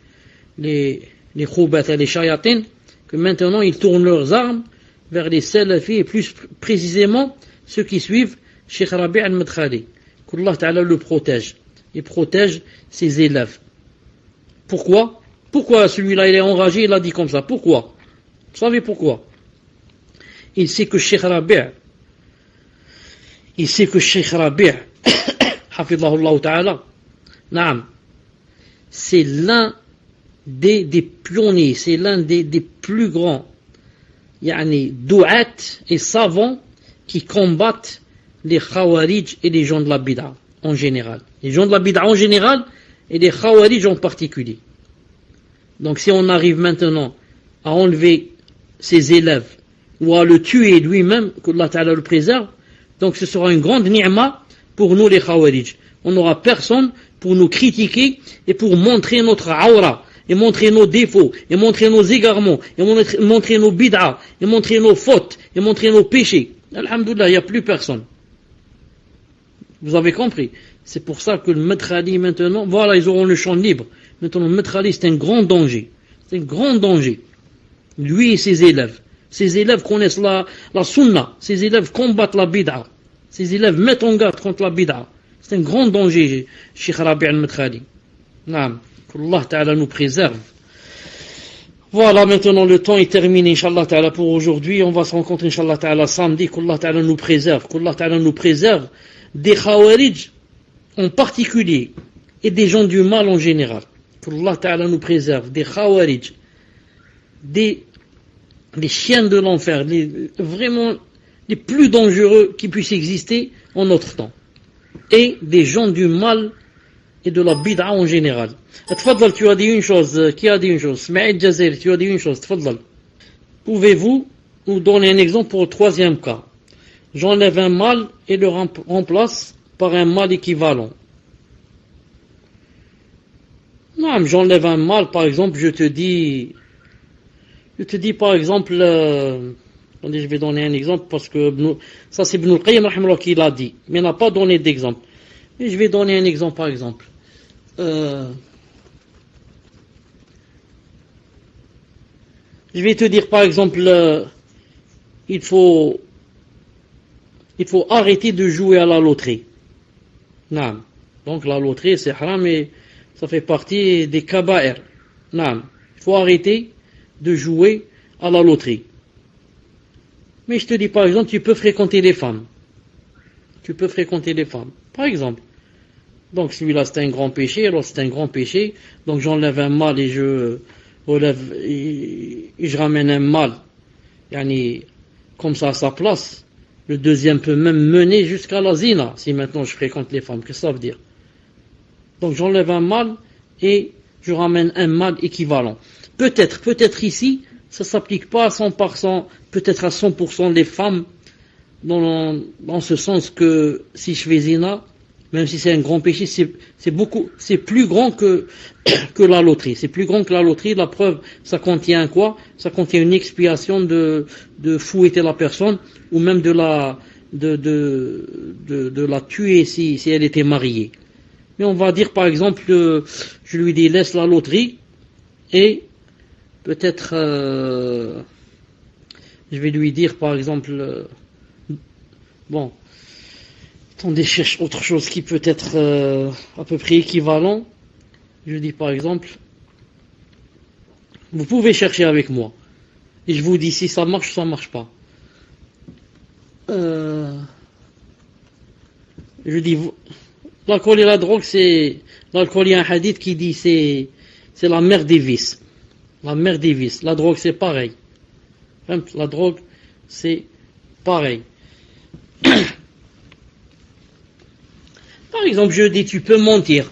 A: les khoubat et les shayatin, que maintenant ils tournent leurs armes vers les salafis et plus précisément ceux qui suivent Cheikh Rabi' al-Madkhali. Qu'Allah Ta'ala le protège et protège ses élèves. Pourquoi celui-là il est enragé, il a dit comme ça? Pourquoi? Vous savez pourquoi? Il sait que Cheikh Rabi' Hafidhahullah Ta'ala, c'est l'un des pionniers, c'est l'un des plus grands douat et savants qui combattent les khawarij et les gens de la bid'a en général. Les gens de la bid'a en général et les khawarij en particulier. Donc si on arrive maintenant à enlever ses élèves ou à le tuer lui-même, que Allah Ta'ala le préserve, donc ce sera une grande ni'ma pour nous les khawarij. On n'aura personne pour nous critiquer et pour montrer notre aura, et montrer nos défauts, et montrer nos égarements, et montrer nos bid'a, et montrer nos fautes, et montrer nos péchés. Alhamdulillah, il n'y a plus personne. Vous avez compris? C'est pour ça que le Maître Ali maintenant, voilà, ils auront le champ libre. Maintenant, le Maître Ali, c'est un grand danger. C'est un grand danger. Lui et ses élèves. Ses élèves connaissent la sunna. Ses élèves combattent la bid'a. Ses élèves mettent en garde contre la bid'a. C'est un grand danger, Cheikh Rabi' al-Maître Ali. Naam. Qu'Allah Ta'ala nous préserve. Voilà, maintenant le temps est terminé, Inch'Allah Ta'ala, pour aujourd'hui. On va se rencontrer, Inch'Allah Ta'ala, samedi. Qu'Allah Ta'ala nous préserve. Qu'Allah Ta'ala nous préserve des Khawarij en particulier et des gens du mal en général. Qu'Allah Ta'ala nous préserve des Khawarij, des chiens de l'enfer, vraiment les plus dangereux qui puissent exister en notre temps. Et des gens du mal et de la bid'a en général. Tfadal, tu as dit une chose. Qui a dit une chose? Smaïd Jazer, tu as dit une chose. Tfadal. Pouvez-vous nous donner un exemple pour le troisième cas? J'enlève un mal et le remplace par un mal équivalent. Non, j'enlève un mal, par exemple, je te dis par exemple, attendez, je vais donner un exemple parce que ça c'est Ibn al-Qayyim rahimahullah qui l'a dit, mais il n'a pas donné d'exemple. Et je vais donner un exemple, par exemple. Je vais te dire, par exemple, il faut arrêter de jouer à la loterie. Non. Donc la loterie, c'est haram, mais ça fait partie des kaba'ir. Non. Il faut arrêter de jouer à la loterie. Mais je te dis, par exemple, tu peux fréquenter les femmes. Tu peux fréquenter les femmes. Par exemple. Donc celui-là, c'est un grand péché. Alors c'est un grand péché. Donc j'enlève un mal et je ramène un mal. Yani, comme ça à sa place. Le deuxième peut même mener jusqu'à la zina. Si maintenant je fréquente les femmes. Qu'est-ce que ça veut dire? Donc j'enlève un mal et je ramène un mal équivalent. Peut-être ici, ça s'applique pas à 100%, peut-être à 100% des femmes, dans ce sens que si je fais zina, même si c'est un grand péché, c'est plus grand que la loterie. C'est plus grand que la loterie. La preuve, ça contient quoi? Ça contient une expiation de fouetter la personne, ou même de la tuer si elle était mariée. Mais on va dire par exemple, je lui dis laisse la loterie, et peut-être je vais lui dire par exemple, bon, attendez, je cherche autre chose qui peut être à peu près équivalent. Je dis par exemple, vous pouvez chercher avec moi, et je vous dis si ça marche ou ça marche pas. Je dis, l'alcool et la drogue, l'alcool, il y a un hadith qui dit c'est la mère des vices. La mère des vices. La drogue, c'est pareil. La drogue, c'est pareil. Par exemple, je dis, tu peux mentir.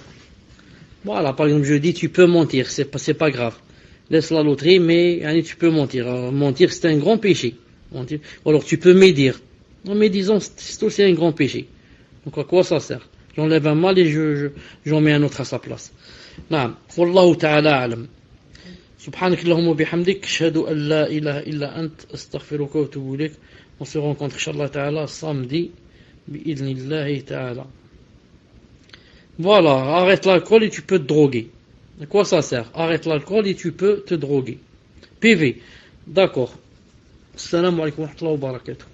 A: Voilà, par exemple, je dis, tu peux mentir. C'est pas grave. Laisse la loterie, mais tu peux mentir. Alors, mentir, c'est un grand péché. Mentir. Alors, tu peux médire. En médisant, c'est aussi un grand péché. Donc, à quoi ça sert? J'enlève un mal et j'en mets un autre à sa place. Naam. Wallahu ta'ala alam. سبحانك اللهم وبحمدك أشهد أن لا إله إلا أنت أستغفرك وأتوب إليك. On se rencontre Inch'Allah Ta'ala samedi بإذن الله تعالى. Voilà, arrête l'alcool et tu peux te droguer. À quoi ça sert? Arrête l'alcool et tu peux te droguer. PV. D'accord. Assalamu alaikum wa rahmatullahi wa barakatuh.